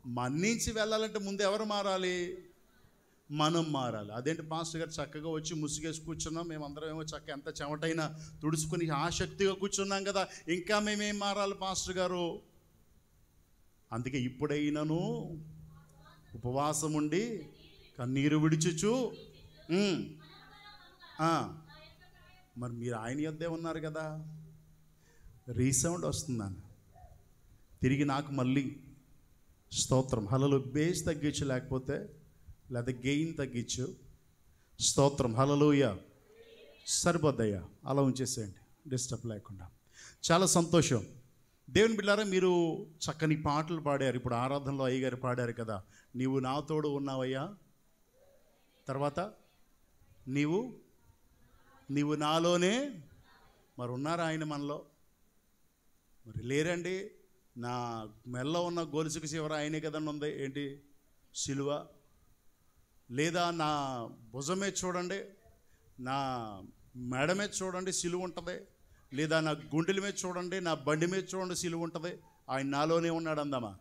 మన్నించి వెళ్ళాలంటే ముందు ఎవరు మారాలి? మనం మారాలి. అదేంటి పాస్టర్ గారు చక్కగా వచ్చి ముసుగేసి కూర్చున్నాం, మేమందరం ఏమో చక్క ఎంత చెమటైనా తుడుచుకుని ఆసక్తిగా కూర్చున్నాం కదా, ఇంకా మేమేం మారాలి పాస్టర్ గారు? అందుకే ఇప్పుడైనను ఉపవాసం ఉండి కన్నీరు విడిచుచు. మరి మీరు ఆయన యొద్దే ఉన్నారు కదా. రీసౌండ్ వస్తుందని తిరిగి నాకు మళ్ళీ స్తోత్రం. హల్లెలూయా. బేస్ తగ్గించు, లేకపోతే లేదా గెయిన్ తగ్గించు. స్తోత్రం. హల్లెలూయా. సరిపోద్దయ్యా, అలా ఉంచేసేయండి డిస్టర్బ్ లేకుండా. చాలా సంతోషం. దేవుని బిడ్డలారా, మీరు చక్కని పాటలు పాడారు. ఇప్పుడు ఆరాధనలో అయ్యగారు పాడారు కదా, నీవు నా తోడు ఉన్నావయ్యా. తర్వాత నీవు నాలోనే. మరి ఉన్నారా ఆయన మనలో? మరి లేరండి. నా మెల్లో ఉన్న గొలుసుకు చివర ఆయనే కదండి ఉంది. ఏంటి? సిలువ. లేదా నా భుజమే చూడండి, నా మెడ మీద చూడండి సిలువ ఉంటుంది. లేదా నా గుండెల మీద చూడండి, నా బండి మీద చూడండి సిలువ ఉంటుంది. ఆయన నాలోనే ఉన్నాడు అందామా.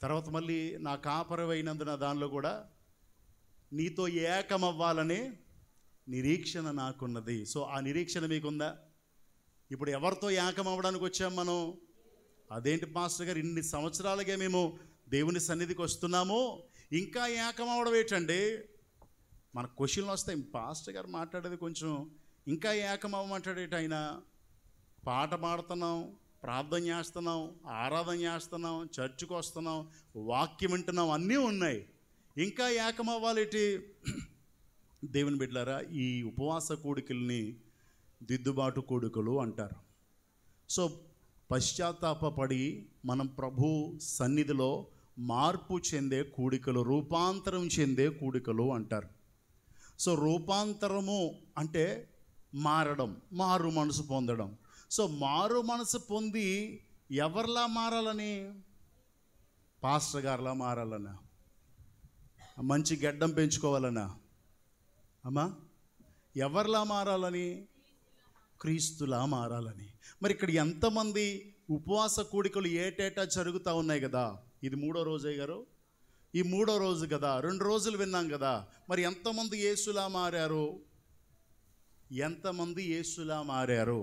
తర్వాత మళ్ళీ నా కాపరమైనందున దానిలో కూడా నీతో ఏకమవ్వాలని నిరీక్షణ నాకున్నది. సో ఆ నిరీక్షణ మీకుందా? ఇప్పుడు ఎవరితో ఏకమవ్వడానికి వచ్చాం మనం? అదేంటి పాస్టర్ గారు, ఇన్ని సంవత్సరాలుగా మేము దేవుని సన్నిధికి వస్తున్నాము, ఇంకా ఏకమవ్వడం ఏంటండి? మన క్వశ్చన్లు వస్తాయి. పాస్టర్ గారు మాట్లాడేది కొంచెం ఇంకా ఏకమవ్వమంటాడేటి ఆయన? పాట పాడుతున్నాం, ప్రార్థన చేస్తున్నాం, ఆరాధన చేస్తున్నాం, చర్చికి వస్తున్నాం, వాక్యం వింటున్నాం, అన్నీ ఉన్నాయి, ఇంకా ఏకమవ్వాలేటి? దేవుని బిడ్డలారా, ఈ ఉపవాస కూడికల్ని దిద్దుబాటు కూడికలు అంటారు. సో పశ్చాత్తాపడి మనం ప్రభు సన్నిధిలో మార్పు చెందే కూడికలు, రూపాంతరం చెందే కూడికలు అంటారు. సో రూపాంతరము అంటే మారడం, మారు మనసు పొందడం. సో మారు మనసు పొంది ఎవరిలా మారాలని? పాస్టర్ గారిలా మారాలనా? మంచి గెడ్డం పెంచుకోవాలనా? అమ్మా, ఎవరిలా మారాలని? క్రీస్తులా మారాలని. మరి ఇక్కడ ఎంతమంది ఉపవాస కూడికలు ఏటేటా జరుగుతూ ఉన్నాయి కదా. ఇది 3వ రోజు గారు, ఈ 3వ రోజు కదా, 2 రోజులు విన్నాం కదా. మరి ఎంతమంది యేసులా మారారు? ఎంతమంది యేసులా మారారు?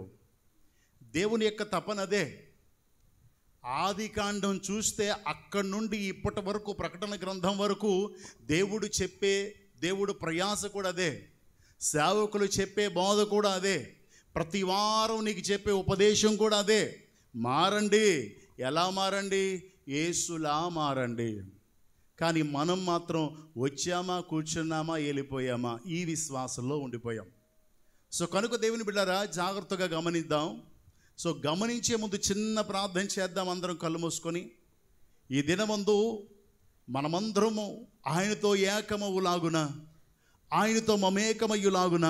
దేవుని యొక్క తపనదే. ఆది కాండం చూస్తే అక్కడి నుండి ఇప్పటి వరకు, ప్రకటన గ్రంథం వరకు దేవుడు ప్రయాస కూడా అదే. సేవకులు చెప్పే బోధ కూడా అదే. ప్రతి వారం నీకు చెప్పే ఉపదేశం కూడా అదే. మారండి. ఎలా మారండి? యేసులా మారండి. కానీ మనం మాత్రం వచ్చామా, కూర్చున్నామా, వెళ్ళిపోయామా, ఈ విశ్వాసంలో ఉండిపోయాం. సో కనుక దేవుని బిడ్డలారా, జాగ్రత్తగా గమనిద్దాం. సో గమనించే ముందు చిన్న ప్రార్థన చేద్దాం. అందరం కళ్ళు మూసుకొని, ఈ దినమందు మనమందరము ఆయనతో ఏకమవులాగున, ఆయనతో మమేకమయ్యులాగున,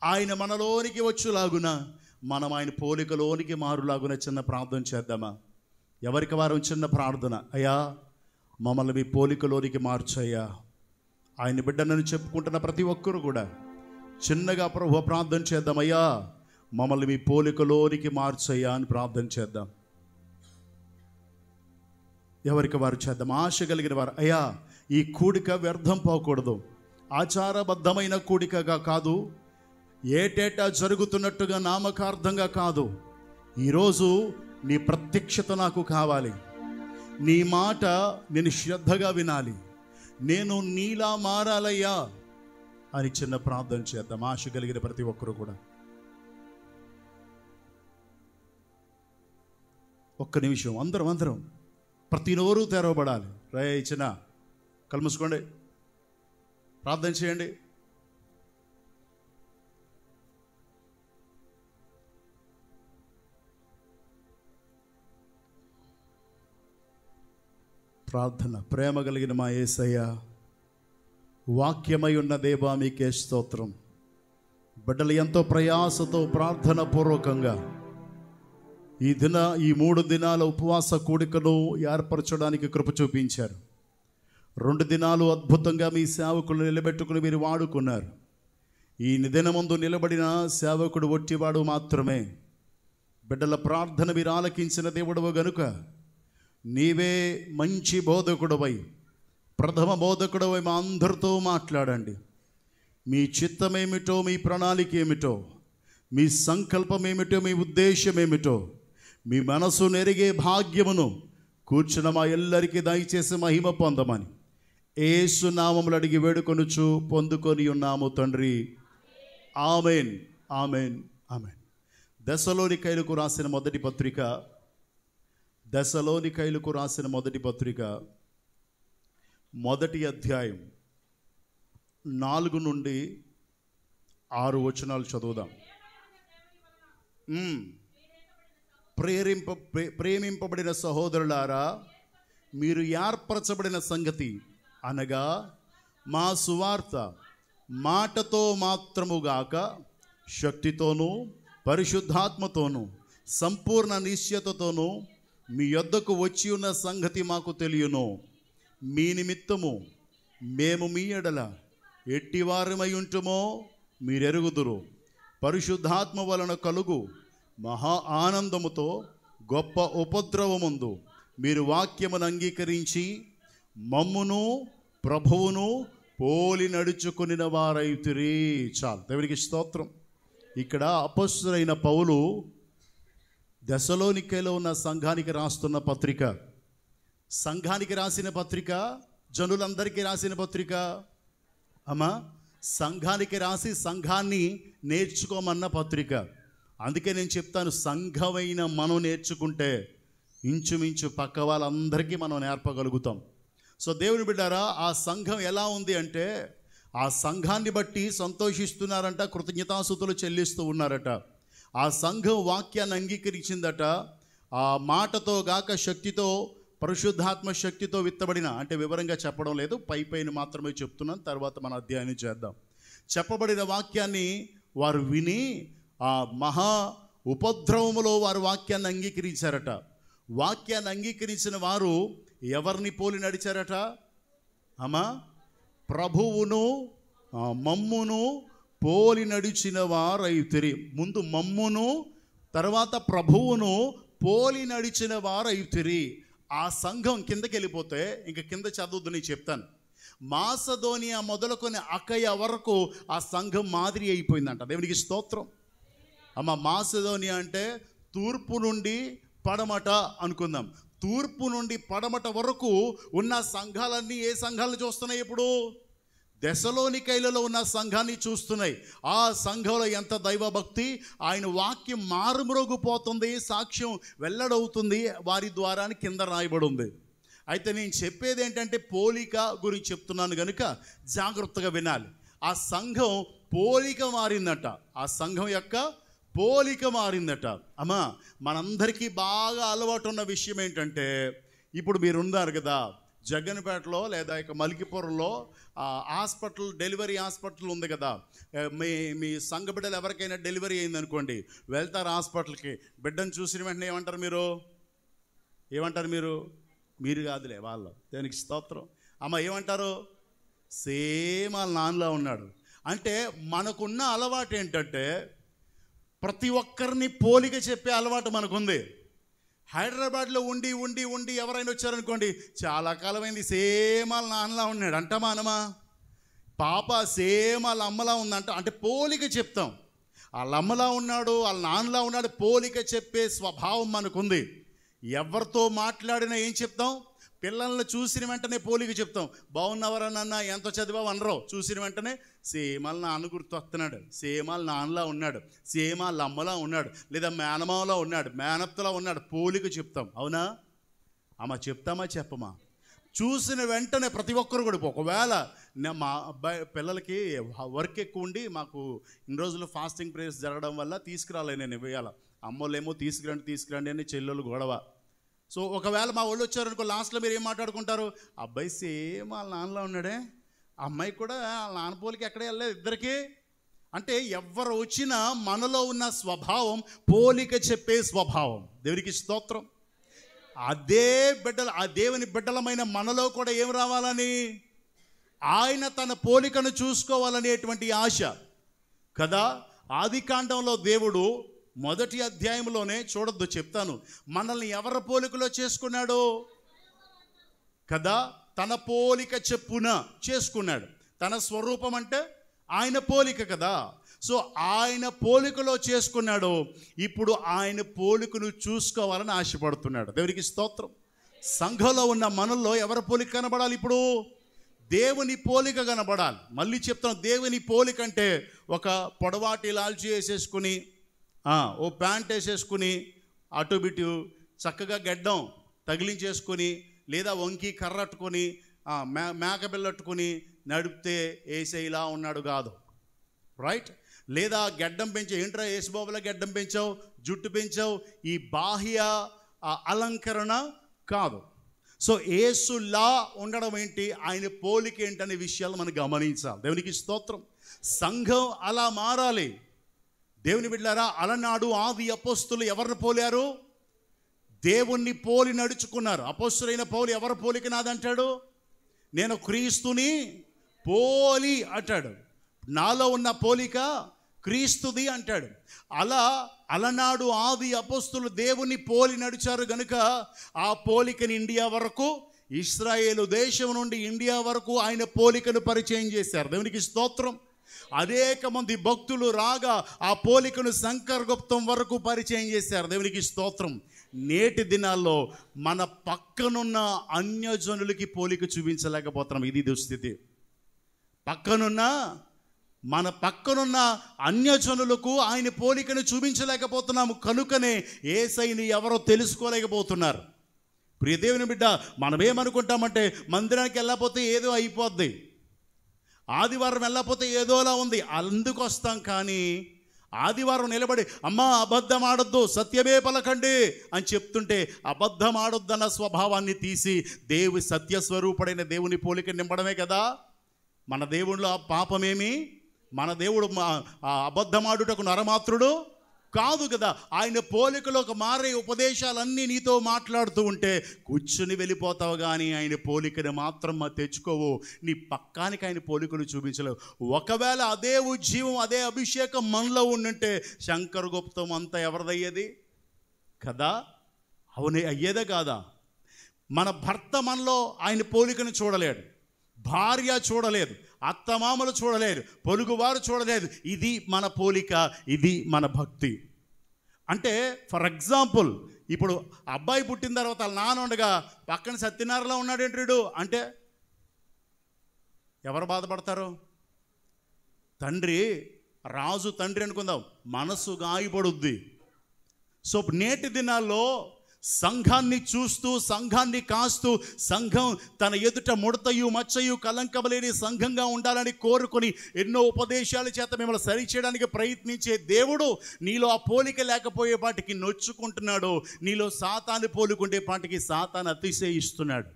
ఆయన మనలోనికి వచ్చులాగున, మనం ఆయన పోలికలోనికి మారులాగున చిన్న ప్రార్థన చేద్దామా? ఎవరికి వారం చిన్న ప్రార్థన. అయ్యా, మమ్మల్ని మీ పోలికలోనికి మార్చయ్యా. ఆయన బిడ్డనని చెప్పుకుంటున్న ప్రతి ఒక్కరు కూడా చిన్నగా ప్రభు ప్రార్థన చేద్దాం. అయ్యా, మమ్మల్ని మీ పోలికలోనికి మార్చయ్యా అని ప్రార్థన చేద్దాం. ఎవరికి వారు చేద్దాం. ఆశ కలిగిన వారు, అయ్యా ఈ కూడిక వ్యర్థం పోకూడదు, ఆచారబద్ధమైన కూడికగా కాదు, ఏటేటా జరుగుతున్నట్టుగా నామకార్థంగా కాదు. ఈరోజు నీ ప్రత్యక్షత నాకు కావాలి, నీ మాట నేను శ్రద్ధగా వినాలి, నేను నీలా మారాలయ్యా అని చిన్న ప్రార్థన చేద్దాం. ఆశ కలిగిన ప్రతి ఒక్కరు కూడా ఒక్క నిమిషం అందరం ప్రతి నోరు తెరవబడాలి. రే చిన్న కళ్ళు మూసుకోండి, ప్రార్థన చేయండి. ప్రార్థన. ప్రేమ కలిగిన మా యేసయ్య, వాక్యమై ఉన్న దేవా మీకే స్తోత్రం. బిడ్డలు ఎంతో ప్రయాసతో ప్రార్థన పూర్వకంగా ఈ 3 దినాల ఉపవాస కూడికను ఏర్పరచడానికి కృప చూపించారు. 2 దినాలు అద్భుతంగా మీ సేవకులు నిలబెట్టుకుని మీరు వాడుకున్నారు. ఈ దినమందు నిలబడిన సేవకుడు ఒట్టివాడు మాత్రమే. బిడ్డల ప్రార్థన మీరు ఆలకించిన దేవుడవు గనుక నీవే మంచి బోధకుడవై, ప్రథమ బోధకుడవై మా అందరితో మాట్లాడండి. మీ చిత్తమేమిటో, మీ ప్రణాళిక ఏమిటో, మీ సంకల్పం ఏమిటో, మీ ఉద్దేశం ఏమిటో, మీ మనసు నెరిగే భాగ్యమును కూర్చున్న మా ఎల్లరికీ దయచేసి మహిమ పొందమని యేసు నామములు అడిగి వేడుకొనుచు పొందుకొని ఉన్నాము తండ్రి. Amen, amen, amen. దశలోనికైలకు రాసిన మొదటి పత్రిక, దశలోనికైలకు రాసిన మొదటి పత్రిక మొదటి అధ్యాయం 4 నుండి 6 వచనాలు చదువుదాం. ప్రేమింపబడిన సహోదరులారా, మీరు ఏర్పరచబడిన సంగతి అనగా మా సువార్త మాటతో మాత్రముగాక శక్తితోనూ పరిశుద్ధాత్మతోనూ సంపూర్ణ నిశ్చయతతోనూ మీ యొద్దకు వచ్చి ఉన్న సంగతి మాకు తెలియను. మీ నిమిత్తము మేము మీ ఎడల ఎట్టివారమై ఉంటుమో మీరెరుగుదురు. పరిశుద్ధాత్మ వలన కలుగు మహా ఆనందముతో గొప్ప ఉపద్రవముందు మీరు వాక్యమును అంగీకరించి మమ్మును ప్రభువును పోలి నడుచుకుని వారైతిరి. చాలు, దేవునికి స్తోత్రం. ఇక్కడ అపొస్తలుడైన పౌలు దశలోనికైలో ఉన్న సంఘానికి రాస్తున్న పత్రిక, సంఘానికి రాసిన పత్రిక, జనులందరికీ రాసిన పత్రిక. అమ్మా, సంఘానికి రాసి సంఘాన్ని నేర్చుకోమన్న పత్రిక. అందుకే నేను చెప్తాను, సంఘమైన మనం నేర్చుకుంటే ఇంచుమించు పక్క వాళ్ళందరికీ మనం నేర్పగలుగుతాం. సో దేవుని బిడ్డారా, ఆ సంఘం ఎలా ఉంది అంటే, ఆ సంఘాన్ని బట్టి సంతోషిస్తున్నారంట, కృతజ్ఞతాస్తుతులు చెల్లిస్తూ ఉన్నారట. ఆ సంఘం వాక్యాన్ని అంగీకరించిందట. ఆ మాటతో గాక శక్తితో, పరిశుద్ధాత్మ శక్తితో విత్తబడిన, అంటే వివరంగా చెప్పడం లేదు, పైపైన మాత్రమే చెప్తున్నాను, తర్వాత మన అధ్యయనం చేద్దాం. చెప్పబడిన వాక్యాన్ని వారు విని ఆ మహా ఉపద్రవములో వారు వాక్యాన్ని అంగీకరించారట. వాక్యాన్ని అంగీకరించిన వారు ఎవరిని పోలి నడిచారట? అమ్మా, ప్రభువును మమ్మును పోలి నడిచిన వారైతిరి. ముందు మమ్మును, తర్వాత ప్రభువును పోలి నడిచిన వారైతిరి. ఆ సంఘం కిందకి వెళ్ళిపోతే, ఇంక కింద చదువుద్దు నేను చెప్తాను. మాసదోనియా మొదలుకొని అకయ వరకు ఆ సంఘం మాదిరి అయిపోయిందంట. దేవునికి స్తోత్రం. అమ్మ, మాసిదోనియా అంటే తూర్పు నుండి పడమట అనుకుందాం. తూర్పు నుండి పడమట వరకు ఉన్న సంఘాలన్నీ ఏ సంఘాలను చూస్తున్నాయి? ఇప్పుడు దశలోనికైలలో ఉన్న సంఘాన్ని చూస్తున్నాయి. ఆ సంఘంలో ఎంత దైవభక్తి, ఆయన వాక్యం మారుమ్రోగిపోతుంది, సాక్ష్యం వెల్లడవుతుంది వారి ద్వారా కింద రాయబడి ఉంది. అయితే నేను చెప్పేది ఏంటంటే, పోలిక గురించి చెప్తున్నాను కనుక జాగ్రత్తగా వినాలి. ఆ సంఘం పోలిక మారిందట. ఆ సంఘం యొక్క పోలిక మారిందట. అమ్మా, మనందరికీ బాగా అలవాటు ఉన్న విషయం ఏంటంటే, ఇప్పుడు మీరున్నారు కదా జగన్పేటలో లేదా ఇక మలికిపురంలో హాస్పిటల్, డెలివరీ హాస్పిటల్ ఉంది కదా. మీ సంఘ బిడ్డలు ఎవరికైనా డెలివరీ అయిందనుకోండి, వెళ్తారు హాస్పిటల్కి. బిడ్డను చూసిన వెంటనే ఏమంటారు మీరు? ఏమంటారు మీరు? మీరు కాదులే, వాళ్ళు. దానికి స్తోత్రం. అమ్మ, ఏమంటారు? సేమ్ వాళ్ళ నాన్నలా ఉన్నాడు. అంటే మనకున్న అలవాటు ఏంటంటే, ప్రతి ఒక్కరిని పోలిక చెప్పే అలవాటు మనకుంది. హైదరాబాద్లో ఉండి ఉండి ఉండి ఎవరైనా వచ్చారనుకోండి, చాలా కాలమైంది, సేమ్ వాళ్ళ నాన్నలా ఉన్నాడు అంటామా అనమా? పాప సేమ్ వాళ్ళ అమ్మలా ఉందంట, అంటే పోలిక చెప్తాం. వాళ్ళ అమ్మలా ఉన్నాడు, వాళ్ళ నాన్నలా ఉన్నాడు, పోలిక చెప్పే స్వభావం మనకుంది. ఎవరితో మాట్లాడినా ఏం చెప్తాం? పిల్లల్ని చూసిన వెంటనే పోలిక చెప్తాం. బాగున్నవరా నాన్న, ఎంత చదివావు అనరు. చూసిన వెంటనే సేమ్ వాళ్ళ నాన్న గుర్తు వస్తున్నాడు, సేమ్ వాళ్ళ నాన్నలా ఉన్నాడు, సేమ్ వాళ్ళ అమ్మలా ఉన్నాడు, లేదా మేనమావలా ఉన్నాడు, మేనత్తలా ఉన్నాడు, పోలిక చెప్తాం. అవునా అమ్మ? చెప్తామా చెప్పమా? చూసిన వెంటనే ప్రతి ఒక్కరు కూడా, ఒకవేళ మా అబ్బాయి పిల్లలకి వర్క్ ఎక్కువ ఉండి మాకు ఇన్ని రోజులు ఫాస్టింగ్ ప్రేయర్స్ జరగడం వల్ల తీసుకురాలే నేను ఇవ్వాల. అమ్మోళ్ళేమో తీసుకురండి అని చెల్లెళ్ళు గొడవ. సో ఒకవేళ మా వాళ్ళు వచ్చారనుకో, లాస్ట్లో మీరు ఏం మాట్లాడుకుంటారు? అబ్బాయి సేమ్ వాళ్ళ నాన్నలో ఉన్నాడే, అమ్మాయి కూడా వాళ్ళ నాన్న పోలికి ఎక్కడే వెళ్ళలేదు ఇద్దరికి. అంటే ఎవరు వచ్చినా మనలో ఉన్న స్వభావం పోలిక చెప్పే స్వభావం. దేవునికి స్తోత్రం. అదే బిడ్డలు, ఆ దేవుని బిడ్డలమైన మనలో కూడా ఏం రావాలని? ఆయన తన పోలికను చూసుకోవాలనేటువంటి ఆశ కదా. ఆదికాండంలో దేవుడు మొదటి అధ్యాయంలోనే చూడొద్దు, చెప్తాను, మనల్ని ఎవరి పోలికలో చేసుకున్నాడో కదా, తన పోలిక చెప్పున చేసుకున్నాడు. తన స్వరూపం అంటే ఆయన పోలిక కదా. సో ఆయన పోలికలో చేసుకున్నాడు. ఇప్పుడు ఆయన పోలికను చూసుకోవాలని ఆశపడుతున్నాడు. దేవునికి స్తోత్రం. సంఘంలో ఉన్న మనల్లో ఎవరి పోలిక కనబడాలి? ఇప్పుడు దేవుని పోలిక కనబడాలి. మళ్ళీ చెప్తాను, దేవుని పోలిక అంటే ఒక పొడవాటి లాల్చి వేసేసుకుని, ఓ ప్యాంట్ వేసేసుకుని, అటు బిటు చక్కగా గడ్డం తగిలించేసుకొని, లేదా వంకి కర్రట్టుకొని, మేకబిల్లట్టుకొని నడిపితే ఏసే ఇలా ఉన్నాడు కాదు. రైట్? లేదా గడ్డం పెంచావు, ఏంట్రా యేసుబాబులా గడ్డం పెంచావు, జుట్టు పెంచావు, ఈ బాహ్య అలంకరణ కాదు. సో యేసులా ఉండడం ఏంటి, ఆయన పోలిక ఏంటనే విషయాలు మనం గమనించాలి. దేవునికి స్తోత్రం. సంఘం అలా మారాలి. దేవుని బిడ్డలారా, అలనాడు ఆది అపోస్తులు ఎవరిని పోలారు? దేవుణ్ణి పోలి నడుచుకున్నారు. అపోస్తులైన పౌలు ఎవరి పోలిక నాదంటాడు? నేను క్రీస్తుని పోలి అంటాడు. నాలో ఉన్న పోలిక క్రీస్తుది అంటాడు. అలనాడు ఆది అపోస్తులు దేవుని పోలి నడిచారు గనుక ఆ పోలికని ఇండియా వరకు, ఇశ్రాయేలు దేశం నుండి ఇండియా వరకు ఆయన పోలికను పరిచయం చేశారు. దేవునికి స్తోత్రం. అనేక మంది భక్తులు రాగా ఆ పోలికను శంకరగుప్తం వరకు పరిచయం చేశారు. దేవునికి స్తోత్రం. నేటి దినాల్లో మన పక్కనున్న అన్యజనులకి పోలిక చూపించలేకపోతున్నాం. ఇది దుస్థితి. మన పక్కనున్న అన్యజనులకు ఆయన పోలికను చూపించలేకపోతున్నాము. కనుకనే యేసయ్యని ఎవరో తెలుసుకోలేకపోతున్నారు. ప్రియ దేవుని బిడ్డ, మనమేమనుకుంటామంటే మందిరానికి వెళ్ళకపోతే ఏదో అయిపోద్ది, ఆదివారం వెళ్ళకపోతే ఏదోలా ఉంది, అందుకు వస్తాం. కానీ ఆదివారం నిలబడి అమ్మా అబద్ధం ఆడొద్దు, సత్యమే పలకండి అని చెప్తుంటే అబద్ధం ఆడొద్దన్న స్వభావాన్ని తీసి దేవుని సత్యస్వరూపుడైన దేవుని పోలిక నింపడమే కదా. మన దేవుడిలో పాపమేమి? మన దేవుడు అబద్ధమాడుటకు నరమాత్రుడు కాదు కదా. ఆయన పోలికలోకి మారే ఉపదేశాలన్నీ నీతో మాట్లాడుతూ ఉంటే కూర్చుని వెళ్ళిపోతావు, కానీ ఆయన పోలికను మాత్రం తెచ్చుకోవు. నీ పక్కానికి ఆయన పోలికను చూపించలేవు. ఒకవేళ అదే ఉజ్జీవం, అదే అభిషేకం మనలో ఉండుంటే శంకరగుప్తం అంతా ఎవరిదయ్యేది కదా? అవునే అయ్యేదే కాదా? మన భర్త మనలో ఆయన పోలికను చూడలేడు, భార్య చూడలేదు, అత్తమామలు చూడలేరు, పొరుగువారు చూడలేదు. ఇది మన పోలిక, ఇది మన భక్తి. అంటే ఫర్ ఎగ్జాంపుల్, ఇప్పుడు అబ్బాయి పుట్టిన తర్వాత వాళ్ళ నాన్న ఉండగా పక్కన సత్యనారాయణలో ఉన్నాడేంటాడు అంటే ఎవరు బాధపడతారు? తండ్రి, రాజు తండ్రి అనుకుందాం, మనసు గాయపడుద్ది. సో నేటి దినాల్లో సంఘాన్ని చూస్తూ, సంఘాన్ని కాస్తూ, సంఘం తన ఎదుట ముడతయు మచ్చయు కలంకమలేని సంఘంగా ఉండాలని కోరుకొని ఎన్నో ఉపదేశాల చేత మిమ్మల్ని సరిచేయడానికి ప్రయత్నించే దేవుడు నీలో ఆ పోలిక లేకపోయే పాటికి నొచ్చుకుంటున్నాడు. నీలో సాతాను పోలికుండే పాటికి సాతాను అతిశయిస్తున్నాడు.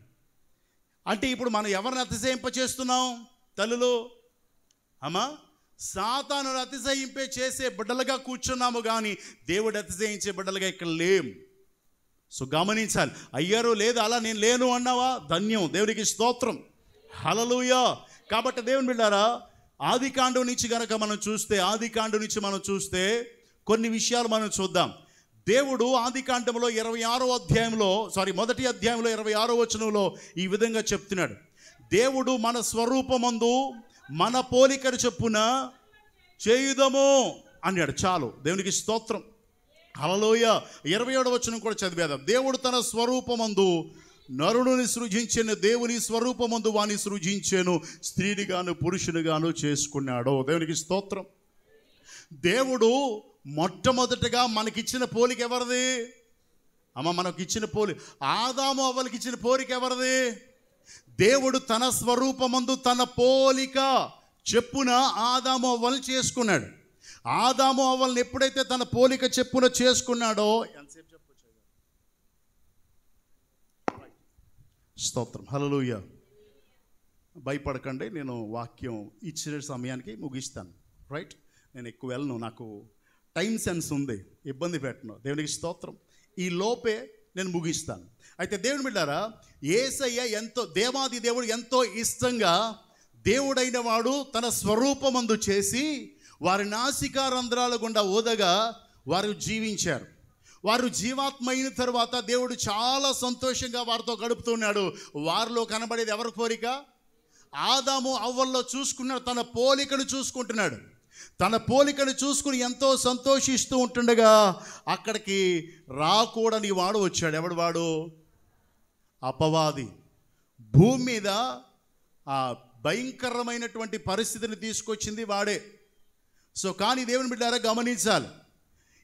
అంటే ఇప్పుడు మనం ఎవరిని అతిశయింపచేస్తున్నాం? తల్లులు, అమ్మా, సాతాను అతిశయింపే చేసే బిడ్డలుగా కూర్చున్నాము, కానీ దేవుడు అతిశయించే బిడ్డలుగా ఇక్కడ లేం. సో గమనించాలి. అయ్యారు లేదు, అలా నేను లేను అన్నావా? ధన్యం, దేవునికి స్తోత్రం, హల్లెలూయా. కాబట్టి దేవుని బిడ్డారా, ఆదికాండం నుంచి కనుక మనం చూస్తే కొన్ని విషయాలు మనం చూద్దాం. దేవుడు ఆదికాండంలో 26వ అధ్యాయంలో, మొదటి అధ్యాయంలో 26వ వచనంలో ఈ విధంగా చెప్తున్నాడు. దేవుడు మన స్వరూపమందు మన పోలికను చొప్పున చేయుదము అన్నాడు. చాలు, దేవునికి స్తోత్రం, హల్లెలూయా. 27వ వచనం కూడా చదివేద్దాం. దేవుడు తన స్వరూపమందు నరుని సృజించిన, దేవుని స్వరూపమందు వాని సృజించెను, స్త్రీనిగాను పురుషునిగాను చేసుకున్నాడు. దేవునికి స్తోత్రం. దేవుడు మొట్టమొదటిగా మనకిచ్చిన పోలిక ఎవరిది? అమ్మ, మనకిచ్చిన పోలిక, ఆదాము అవ్వలకి ఇచ్చిన పోలిక ఎవరిది? దేవుడు తన స్వరూపమందు తన పోలిక చెప్పున ఆదాము అవ్వల్ని చేసుకున్నాడు. ఆదాము అవ్వల్ని ఎప్పుడైతే తన పోలిక చెప్పున చేసుకున్నాడో, ఎంతసేపు చెప్పొచ్చు? స్తోత్రం, హల్లెలూయా. భయపడకండి, నేను వాక్యం ఇచ్చిన సమయానికి ముగిస్తాను. రైట్? నేను ఎక్కువ వెళ్ళను, నాకు టైం సెన్స్ ఉంది, ఇబ్బంది పెట్టను. దేవునికి స్తోత్రం. ఈ లోపే నేను ముగిస్తాను. అయితే దేవుని బిడ్డారా, యేసయ్య దేవాది దేవుడు ఎంతో ఇష్టంగా దేవుడైన వాడు తన స్వరూపమందు చేసి వారి నాసికా రంధ్రాల గుండా ఊదగా వారు జీవించారు. వారు జీవాత్మ అయిన తర్వాత దేవుడు చాలా సంతోషంగా వారితో గడుపుతున్నాడు. వారిలో కనబడేది ఎవరి కోరిక? ఆదాము అవ్వల్లో చూసుకున్నాడు, తన పోలికను చూసుకుంటున్నాడు. తన పోలికను చూసుకుని ఎంతో సంతోషిస్తూ ఉంటుండగా అక్కడికి రాకూడని వాడు వచ్చాడు. ఎవడు వాడు? అపవాది. భూమి మీద ఆ భయంకరమైనటువంటి పరిస్థితిని తీసుకొచ్చింది వాడే. సో కానీ దేవుని బిడ్డారా గమనించాలి,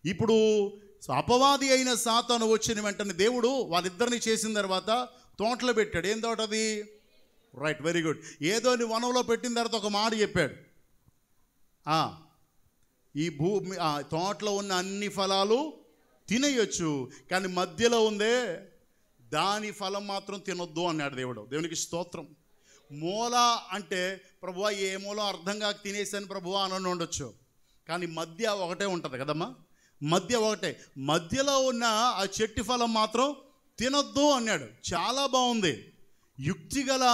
ఇప్పుడు అపవాది అయిన సాతాను వచ్చిన వెంటనే దేవుడు వాళ్ళిద్దరిని చేసిన తర్వాత తోటలో పెట్టాడు. ఏం తోట అది? Right, very good. ఏదోని వనంలో పెట్టిన తర్వాత ఒక మాట చెప్పాడు, ఈ భూమి తోటలో ఉన్న అన్ని ఫలాలు తినేయొచ్చు, కానీ మధ్యలో ఉందే దాని ఫలం మాత్రం తినొద్దు అన్నాడు దేవుడు. దేవునికి స్తోత్రం. మూల అంటే ప్రభువా ఏ మూలం అర్థం కాక తినేసాను ప్రభువా అని ఉండొచ్చు, కానీ మధ్య ఒకటే ఉంటుంది కదమ్మా, మధ్య ఒకటే. మధ్యలో ఉన్న ఆ చెట్టు ఫలం మాత్రం తినొద్దు అన్నాడు. చాలా బాగుంది. యుక్తిగల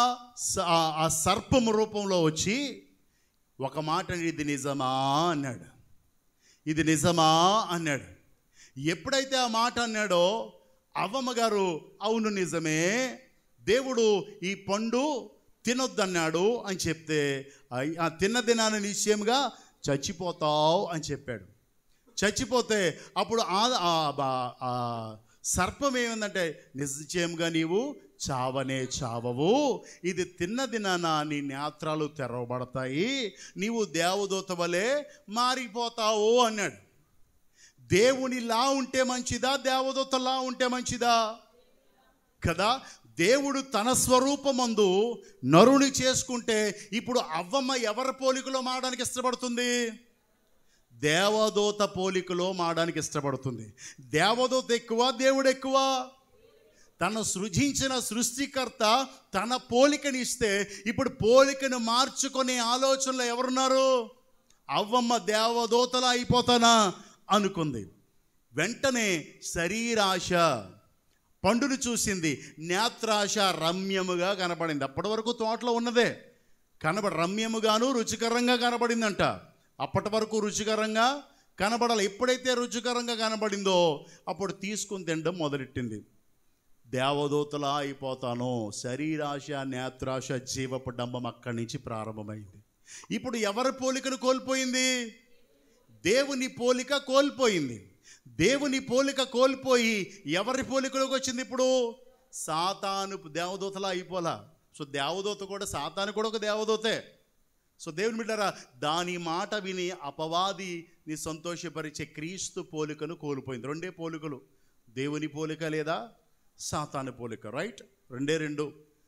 ఆ సర్పము రూపంలో వచ్చి ఒక మాట, ఇది నిజమా అన్నాడు. ఇది నిజమా అన్నాడు. ఎప్పుడైతే ఆ మాట అన్నాడో అవ్వమ్మ గారు అవును నిజమే, దేవుడు ఈ పండు తినొద్దన్నాడు అని చెప్తే, ఆ తిన్న దినాన్ని నిశ్చయంగా చచ్చిపోతావు అని చెప్పాడు. చచ్చిపోతే అప్పుడు ఆ సర్పం ఏమిందంటే, నిశ్చయంగా నీవు చావనే చావవు, ఇది తిన్న దినాన నీ నేత్రాలు తెరవబడతాయి, నీవు దేవదూత వలె మారిపోతావు అన్నాడు. దేవునిలా ఉంటే మంచిదా, దేవదూతలా ఉంటే మంచిదా? కదా. దేవుడు తన స్వరూపమందు నరుని చేసుకుంటే ఇప్పుడు అవ్వమ్మ ఎవరి పోలికలో మారడానికి ఇష్టపడుతుంది? దేవదూత పోలికలో మారడానికి ఇష్టపడుతుంది. దేవదూత ఎక్కువ, దేవుడు ఎక్కువ? తను సృజించిన సృష్టికర్త తన పోలికని ఇస్తే ఇప్పుడు పోలికను మార్చుకునే ఆలోచనలో ఎవరున్నారు? అవ్వమ్మ దేవదూతలా అయిపోతానా అనుకుంది. వెంటనే శరీరాశ పండును చూసింది, నేత్రాశ రమ్యముగా కనబడింది. అప్పటి వరకు తోటలో ఉన్నదే రమ్యముగాను రుచికరంగా కనబడిందంట. అప్పటి వరకు రుచికరంగా కనబడాలి. ఎప్పుడైతే రుచికరంగా కనబడిందో అప్పుడు తీసుకుని తినడం మొదలెట్టింది. దేవదూతలా అయిపోతాను, శరీరాశ నేత్రాశ జీవపు డంబం అక్కడి నుంచి ప్రారంభమైంది. ఇప్పుడు ఎవరి పోలికను కోల్పోయింది? దేవుని పోలిక కోల్పోయింది. దేవుని పోలిక కోల్పోయి ఎవరి పోలికలోకి వచ్చింది? ఇప్పుడు సాతాను దేవదూతలా అయిపోలా. సో దేవదూత కూడా, సాతాను కూడా ఒక దేవదూతే. సో దేవుని బిడ్డరా, దాని మాట విని అపవాదిని సంతోషపరిచే క్రీస్తు పోలికను కోల్పోయింది. రెండే పోలికలు, దేవుని పోలిక లేదా సాతాను పోలిక. రైట్, రెండే.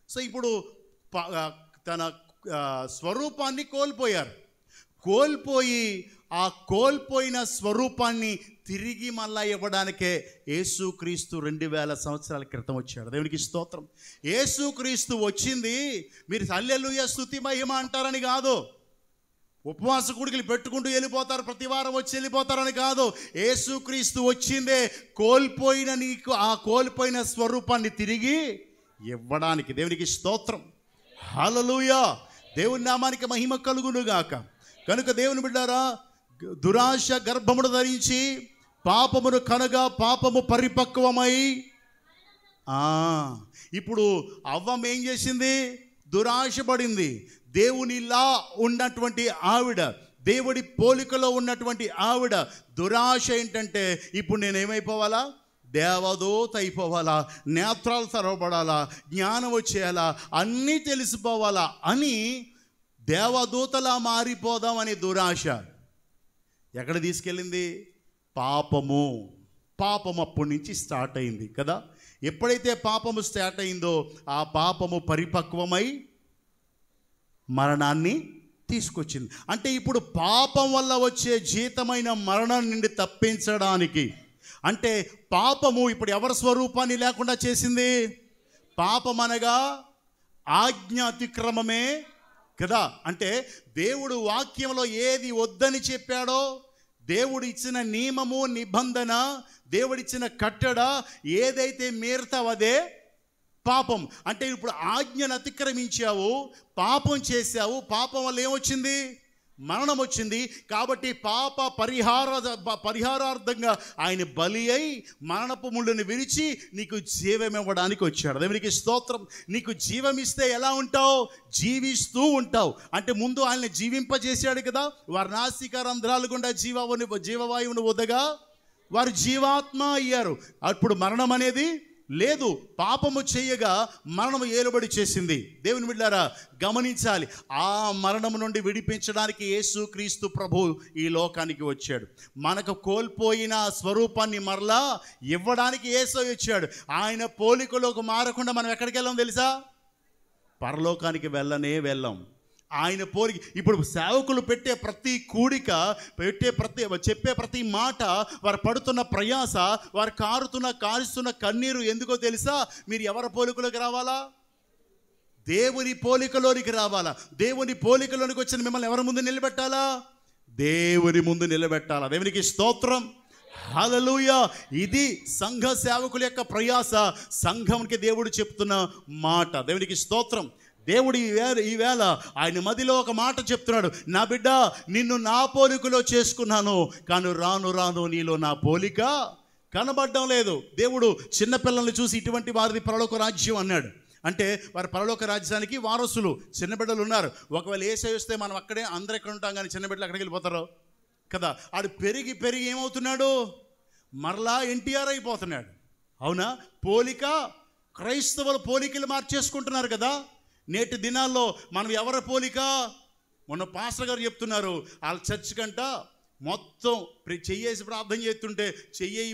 సో ఇప్పుడు తన స్వరూపాన్ని కోల్పోయారు. కోల్పోయి ఆ కోల్పోయిన స్వరూపాన్ని తిరిగి మళ్ళా ఇవ్వడానికే యేసుక్రీస్తు 2000 సంవత్సరాల క్రితం వచ్చాడు. దేవునికి స్తోత్రం. యేసుక్రీస్తు వచ్చింది మీరు హల్లెలూయా స్తుతి మహిమ అంటారని కాదు, ఉపవాస కూడికలు పెట్టుకుంటూ వెళ్ళిపోతారు, ప్రతి వారం వచ్చి వెళ్ళిపోతారని కాదు. యేసుక్రీస్తు వచ్చిందే కోల్పోయిన నీకు ఆ కోల్పోయిన స్వరూపాన్ని తిరిగి ఇవ్వడానికి. దేవునికి స్తోత్రం. హల్లెలూయా. దేవుని నామానికి మహిమ కలుగునుగాక. కనుక దేవుని బిడ్డారా, దురాశ గర్భమును ధరించి పాపమును కనగా పాపము పరిపక్వమై, ఇప్పుడు అవ్వం ఏం చేసింది? దురాశపడింది. దేవునిలా ఉన్నటువంటి ఆవిడ, దేవుడి పోలికలో ఉన్నటువంటి ఆవిడ దురాశ ఏంటంటే, ఇప్పుడు నేనేమైపోవాలా? దేవదూత అయిపోవాలా, నేత్రాలు తెరవబడాలా, జ్ఞానం వచ్చేయాలా, అన్నీ తెలిసిపోవాలా అని దేవదూతలా మారిపోదాం అనే దురాశ ఎక్కడ తీసుకెళ్ళింది? పాపము. పాపము అప్పటి నుంచి స్టార్ట్ అయింది కదా. ఎప్పుడైతే పాపము స్టార్ట్ అయిందో ఆ పాపము పరిపక్వమై మరణాన్ని తీసుకొచ్చింది. అంటే ఇప్పుడు పాపం వల్ల వచ్చే జీతమైన మరణం నుండి తప్పించడానికి, అంటే పాపము ఇప్పుడు ఎవరి స్వరూపాన్ని లేకుండా చేసింది? పాపం అనగా ఆజ్ఞ అతిక్రమమే కదా. అంటే దేవుడు వాక్యంలో ఏది వద్దని చెప్పాడో, దేవుడు ఇచ్చిన నియమము నిబంధన, దేవుడిచ్చిన కట్టడ ఏదైతే మీరుతావో అదే పాపం. అంటే ఇప్పుడు ఆజ్ఞను అతిక్రమించావు, పాపం చేశావు. పాపం వల్ల ఏమొచ్చింది? మరణం వచ్చింది. కాబట్టి పాప పరిహారార్థంగా ఆయన బలి అయి మరణపు ముళ్ళని విరిచి నీకు జీవం ఇవ్వడానికి వచ్చాడు. దేవునికి స్తోత్రం. నీకు జీవం ఇస్తే ఎలా ఉంటావు? జీవిస్తూ ఉంటావు. అంటే ముందు ఆయన జీవింపజేశాడు కదా. వారి నాసికా రంధ్రాలు గుండా జీవవాయువును వదగా వారు జీవాత్మ అయ్యారు. అప్పుడు మరణం అనేది లేదు. పాపము చేయగా మరణము ఏలుబడి చేసింది. దేవుని బిడ్డలారా గమనించాలి, ఆ మరణము నుండి విడిపించడానికి యేసుక్రీస్తు ప్రభు ఈ లోకానికి వచ్చాడు. మనకు కోల్పోయిన స్వరూపాన్ని మరలా ఇవ్వడానికి యేసు వచ్చాడు. ఆయన పోలికలోకి మారకుండా మనం ఎక్కడికి వెళ్ళాం తెలుసా? పరలోకానికి వెళ్ళం. ఆయన పోలిక. ఇప్పుడు సేవకులు పెట్టే ప్రతి కూడిక, చెప్పే ప్రతి మాట, వారు పడుతున్న ప్రయాస, వారు కారుస్తున్న కన్నీరు ఎందుకో తెలుసా? మీరు ఎవరి పోలికలోకి రావాలా? దేవుని పోలికలోనికి రావాలా? దేవుని పోలికలోనికి వచ్చిన మిమ్మల్ని ఎవరి ముందు నిలబెట్టాలా? దేవుని ముందు నిలబెట్టాలా. దేవునికి స్తోత్రం. హల్లెలూయా. ఇది సంఘ సేవకుల యొక్క ప్రయాస, సంఘంకి దేవుడు చెప్తున్న మాట. దేవునికి స్తోత్రం. దేవుడు ఈవేళ ఆయన మదిలో ఒక మాట చెప్తున్నాడు. నా బిడ్డ, నిన్ను నా పోలికలో చేసుకున్నాను, కానీ రాను నీలో నా పోలిక కనబడడం లేదు. దేవుడు చిన్నపిల్లల్ని చూసి ఇటువంటి వారిది పరలోక రాజ్యం అన్నాడు. అంటే వారి పరలోక రాజ్యానికి వారసులు చిన్నబిడ్డలు ఉన్నారు. ఒకవేళ యేసయ్య వస్తే మనం అక్కడే అందరూ ఎక్కడ ఉంటాం, కానీ చిన్నబిడ్డలు అక్కడికి వెళ్ళిపోతారు కదా. ఆడు పెరిగి ఏమవుతున్నాడు? మరలా ఎన్టీఆర్ అయిపోతున్నాడు. అవునా? పోలిక. క్రైస్తవులు పోలికలు మార్చేసుకుంటున్నారు కదా. నేటి దినాల్లో మనం ఎవరి పోలిక? మొన్న పాస్టర్ గారు చెప్తున్నారు, వాళ్ళ చర్చ్ కంట మొత్తం చెయ్యేసి ప్రార్థన చేస్తుంటే ఈ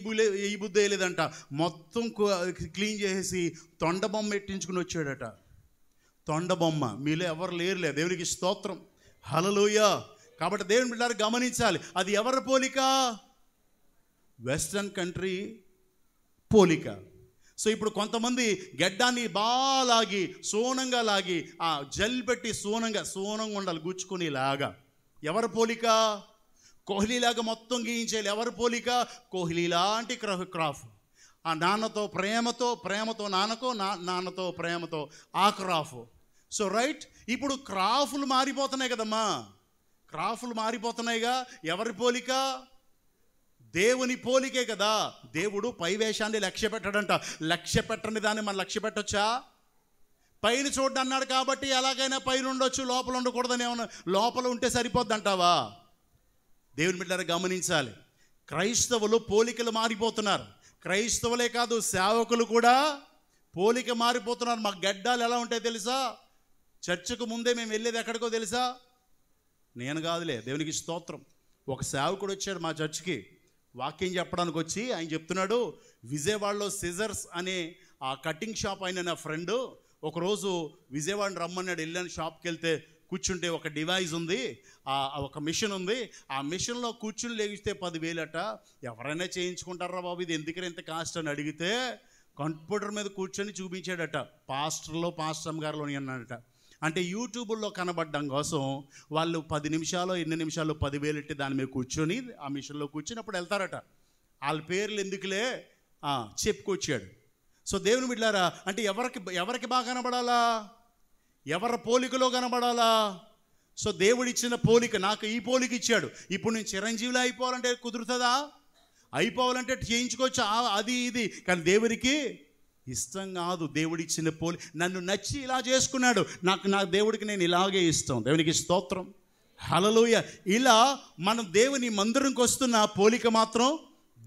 బుద్ధి వేయలేదంట, మొత్తం క్లీన్ చేసేసి తొండబొమ్మ పెట్టించుకుని వచ్చాడట. తొండబొమ్మ. మీలో ఎవరు లేరులే. దేవునికి స్తోత్రం. హల్లెలూయా. కాబట్టి దేవుని బిడ్డలారా గమనించాలి, అది ఎవరి పోలిక? వెస్టర్న్ కంట్రీ పోలిక. సో ఇప్పుడు కొంతమంది గడ్డాన్ని బాగా లాగి సోనంగా లాగి ఆ జల్ పెట్టి సోనంగా ఉండాలి, గుచ్చుకుని లాగా. ఎవరి పోలిక? కోహ్లీలాగా మొత్తం గీయించేయాలి. ఎవరి పోలిక? కోహ్లీ లాంటి క్రాఫ్. ఆ నాన్నతో ప్రేమతో నాన్నతో ప్రేమతో ఆ క్రాఫ్. So right. ఇప్పుడు క్రాఫ్లు మారిపోతున్నాయి కదమ్మా. క్రాఫ్లు మారిపోతున్నాయిగా. ఎవరి పోలిక? దేవుని పోలికే కదా. దేవుడు పై వేషాన్ని లక్ష్య పెట్టడంట. లక్ష్య పెట్టని దాన్ని మనం లక్ష్య పెట్టొచ్చా? పైన చూడ్డం అన్నాడు కాబట్టి ఎలాగైనా పైన ఉండొచ్చు, లోపల ఉండకూడదని ఏమన్నా లోపల ఉంటే సరిపోద్ది అంటావా? దేవుని బిడ్డలారా గమనించాలి, క్రైస్తవులు పోలికలు మారిపోతున్నారు. క్రైస్తవులే కాదు, సేవకులు కూడా పోలిక మారిపోతున్నారు. మా గడ్డాలు ఎలా ఉంటాయి తెలుసా? చర్చకు ముందే మేము వెళ్ళేది ఎక్కడికో తెలుసా? నేను కాదులే. దేవునికి స్తోత్రం. ఒక సేవకుడు వచ్చాడు మా చర్చికి వాక్యం చెప్పడానికి వచ్చి. ఆయన చెప్తున్నాడు, విజయవాడలో సిజర్స్ అనే ఆ కటింగ్ షాప్ అయిన నా ఫ్రెండ్ ఒకరోజు విజయవాడని రమ్మన్నాడు. వెళ్ళాను. షాప్కి వెళ్తే కూర్చుంటే ఒక డివైస్ ఉంది, ఒక మిషన్ ఉంది. ఆ మిషన్లో కూర్చుని లేగిస్తే 10,000 ఎవరైనా చేయించుకుంటారా బాబు, ఇది ఎందుకని ఎంత కాస్ట్ అని అడిగితే కంప్యూటర్ మీద కూర్చొని చూపించాడట. పాస్టర్ గారిలోని అన్నాడట. అంటే యూట్యూబ్లో కనబడడం కోసం వాళ్ళు 10 నిమిషాలు 10,000 ఎట్టి దాని మీద కూర్చొని ఆ మిషన్లో కూర్చున్నప్పుడు వెళ్తారట. వాళ్ళ పేర్లు ఎందుకులే చెప్పుకొచ్చాడు. సో దేవుని బిడ్డలారా, అంటే ఎవరికి బాగా కనబడాలా? ఎవరి పోలికలో కనబడాలా? సో దేవుడిచ్చిన పోలిక, నాకు ఈ పోలిక ఇచ్చాడు. ఇప్పుడు నేను చిరంజీవిలో అయిపోవాలంటే కుదురుతుందా? అయిపోవాలంటే చేయించుకోవచ్చు, అది ఇది. కానీ దేవుడికి ఇష్టం కాదు. దేవుడిచ్చిన నన్ను నచ్చి ఇలా చేసుకున్నాడు. నా దేవుడికి నేను ఇలాగే ఇష్టం. దేవునికి స్తోత్రం. హల్లెలూయా. ఇలా మనం దేవుని మందిరంకి వస్తున్న పోలిక మాత్రం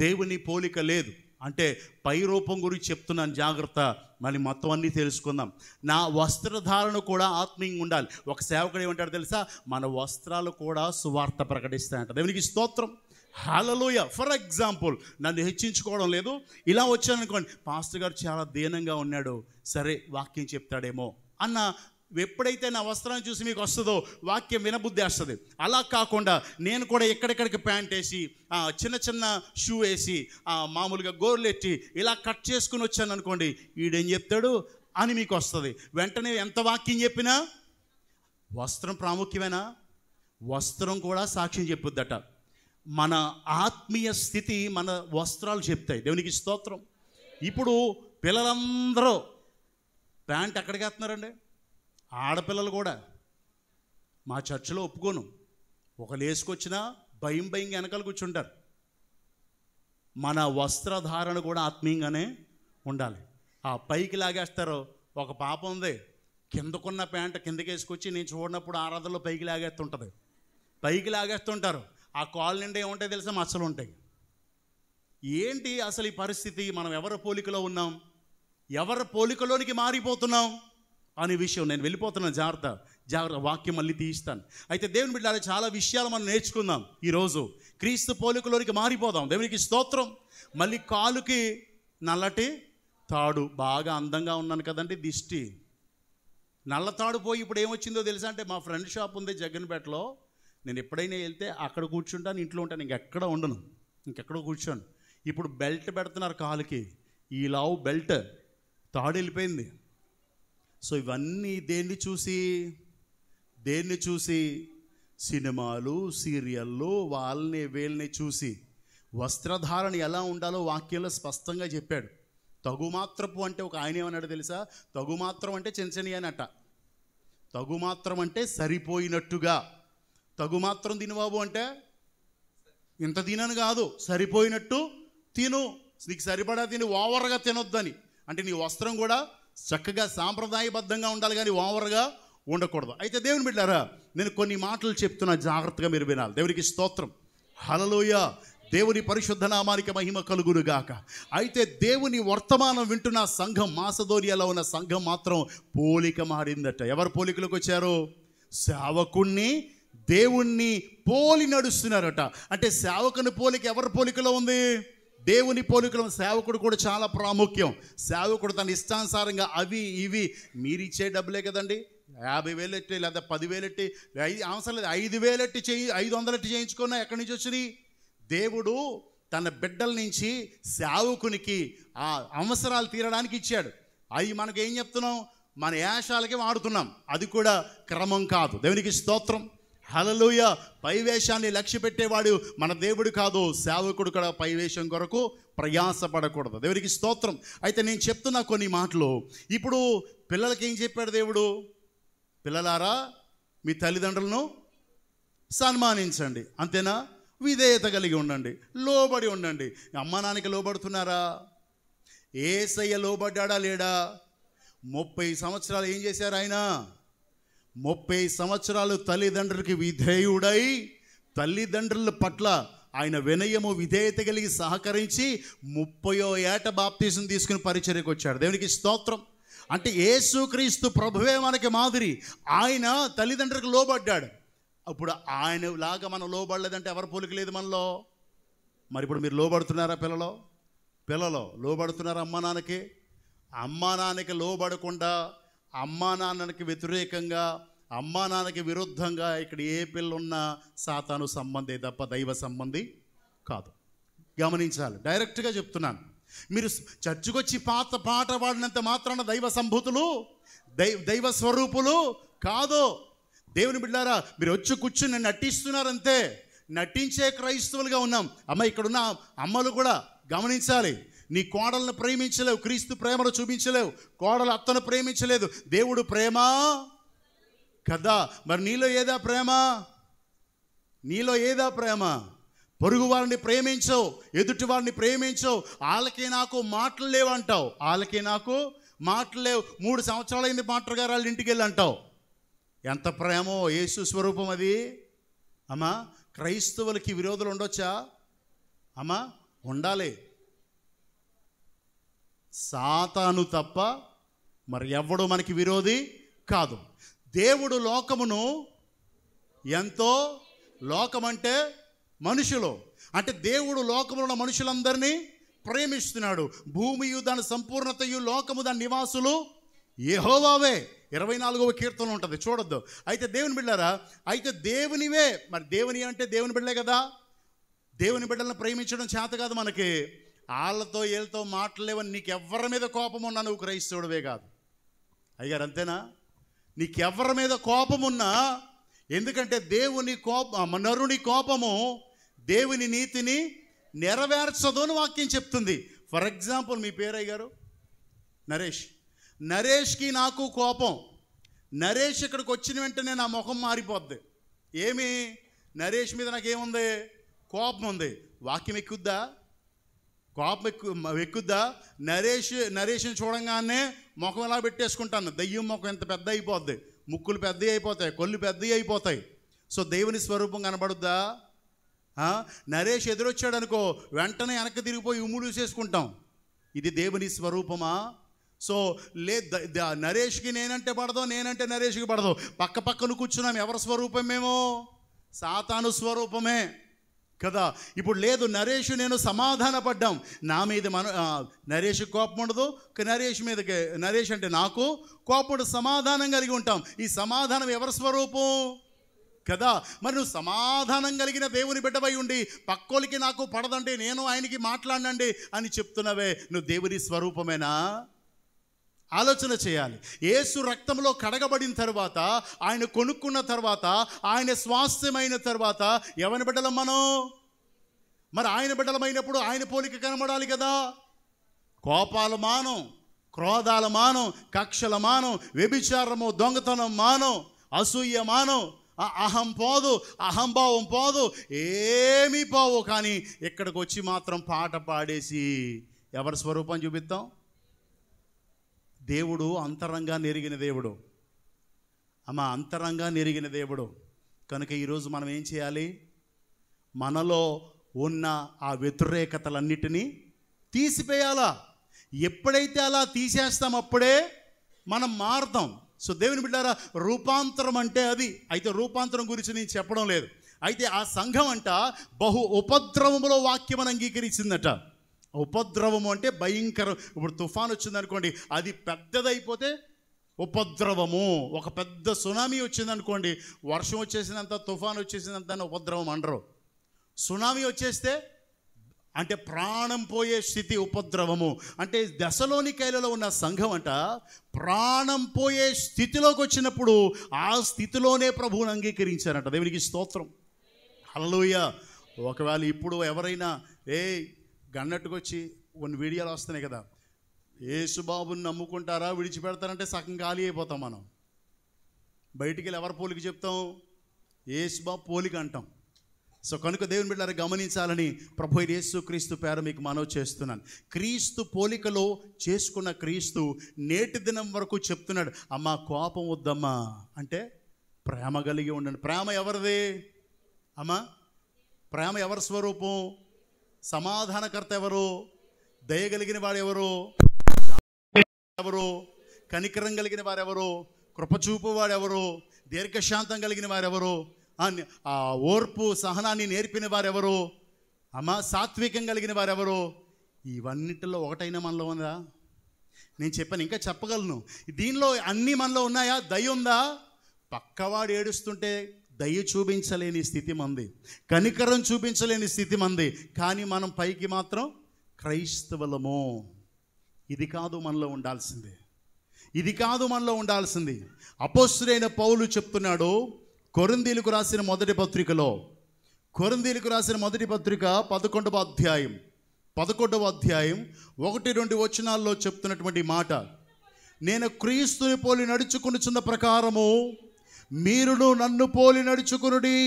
దేవుని పోలిక లేదు. అంటే పై రూపం గురించి చెప్తున్నాను, జాగ్రత్త. మళ్ళీ మొత్తం అన్నీ తెలుసుకుందాం. నా వస్త్రధారణ కూడా ఆత్మీయంగా ఉండాలి. ఒక సేవకుడు ఏమంటాడు తెలుసా? మన వస్త్రాలు కూడా సువార్త ప్రకటిస్తాయంట. దేవునికి స్తోత్రం. హల్లెలూయా. ఫర్ ఎగ్జాంపుల్, నన్ను హెచ్చించుకోవడం లేదు, ఇలా వచ్చాను అనుకోండి, పాస్టర్ గారు చాలా దీనంగా ఉన్నాడు, సరే వాక్యం చెప్తాడేమో అన్న ఎప్పుడైతే నా వస్త్రాన్ని చూసి మీకు వస్తుందో వాక్యం వినబుద్ధి వస్తుంది. అలా కాకుండా నేను కూడా ఎక్కడెక్కడికి ప్యాంట్ వేసి చిన్న షూ వేసి మామూలుగా గోర్లెట్టి ఇలా కట్ చేసుకుని వచ్చాను అనుకోండి, వీడేం చెప్తాడు అని మీకు వస్తుంది. వెంటనే ఎంత వాక్యం చెప్పినా వస్త్రం ప్రాముఖ్యమేనా? వస్త్రం కూడా సాక్ష్యం చెప్పుద్దట. మన ఆత్మీయ స్థితి మన వస్త్రాలు చెప్తాయి. దేవునికి స్తోత్రం. ఇప్పుడు పిల్లలందరూ ప్యాంట్ ఎక్కడికి వేస్తున్నారండి? ఆడపిల్లలు కూడా. మా చర్చిలో ఒప్పుకోను, ఒకళ్ళు వేసుకొచ్చినా భయం భయంగా వెనకాల కూర్చుంటారు. మన వస్త్రధారణ కూడా ఆత్మీయంగానే ఉండాలి. ఆ పైకి లాగేస్తారు. ఒక పాప ఉంది, కిందకున్న ప్యాంట్ కిందకి వేసుకొచ్చి నేను చూడనప్పుడు ఆరాధనలో పైకి లాగేస్తుంటారు. ఆ కాల్ నిండా ఏముంటాయి తెలుసా? మచ్చలు ఉంటాయి. ఏంటి అసలు ఈ పరిస్థితి? మనం ఎవరి పోలికలో ఉన్నాం, ఎవరి పోలికలోనికి మారిపోతున్నాం అనే విషయం నేను వెళ్ళిపోతున్నాను. జాగ్రత్త వాక్యం మళ్ళీ తీయిస్తాను. అయితే దేవుని బిడ్డలారా, చాలా విషయాలు మనం నేర్చుకుందాం ఈరోజు. క్రీస్తు పోలికలోనికి మారిపోదాం. దేవునికి స్తోత్రం. మళ్ళీ కాలుకి నల్లటి తాడు, బాగా అందంగా ఉన్నాను కదండి, దిష్టి నల్ల తాడు పోయి ఇప్పుడు ఏమొచ్చిందో తెలుసా? అంటే మా ఫ్రెండ్ షాప్ ఉంది జగ్గన్పేటలో, నేను ఎప్పుడైనా వెళ్తే అక్కడ కూర్చుంటాను, ఇంట్లో ఉంటాను, ఇంకెక్కడ ఉండను, ఇంకెక్కడో కూర్చోను. ఇప్పుడు బెల్ట్ పెడుతున్నారు కాలుకి, ఈ లావు బెల్ట్, తాడు వెళ్ళిపోయింది. సో ఇవన్నీ దేన్ని చూసి? సినిమాలు, సీరియళ్ళు, వాళ్ళని వీళ్ళని చూసి వస్త్రధారణ ఎలా ఉండాలో వాక్యంలో స్పష్టంగా చెప్పాడు. తగుమాత్రపు అంటే ఒక ఆయన ఏమన్నాడు తెలుసా? తగుమాత్రం అంటే చెంచని అనట. తగుమాత్రం అంటే సరిపోయినట్టుగా. తగుమాత్రం తిను బాబు అంటే ఇంత తినను కాదు, సరిపోయినట్టు తిను, నీకు సరిపడా తిని ఓవర్గా తినొద్దని. అంటే నీ వస్త్రం కూడా చక్కగా సాంప్రదాయబద్ధంగా ఉండాలి, కానీ ఓవర్గా ఉండకూడదు. అయితే దేవుని బిడ్డారా, నేను కొన్ని మాటలు చెప్తున్నా, జాగ్రత్తగా మీరు వినాలి. దేవునికి స్తోత్రం, హల్లెలూయా. దేవుని పరిశుద్ధ నామానికి మహిమ కలుగునుగాక. అయితే దేవుని వర్తమానం వింటున్న సంఘం, మాసదోనియాలో ఉన్న సంఘం మాత్రం పోలిక మారిందట. ఎవరు పోలికలకు వచ్చారు? సేవకుణ్ణి దేవుణ్ణి పోలి నడుస్తున్నారట. అంటే సేవకుని పోలిక ఎవరి పోలికలో ఉంది? దేవుని పోలికలో. సేవకుడు కూడా చాలా ప్రాముఖ్యం. సేవకుడు తన ఇష్టానుసారంగా అవి ఇవి, మీరు ఇచ్చే డబ్బులే కదండి, 50,000 ఎట్టి లేదా 10,000 ఎట్టి, అవసరం లేదు 5,000 ఎట్టి 500 ఎట్టి చేయించుకున్నా ఎక్కడి నుంచి వచ్చినాయి? దేవుడు తన బిడ్డల నుంచి సేవకునికి ఆ అవసరాలు తీరడానికి ఇచ్చాడు. అవి మనకు ఏం చెప్తున్నాం? మన యాశాలకే వాడుతున్నాం. అది కూడా క్రమం కాదు. దేవునికి స్తోత్రం, హల్లెలూయా. పైవేషాన్ని లక్ష్య పెట్టేవాడు మన దేవుడు కాదు. సేవకుడు కూడా పైవేషం కొరకు ప్రయాసపడకూడదు. దేవునికి స్తోత్రం. అయితే నేను చెప్తున్నా కొన్ని మాటలు. ఇప్పుడు పిల్లలకి ఏం చెప్పాడు దేవుడు? పిల్లలారా, మీ తల్లిదండ్రులను సన్మానించండి, అంతేనా? విధేయత కలిగి ఉండండి, లోబడి ఉండండి. అమ్మ నాన్నకి లోబడుతున్నారా? యేసయ్య లోబడ్డా లేడా? 30 సంవత్సరాలు ఏం చేశారు ఆయన? 30 సంవత్సరాలు తల్లిదండ్రులకి విధేయుడై, తల్లిదండ్రుల పట్ల ఆయన వినయము విధేయత కలిగి సహకరించి 30వ ఏట బాప్తిజం తీసుకుని పరిచర్యకు వచ్చాడు. దేవునికి స్తోత్రం. అంటే యేసుక్రీస్తు ప్రభువే మనకి మాదిరి. ఆయన తల్లిదండ్రులకు లోబడ్డాడు. అప్పుడు ఆయన లాగా మనం లోబడలేదంటే ఎవరు పోలిక లేదు మనలో. మరి ఇప్పుడు మీరు లోబడుతున్నారా? పిల్లలు లోబడుతున్నారా అమ్మా నాన్నకి? అమ్మా నాన్నకి లోబడకుండా, అమ్మా నాన్నకి వ్యతిరేకంగా, అమ్మా నాన్నకి విరుద్ధంగా ఇక్కడ ఏ పిల్లున్నా సాతాను సంబంధి తప్ప దైవ సంబంధి కాదు. గమనించాలి, డైరెక్ట్గా చెప్తున్నాను. మీరు చర్చకొచ్చి పాట పాడినంత మాత్రాన దైవ సంభూతులు, దైవ స్వరూపులు కాదు. దేవుని బిడ్డారా, మీరు వచ్చి కూర్చుని నటిస్తున్నారంతే. నటించే క్రైస్తవులుగా ఉన్నాం. అమ్మ, ఇక్కడున్న అమ్మలు కూడా గమనించాలి. నీ కోడలను ప్రేమించలేవు, క్రీస్తు ప్రేమను చూపించలేవు. కోడలు అత్తను ప్రేమించలేదు, దేవుడు ప్రేమ కదా. మరి నీలో ఏదా ప్రేమ? పొరుగు వారిని ప్రేమించవు, ఎదుటి వారిని ప్రేమించవు. వాళ్ళకి నాకు మాటలు లేవు అంటావు. 3 సంవత్సరాలైంది మాస్టర్ గారు వాళ్ళ ఇంటికి వెళ్ళి అంటావు. ఎంత ప్రేమో! యేసు స్వరూపం అది. అమ్మా, క్రైస్తవులకి విరోధులు ఉండొచ్చా? అమ్మా, ఉండాలి. సాతాను తప్ప మరి ఎవడు మనకి విరోధి కాదు. దేవుడు లోకమును ఎంతో, లోకమంటే మనుషులు, అంటే దేవుడు లోకములో ఉన్న మనుషులందరినీ ప్రేమిస్తున్నాడు. భూమియు దాని సంపూర్ణతయు, లోకము దాని నివాసులు యెహోవావే. 24వ కీర్తన ఉంటుంది, చూడొద్దు. అయితే దేవుని బిడ్డారా, అయితే దేవునివే. మరి దేవుని అంటే దేవుని బిడ్డలే కదా. దేవుని బిడ్డలను ప్రేమించడం చేత కాదు మనకి. వాళ్ళతో వీళ్ళతో మాట్లాడలేవని నీకెవ్వరి మీద కోపం ఉన్నా నువ్వు క్రైస్తవుడివే కాదు. అయ్యారు, అంతేనా? నీకెవ్వరి మీద కోపం ఉన్నా, ఎందుకంటే దేవుని నరుని కోపము దేవుని నీతిని నెరవేర్చదు అని వాక్యం చెప్తుంది. ఫర్ ఎగ్జాంపుల్, మీ పేరు అయ్యారు నరేష్కి నాకు కోపం. నరేష్ ఇక్కడికి వచ్చిన వెంటనే నా ముఖం మారిపోద్ది. ఏమి? నరేష్ మీద నాకేముంది? కోపం ఉంది. వాక్యం ఎక్కుద్దా? కోపం ఎక్కుద్దా? నరేష్ని చూడంగానే ముఖం ఎలా పెట్టేసుకుంటాను. దయ్యం ముఖం ఎంత పెద్ద అయిపోద్ది, ముక్కులు పెద్దవి అయిపోతాయి, కొళ్ళు పెద్దవి అయిపోతాయి. సో దేవుని స్వరూపం కనబడుద్దా? నరేష్ ఎదురొచ్చాడు అనుకో, వెంటనే వెనక్కి తిరిగిపోయి ఉమ్ములు చేసుకుంటాం. ఇది దేవుని స్వరూపమా? సో నరేష్కి నేనంటే పడదో, నేనంటే నరేష్కి పడదో. పక్క పక్కన కూర్చున్నాం. ఎవరి స్వరూపం మేము? సాతాను స్వరూపమే కదా. ఇప్పుడు లేదు, నరేష్ నేను సమాధాన పడ్డాం. నా మీద నరేష్ కోపం ఉండదు, నరేష్ అంటే నాకు కోపం సమాధానం కలిగి ఉంటాం. ఈ సమాధానం ఎవరి స్వరూపం కదా. మరి నువ్వు సమాధానం కలిగిన దేవుని బిడ్డవై ఉండి పక్కోలికి నాకు పడదండి, నేను ఆయనకి మాట్లాడండి అని చెప్తున్నావే, నువ్వు దేవుని స్వరూపమేనా? ఆలోచన చేయాలి. యేసు రక్తంలో కడగబడిన తర్వాత, ఆయన కొనుక్కున్న తర్వాత, ఆయన స్వాస్థ్యమైన తర్వాత ఎవరి బిడ్డలం మనం? మరి ఆయన బిడ్డలమైనప్పుడు ఆయన పోలిక కనబడాలి కదా. కోపాల మానం, క్రోధాల మానం, కక్షల మానం, వ్యభిచారము, దొంగతనం మానం, అసూయ మానం, అహం పోదు, అహంభావం పోదు, ఏమీ పోవు. కానీ ఇక్కడికి వచ్చి మాత్రం పాట పాడేసి ఎవరి స్వరూపం చూపిస్తాం? దేవుడు అంతరంగా నెరిగిన దేవుడు అమ్మ, అంతరంగా నెరిగిన దేవుడు. కనుక ఈరోజు మనం ఏం చేయాలి? మనలో ఉన్న ఆ వ్యతిరేకతలన్నిటినీ తీసివేయాలా. ఎప్పుడైతే అలా తీసేస్తాం అప్పుడే మనం మారుతాం. సో దేవుని బిడ్డారా, రూపాంతరం అంటే అది. అయితే రూపాంతరం గురించి నేను చెప్పడం లేదు. అయితే ఆ సంఘం అంట బహు ఉపద్రవములో వాక్యం అంగీకరించిందట. ఉపద్రవము అంటే భయంకరం. ఇప్పుడు తుఫాన్ వచ్చిందనుకోండి, అది పెద్దదైపోతే ఉపద్రవము. ఒక పెద్ద సునామీ వచ్చిందనుకోండి, వర్షం వచ్చేసినంత, తుఫాన్ వచ్చేసినంత ఉపద్రవం అనరు. సునామీ వచ్చేస్తే అంటే ప్రాణం పోయే స్థితి ఉపద్రవము. అంటే దశలోనికైలలో ఉన్న సంఘం అంట ప్రాణం పోయే స్థితిలోకి వచ్చినప్పుడు ఆ స్థితిలోనే ప్రభువుని అంగీకరించారంట. దేవునికి స్తోత్రం, హల్లెలూయా. ఒకవేళ ఇప్పుడు ఎవరైనా గన్నట్టుకొచ్చి కొన్ని వీడియోలు వస్తున్నాయి కదా, యేసుబాబుని నమ్ముకుంటారా విడిచిపెడతారంటే సగం ఖాళీ అయిపోతాం మనం. బయటికి వెళ్ళి ఎవరి పోలిక చెప్తాం? యేసుబాబు పోలిక అంటాం. సో కనుక దేవుని బిడ్డలారా గమనించాలని ప్రభు యేసు క్రీస్తు పేర మీకు మనవి చేస్తున్నాను. క్రీస్తు పోలికలో చేసుకున్న క్రీస్తు నేటి దినం వరకు చెప్తున్నాడు, అమ్మా కోపం వద్దమ్మా, అంటే ప్రేమ కలిగి ఉండండి. ప్రేమ ఎవరిది అమ్మా? ప్రేమ ఎవరి స్వరూపం? సమాధానకర్త ఎవరు? దయగలిగిన వాడు ఎవరు? కనికరం కలిగిన వారెవరు? కృపచూపు వాడెవరు? దీర్ఘశాంతం కలిగిన వారెవరు? ఆ ఓర్పు సహనాన్ని నేర్పిన వారెవరు? అమ్మ సాత్వికం కలిగిన వారెవరు? ఇవన్నిటిలో ఒకటైనా మనలో ఉందా? నేను చెప్పాను, ఇంకా చెప్పగలను. దీనిలో అన్నీ మనలో ఉన్నాయా? దయ ఉందా? పక్కవాడు ఏడుస్తుంటే దయ చూపించలేని స్థితి మంది, కనికరం చూపించలేని స్థితి మంది. కానీ మనం పైకి మాత్రం క్రైస్తవులము. ఇది కాదు మనలో ఉండాల్సింది, ఇది కాదు మనలో ఉండాల్సింది. అపోస్తలుడైన పౌలు చెప్తున్నాడు కొరింథీయులకు రాసిన మొదటి పత్రికలో, కొరింథీయులకు రాసిన మొదటి పత్రిక 11వ అధ్యాయం 1-2 వచనాల్లో చెప్తున్నటువంటి మాట, నేను క్రీస్తుని పోలి నడుచుకొనుచున్న ప్రకారము మీరును నన్ను పోలి నడుచుకొనుడి.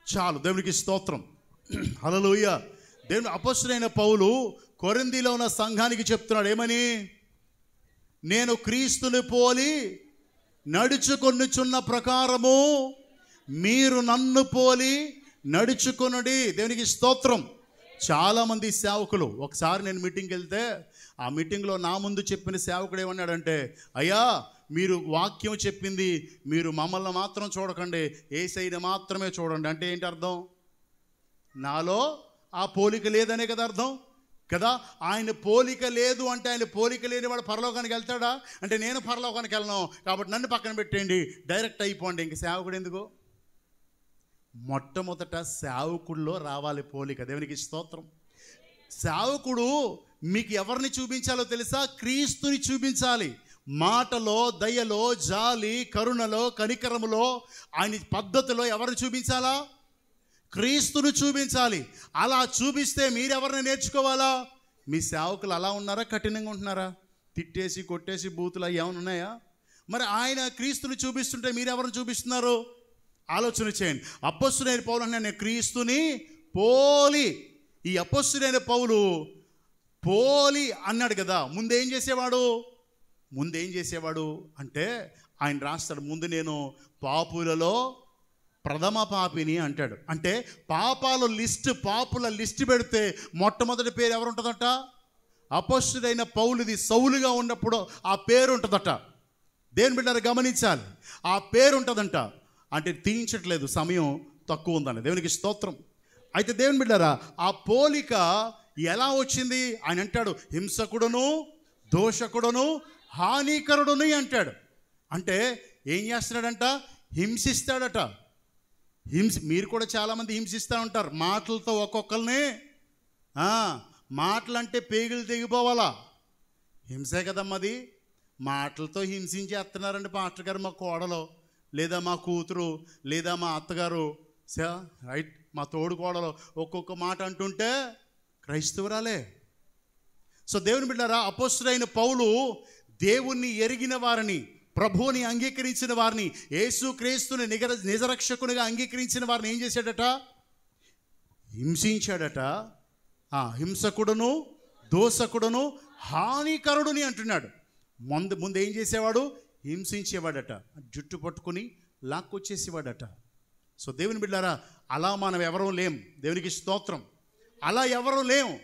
చాలు, దేవునికి స్తోత్రం, హల్లెలూయా. దేవుని అపోస్తలుడైన పౌలు కొరింథీలో ఉన్న సంఘానికి చెప్తున్నాడు ఏమని? నేను క్రీస్తుని పోలి నడుచుకొనుచున్న ప్రకారము మీరు నన్ను పోలి నడుచుకొనుడి. దేవునికి స్తోత్రం. చాలామంది సేవకులు, ఒకసారి నేను మీటింగ్కి వెళ్తే ఆ మీటింగ్లో నా ముందు చెప్పిన సేవకుడు ఏమన్నాడంటే, అయ్యా మీరు వాక్యం చెప్పింది మీరు మమ్మల్ని మాత్రం చూడకండి, యేసయ్యని మాత్రమే చూడండి. అంటే ఏంటి అర్థం? నాలో ఆ పోలిక లేదనే కదా అర్థం కదా. ఆయన పోలిక లేదు అంటే, ఆయన పోలిక లేని వాడు పరలోకానికి వెళ్తాడా? అంటే నేను పరలోకానికి వెళ్ళను కాబట్టి నన్ను పక్కన పెట్టేయండి, డైరెక్ట్ అయిపోండి. ఇంక సేవకుడు ఎందుకు? మొట్టమొదట సేవకుల్లో రావాలి పోలిక. దేవునికి స్తోత్రం. సేవకుడు మీకు ఎవరిని చూపించాలో తెలుసా? క్రీస్తుని చూపించాలి. మాటలో, దయలో, జాలి, కరుణలో, కనికరములో, ఆయన పద్ధతిలో ఎవరిని చూపించాలా? క్రీస్తును చూపించాలి. అలా చూపిస్తే మీరెవరిని నేర్చుకోవాలా? మీ సేవకులు అలా ఉన్నారా, కఠినంగా ఉంటున్నారా? తిట్టేసి కొట్టేసి బూతులు ఏమైనా ఉన్నాయా? మరి ఆయన క్రీస్తుని చూపిస్తుంటే మీరు ఎవరిని చూపిస్తున్నారు? ఆలోచన చేయండి. అపొస్తలుడైన పౌలు అంటే నేను క్రీస్తుని పోలి. ఈ అపొస్తలుడైన పౌలు పోలి అన్నాడు కదా. ముందేం చేసేవాడు అంటే ఆయన రాస్తాడు, ముందు నేను పాపులలో ప్రథమ పాపిని అంటాడు. అంటే పాపుల లిస్ట్ పెడితే మొట్టమొదటి పేరు ఎవరు ఉంటుందట? అపొస్తలుడైన పౌలుది. సౌలుగా ఉన్నప్పుడు ఆ పేరు ఉంటుందట. దేవుని బిడ్డలారా గమనించాలి, ఆ పేరు ఉంటుందంట. అంటే తీయించట్లేదు, సమయం తక్కువ ఉందని. దేవునికి స్తోత్రం. అయితే దేవుని బిడ్డలారా ఆ పోలిక ఎలా వచ్చింది? ఆయన అంటాడు హింసకుడును, దోషకుడును, హానికరుడుని అంటాడు. అంటే ఏం చేస్తున్నాడంట? హింసిస్తాడట. మీరు కూడా చాలామంది హింసిస్తూ ఉంటారు మాటలతో ఒక్కొక్కరిని. మాటలంటే పేగులు తెగిపోవాలా? హింసే కదమ్మది. మాటలతో హింసించేస్తున్నారండి పాస్టర్ గారు, మా కోడలు లేదా మా కూతురు లేదా మా అత్తగారు, రైట్, మా తోడు కోడలు ఒక్కొక్క మాట అంటుంటే క్రైస్తవురాలే. సో దేవుని బిడ్డలారా అపొస్తలుడైన పౌలు దేవుణ్ణి ఎరిగిన వారిని, ప్రభువుని అంగీకరించిన వారిని, యేసు క్రీస్తుని నిజరక్షకునిగా అంగీకరించిన వారిని ఏం చేశాడట? హింసించాడట. హింసకుడును, దోషకుడును, హానికరుడుని అంటున్నాడు. ముందు ఏం చేసేవాడు? హింసించేవాడట. జుట్టు పట్టుకుని లాక్కొచ్చేసేవాడట. సో దేవుని బిడ్డలారా అలా మనం ఎవరూ లేం. దేవునికి స్తోత్రం. అలా ఎవరూ లేం.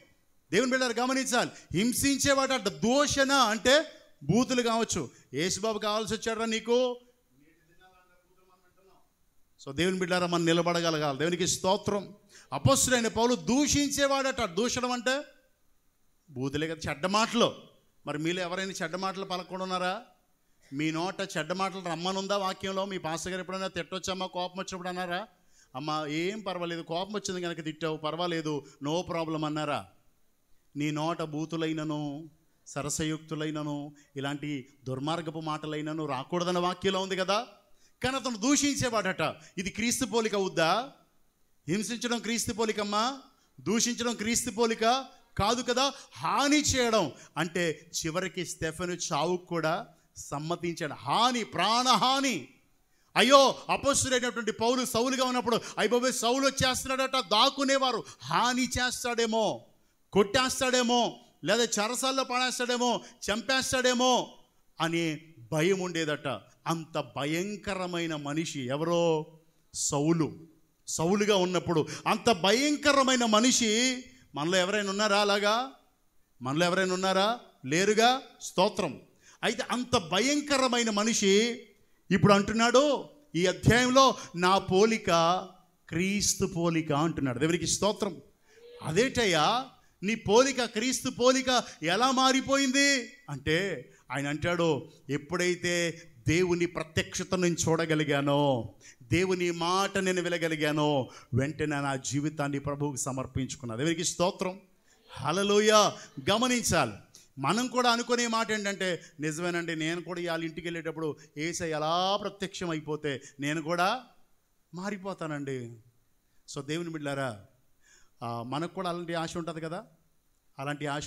దేవుని బిడ్డలారా గమనించాలి. హింసించేవాడట. దోషణ అంటే బూతులు కావచ్చు. యేసుబాబు కావాల్సి వచ్చాడరా నీకు? సో దేవుని బిడ్డలారా మనం నిలబడగలగాలి. దేవునికి స్తోత్రం. అపొస్తలుడైన పౌలు దూషించేవాడట. దూషణం అంటే బూతులే కదా, చెడ్డ మాటలు. మరి మీలో ఎవరైనా చెడ్డ మాటలు పలకకుండా ఉన్నారా? మీ నోట చెడ్డ మాటలు రమ్మనుందా వాక్యంలో? మీ పాస్టర్ గారు ఎప్పుడైనా తిట్టొచ్చమ్మా కోపం వచ్చినప్పుడు అన్నారా? అమ్మ ఏం పర్వాలేదు, కోపం వచ్చింది కనుక తిట్టావు, పర్వాలేదు, నో ప్రాబ్లం అన్నారా? నీ నోట బూతులైనను, సరసయుక్తులైనను, ఇలాంటి దుర్మార్గపు మాటలైనను రాకూడదన్న వాక్యంలో ఉంది కదా. కానీ అతను దూషించేవాడట. ఇది క్రీస్తు పోలిక అవుద్దా? హింసించడం క్రీస్తు పోలికమ్మా? దూషించడం క్రీస్తు పోలిక కాదు కదా. హాని చేయడం అంటే చివరికి స్టెఫెను చావుకు కూడా సమ్మతించాడు. హాని, ప్రాణహాని. అయ్యో అపొస్తలుడైనటువంటి పౌలు సౌలుగా ఉన్నప్పుడు అయిపోయి సౌలు వచ్చేస్తున్నాడట. దాక్కునేవారు హాని చేస్తాడేమో, కొట్టేస్తాడేమో, లేదా చెరసాల్లో పడేస్తాడేమో, చంపేస్తాడేమో అనే భయం ఉండేదట. అంత భయంకరమైన మనిషి ఎవరో? సౌలుగా ఉన్నప్పుడు అంత భయంకరమైన మనిషి. మనలో ఎవరైనా ఉన్నారా అలాగా? మనలో ఎవరైనా ఉన్నారా? లేరుగా. స్తోత్రం. అయితే అంత భయంకరమైన మనిషి ఇప్పుడు అంటున్నాడు ఈ అధ్యాయంలో, నా పోలిక క్రీస్తు పోలిక అంటున్నాడు. దేవునికి స్తోత్రం. అదేటయ్యా నీ పోలిక, క్రీస్తు పోలిక ఎలా మారిపోయింది అంటే ఆయన అంటాడు, ఎప్పుడైతే దేవుని ప్రత్యక్షత నేను చూడగలిగానో, దేవుని మాట నేను వినగలిగానో, వెంటనే నా జీవితాన్ని ప్రభువుకి సమర్పించుకున్నా. దేవునికి స్తోత్రం. హల్లెలూయా. గమనించాలి. మనం కూడా అనుకునే మాట ఏంటంటే, నిజమేనండి, నేను కూడా వాళ్ళ ఇంటికి వెళ్ళేటప్పుడు యేసయ్య ఎలా ప్రత్యక్షం అయిపోతే నేను కూడా మారిపోతానండి. సో దేవుని బిడ్డలారా మనకు కూడా అలాంటి ఆశ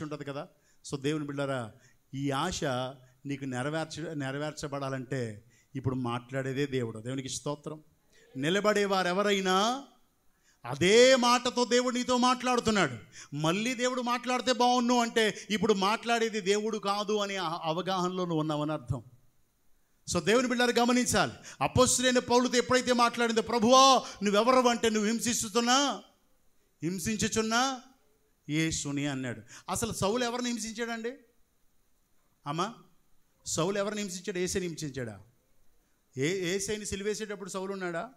ఉంటుంది కదా. సో దేవుని బిడ్డలారా ఈ ఆశ నీకు నెరవేర్చబడాలంటే ఇప్పుడు మాట్లాడేదే దేవుడు. దేవునికి స్తోత్రం. నిలబడేవారు ఎవరైనా అదే మాటతో దేవుడు నీతో మాట్లాడుతున్నాడు. మళ్ళీ దేవుడు మాట్లాడితే బాగున్ను అంటే ఇప్పుడు మాట్లాడేది దేవుడు కాదు అనే అవగాహనలో నువ్వు ఉన్నావని అర్థం. సో దేవుని బిడ్డలారా గమనించాలి. అపొస్తలుడైన పౌలుతో ఎప్పుడైతే మాట్లాడిందో, ప్రభువా నువ్వెవరు అంటే, నువ్వు హింసించుచున్నా యేసుని అన్నాడు. అసలు సౌలు ఎవరిని హింసించాడండి? అమ్మా, సౌలు ఎవరిని హింసించాడు? యేసుని హింసించాడా? యేసైని సిలువేసేటప్పుడు సౌలు ఉన్నాడా?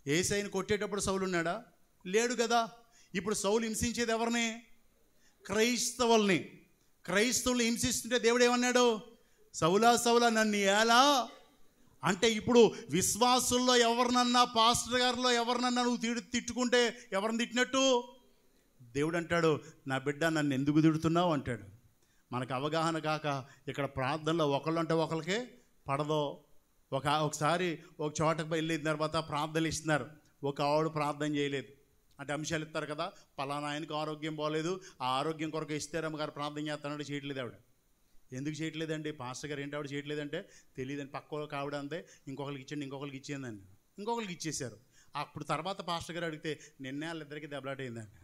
యేసైని కొట్టేటప్పుడు సౌలు ఉన్నాడా? లేడు కదా. ఇప్పుడు సౌలు హింసించేది ఎవరిని? క్రైస్తవుల్ని హింసిస్తుంటే దేవుడు ఏమన్నాడు? సౌలా నన్ను ఎలా అంటే, ఇప్పుడు విశ్వాసుల్లో ఎవరినన్నా, పాస్టర్ గారిలో ఎవరినన్నా నువ్వు తిట్టుకుంటే ఎవరిని తిట్టినట్టు? దేవుడు అంటాడు, నా బిడ్డ నన్ను ఎందుకు తిడుతున్నావు అంటాడు. మనకు అవగాహన కాక ఇక్కడ ప్రార్థనలో ఒకళ్ళంటే ఒకరికే పడదో. ఒకసారి ఒక చోటకు వెళ్ళిన తర్వాత ప్రార్థనలు ఇస్తున్నారు. ఒక ఆవిడ ప్రార్థన చేయలేదు అంటే అంశాలు ఇస్తారు కదా, పలానా ఆయనకు ఆరోగ్యం బాగోలేదు, ఆ ఆరోగ్యం కొరకు ఇస్తారమ్మ గారు ప్రార్థన చేస్తానంటే చేయట్లేదు ఆవిడ. ఎందుకు చేయట్లేదండి పాస్టర్ గారు, ఏంటి ఆవిడ చేయట్లేదంటే తెలియదండి, పక్క ఆవిడ అంతే ఇంకొకరికి ఇచ్చేయండి, ఇంకొకరికి ఇచ్చేయండి, ఇంకొకరికి ఇచ్చేశారు. అప్పుడు తర్వాత పాస్టర్ గారు అడిగితే నిన్నే వాళ్ళిద్దరికి దెబ్బలాటైందండి.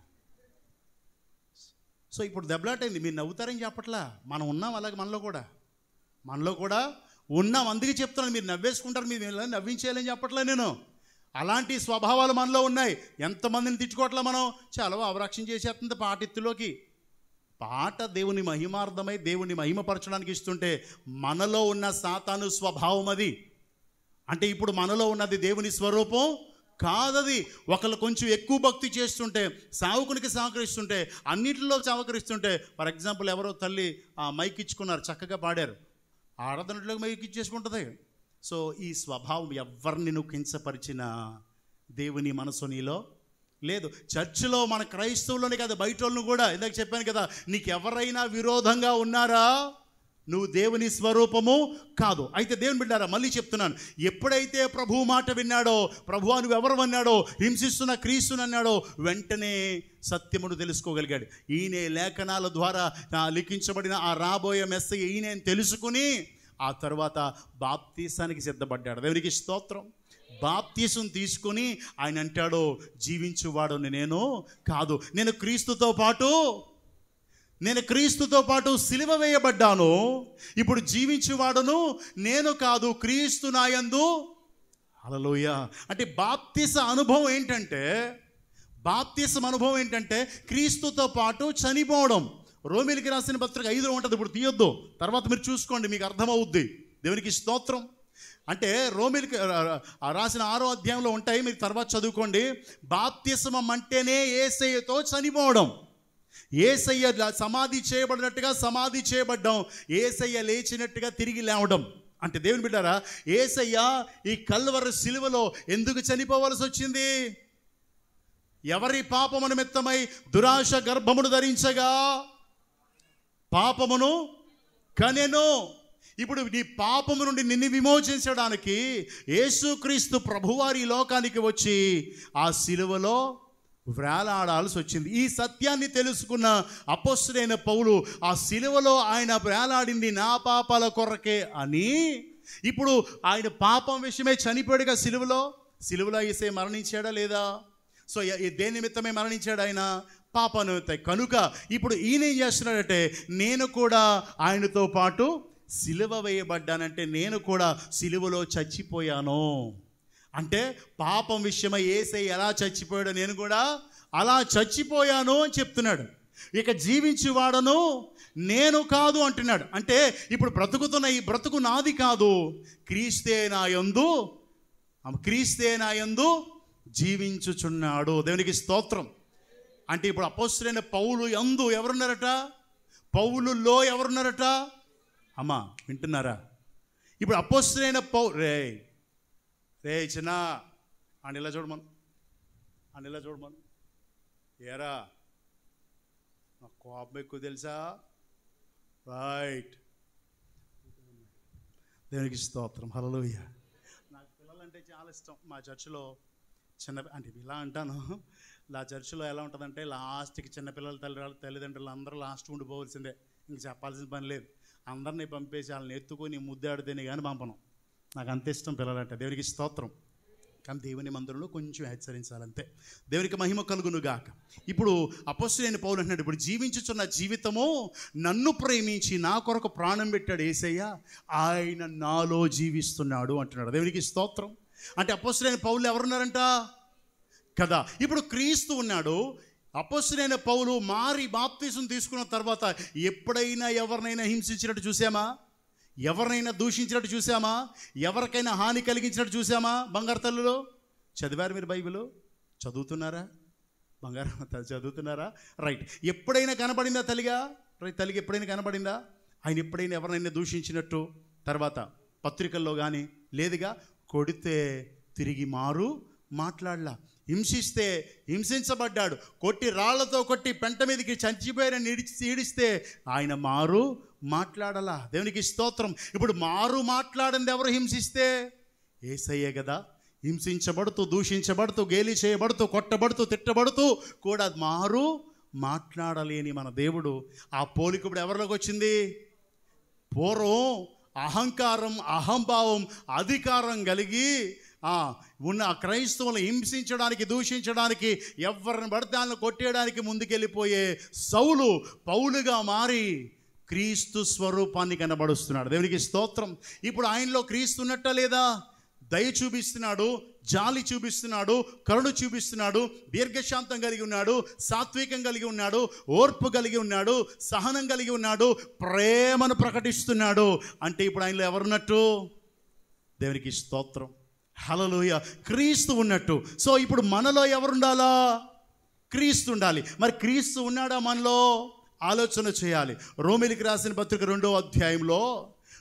సో ఇప్పుడు దెబ్బలాటైంది, మీరు నవ్వుతారని చెప్పట్లా, మనం ఉన్నాం అలాగే, మనలో కూడా ఉన్నాం. అందుకే చెప్తున్నాను, మీరు నవ్వేసుకుంటారు, మీరు నవ్వించేయాలని చెప్పట్లే నేను. అలాంటి స్వభావాలు మనలో ఉన్నాయి. ఎంతమందిని తిట్టుకోవట్లా మనం, చాలా అవరక్షణ చేసేస్తుంది పాటెత్తులోకి. పాట దేవుని మహిమార్థమై దేవుని మహిమపరచడానికి ఇస్తుంటే మనలో ఉన్న సాతాను స్వభావం అది. అంటే ఇప్పుడు మనలో ఉన్నది దేవుని స్వరూపం కాదది. ఒకళ్ళు కొంచెం ఎక్కువ భక్తి చేస్తుంటే, సావుకునికి సహకరిస్తుంటే, అన్నింటిలో సహకరిస్తుంటే, ఫర్ ఎగ్జాంపుల్ ఎవరో తల్లి మైక్ ఇచ్చుకున్నారు, చక్కగా పాడారు, ఆరాధనట్లుగా మైక్ ఇచ్చేసుకుంటుంది. సో ఈ స్వభావం ఎవరిని నువ్వు కించపరిచినా దేవుని మనసు నీలో లేదు. చర్చిలో మన క్రైస్తవులని కాదు, బయట వాళ్ళను కూడా, ఇందాక చెప్పాను కదా, నీకు ఎవరైనా విరోధంగా ఉన్నారా, నువ్వు దేవుని స్వరూపము కాదు. అయితే దేవుని బిడ్డారా, మళ్ళీ చెప్తున్నాను, ఎప్పుడైతే ప్రభువు మాట విన్నాడో, ప్రభువా నువ్వు ఎవరు అన్నాడో, హింసిస్తున్న క్రీస్తుని అన్నాడో, వెంటనే సత్యమును తెలుసుకోగలిగాడు. ఈయనే లేఖనాల ద్వారా లిఖించబడిన ఆ రాబోయే మెస్సయ్య ఈయనే తెలుసుకుని ఆ తర్వాత బాప్తీసానికి సిద్ధపడ్డాడు. దేవునికి స్తోత్రం. బాప్తీసం తీసుకుని ఆయన అంటాడు, జీవించువాడుని నేను కాదు, నేను క్రీస్తుతో పాటు సిలువ వేయబడ్డాను, ఇప్పుడు జీవించువాడును నేను కాదు, క్రీస్తు నాయందు. హల్లెలూయా. అంటే బాప్తీస అనుభవం ఏంటంటే క్రీస్తుతో పాటు చనిపోవడం. రోమీయులకు రాసిన పత్రిక 5లో ఉంటుంది, ఇప్పుడు తీయొద్దు, తర్వాత మీరు చూసుకోండి, మీకు అర్థమవుద్ది. దేవునికి స్తోత్రం. అంటే రోమీయులకు రాసిన 6వ అధ్యాయంలో ఉంటాయి, మీరు తర్వాత చదువుకోండి. బాప్తిస్మం అంటేనే యేసయ్యతో చనిపోవడం, యేసయ్య సమాధి చేయబడినట్టుగా సమాధి చేయబడ్డం, యేసయ్య లేచినట్టుగా తిరిగి లేవడం. అంటే దేవుని బిడ్డారా, యేసయ్య ఈ కల్వరి సిలువలో ఎందుకు చనిపోవలసి వచ్చింది? ఎవరి పాపము నిమిత్తమై దురాశ గర్భమును ధరించగా పాపమును కనెను. ఇప్పుడు నీ పాపము నుండి నిన్ను విమోచించడానికి యేసుక్రీస్తు ప్రభువారి లోకానికి వచ్చి ఆ సిలువలో వేలాడాల్సి వచ్చింది. ఈ సత్యాన్ని తెలుసుకున్న అపొస్తలుడైన పౌలు ఆ సిలువలో ఆయన వేలాడింది నా పాపాల కొరకే అని, ఇప్పుడు ఆయన పాపం విషయమే చనిపోయాడుగా సిలువలో యేసయ్య మరణించాడా లేదా? సో దేని నిమిత్తమే మరణించాడు? ఆయన పాప నిమిత్తం. కనుక ఇప్పుడు ఈయన ఏం చేస్తున్నాడంటే, నేను కూడా ఆయనతో పాటు సిలువ వేయబడ్డానంటే నేను కూడా సిలువలో చచ్చిపోయాను. అంటే పాపం విషయమై యేసయ్య ఎలా చచ్చిపోయాడో నేను కూడా అలా చచ్చిపోయాను అని చెప్తున్నాడు. ఇక జీవించువాడను నేను కాదు అంటున్నాడు. అంటే ఇప్పుడు బ్రతుకుతున్న ఈ బ్రతుకు నాది కాదు, క్రీస్తే నా యందు జీవించుచున్నాడు. దేవునికి స్తోత్రం. అంటే ఇప్పుడు అపొస్తలుడైన పౌలు యందు ఎవరున్నారట? పౌలులో ఎవరున్నారట? అమ్మా వింటున్నారా? ఇప్పుడు అపొస్తలుడైన రే చిన్న ఇలా చూడమను, ఏరా నాకు కోపం ఎక్కువ తెలుసా? రైట్. దేవునికి స్తోత్రం. హల్లెలూయా. నాకు పిల్లలంటే చాలా ఇష్టం. మా చర్చిలో అంటే ఇలా అంటాను, నా చర్చిలో ఎలా ఉంటుందంటే లాస్ట్కి చిన్నపిల్లల తల్లిదండ్రులు అందరూ లాస్ట్ ఉండిపోవలసిందే, ఇంక చెప్పాల్సిన పని లేదు. అందరినీ పంపేసి వాళ్ళని ఎత్తుకొని ముద్దాడితేనే కానీ పంపను. నాకు అంత ఇష్టం పిల్లలంటే. దేవునికి స్తోత్రం. కానీ దేవుని మందిరంలో కొంచెం హెచ్చరించాలంతే. దేవునికి మహిమ కలుగును గాక. ఇప్పుడు అపొస్తలుడైన పౌలు అంటున్నాడు, ఇప్పుడు జీవించుచున్న జీవితము నన్ను ప్రేమించి నా కొరకు ప్రాణం పెట్టాడు యేసయ్య, ఆయన నాలో జీవిస్తున్నాడు అంటున్నాడు. దేవునికి స్తోత్రం. అంటే అపొస్తలుడైన పౌలు ఎవరున్నారంట కదా? ఇప్పుడు క్రీస్తు ఉన్నాడు. అపొస్తలుడైన పౌలు మారి బాప్తిసం తీసుకున్న తర్వాత ఎప్పుడైనా ఎవరినైనా హింసించినట్టు చూసామా? ఎవరినైనా దూషించినట్టు చూసామా? ఎవరికైనా హాని కలిగించినట్టు చూసామా? బంగారు తల్లులో చదివారు మీరు? బైబిల్ చదువుతున్నారా? బంగారు చదువుతున్నారా? రైట్. ఎప్పుడైనా కనబడిందా తల్లికి ఎప్పుడైనా కనబడిందా? ఆయన ఎప్పుడైనా ఎవరినైనా దూషించినట్టు తర్వాత పత్రికల్లో కానీ లేదుగా. కొడితే తిరిగి మాట్లాడలా, హింసిస్తే హింసించబడ్డాడు, కొట్టి రాళ్లతో కొట్టి పెంట మీదకి చచ్చిపోయారని ఈడిస్తే ఆయన మాట్లాడలా. దేవునికి స్తోత్రం. ఇప్పుడు మాట్లాడింది ఎవరు? హింసిస్తే యేసయ్యే కదా. హింసించబడుతూ, దూషించబడుతూ, గేలి చేయబడుతూ, కొట్టబడుతూ, తిట్టబడుతూ కూడా మాట్లాడలేని మన దేవుడు, ఆ పోలిక ఇప్పుడు ఎవరిలోకి వచ్చింది? పూర్వం అహంకారం, అహంభావం, అధికారం కలిగి ఉన్న క్రైస్తవులను హింసించడానికి, దూషించడానికి, ఎవరిని పడితే వాళ్ళని కొట్టేయడానికి ముందుకెళ్ళిపోయే సౌలు పౌలుగా మారి క్రీస్తు స్వరూపాన్ని కనబడుస్తున్నాడు. దేవునికి స్తోత్రం. ఇప్పుడు ఆయనలో క్రీస్తు ఉన్నట్ట లేదా? దయ చూపిస్తున్నాడు, జాలి చూపిస్తున్నాడు, కరుణ చూపిస్తున్నాడు, దీర్ఘశాంతం కలిగి ఉన్నాడు, సాత్వికం కలిగి ఉన్నాడు, ఓర్పు కలిగి ఉన్నాడు, సహనం కలిగి ఉన్నాడు, ప్రేమను ప్రకటిస్తున్నాడు. అంటే ఇప్పుడు ఆయనలో ఎవరున్నట్టు? దేవునికి స్తోత్రం, హల్లెలూయా, క్రీస్తు ఉన్నట్టు. సో ఇప్పుడు మనలో ఎవరుండాలా? క్రీస్తు ఉండాలి. మరి క్రీస్తు ఉన్నాడా మనలో? ఆలోచన చేయాలి. రోమీయులకు రాసిన పత్రిక 2వ అధ్యాయంలో,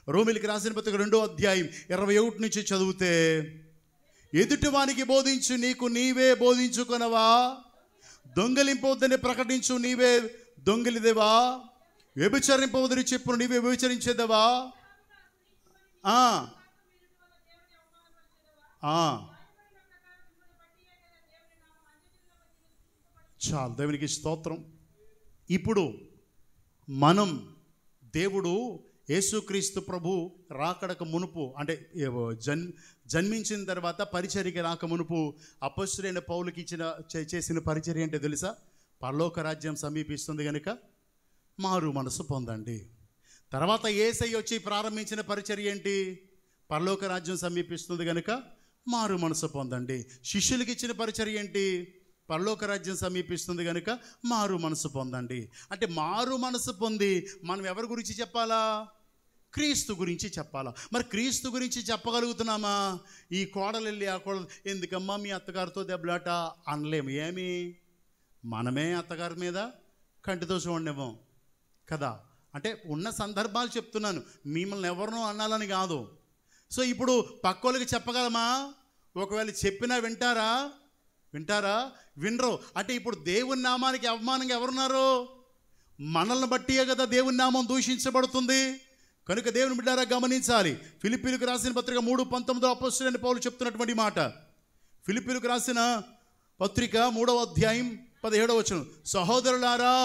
రోమీయులకు రాసిన పత్రిక 2వ అధ్యాయం 21 నుంచి చదివితే, ఎదుటివానికి బోధించు, నీకు నీవే బోధించుకొనవా? దొంగలింపవద్దని ప్రకటించు, నీవే దొంగలిదేవా? వ్యభిచరింపవద్దని చెప్పును, నీవే వ్యభిచరించేదవా? చాలు. దేవునికి స్తోత్రం. ఇప్పుడు మనం దేవుడు యేసుక్రీస్తు ప్రభు రాకడకు మునుపు, అంటే జన్మించిన తర్వాత పరిచర్యకి రాక మునుపు అపొస్తలుడైన పౌలుకి చేసిన పరిచర్య అంటే తెలుసా? పరలోక రాజ్యం సమీపిస్తుంది కనుక మారు మనసు పొందండి. తర్వాత యేసయ్య వచ్చి ప్రారంభించిన పరిచర్య ఏంటి? పరలోక రాజ్యం సమీపిస్తుంది కనుక మారు మనసు పొందండి. శిష్యులకి ఇచ్చిన పరిచర్య ఏంటి? పరలోక రాజ్యం సమీపిస్తుంది కనుక మారు మనసు పొందండి. అంటే మారు మనసు పొంది మనం ఎవరి గురించి చెప్పాలా? క్రీస్తు గురించి చెప్పాలా. మరి క్రీస్తు గురించి చెప్పగలుగుతున్నామా? ఈ కోడలు వెళ్ళి ఆ కోడలు, ఎందుకమ్మా మీ అత్తగారితో దెబ్బలాట అనలేము. ఏమి, మనమే అత్తగారి మీద కంటితో చూడనివ్వం కదా. అంటే ఉన్న సందర్భాలు చెప్తున్నాను, మిమ్మల్ని ఎవరినో అనాలని కాదు. సో ఇప్పుడు పక్కోళ్ళకి చెప్పగలమా? ఒకవేళ చెప్పినా వింటారా? వినరు. అంటే ఇప్పుడు దేవుని నామానికి అవమానంగా ఎవరున్నారు? మనల్ని బట్టియే కదా దేవుని నామం దూషించబడుతుంది. కనుక దేవుని బిడ్డారా గమనించాలి. ఫిలిప్పీయులకు రాసిన పత్రిక 3:19 అపొస్తలుడైన పౌలు చెప్తున్నటువంటి మాట. ఫిలిప్పీయులకు రాసిన పత్రిక 3వ అధ్యాయం 17వ వచనం, సహోదరులారా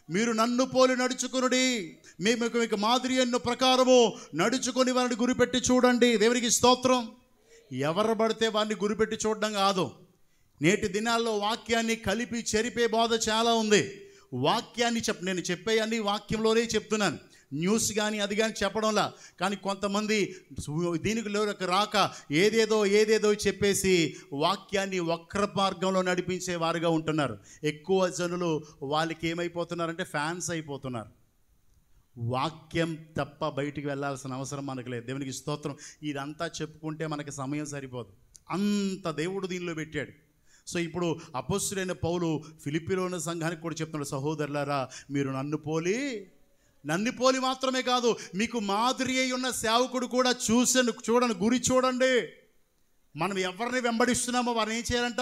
మీరు నన్ను పోలి నడుచుకునుడి, మీకు మాదిరి అన్న ప్రకారము నడుచుకొని వారిని గురిపెట్టి చూడండి. దేవునికి స్తోత్రం. ఎవరు పడితే వారిని గురిపెట్టి చూడడం కాదు. నేటి దినాల్లో వాక్యాన్ని కలిపి చెరిపే బోధ చాలా ఉంది. వాక్యాన్ని నేను చెప్పే అన్ని వాక్యంలోనే చెప్తున్నాను, న్యూస్ కానీ అది కానీ చెప్పడంలా. కానీ కొంతమంది దీనికి రాక ఏదేదో చెప్పేసి వాక్యాన్ని వక్ర మార్గంలో నడిపించే వారుగా ఉంటున్నారు. ఎక్కువ జనులు వాళ్ళకి ఏమైపోతున్నారంటే ఫ్యాన్స్ అయిపోతున్నారు. వాక్యం తప్ప బయటికి వెళ్ళాల్సిన అవసరం మనకు లేదు. దేవునికి స్తోత్రం. ఇదంతా చెప్పుకుంటే మనకి సమయం సరిపోదు, అంత దేవుడు దీనిలో పెట్టాడు. సో ఇప్పుడు అపొస్తలుడైన పౌలు ఫిలిప్పీలో ఉన్న సంఘానికి కూడా చెప్తున్నాడు, సహోదరులారా మీరు నన్ను పోలి మాత్రమే కాదు, మీకు మాదిరి అయి ఉన్న సేవకుడు కూడా చూడండి, గురి చూడండి. మనం ఎవరిని వెంబడిస్తున్నామో వారిని ఏం చేయాలంట?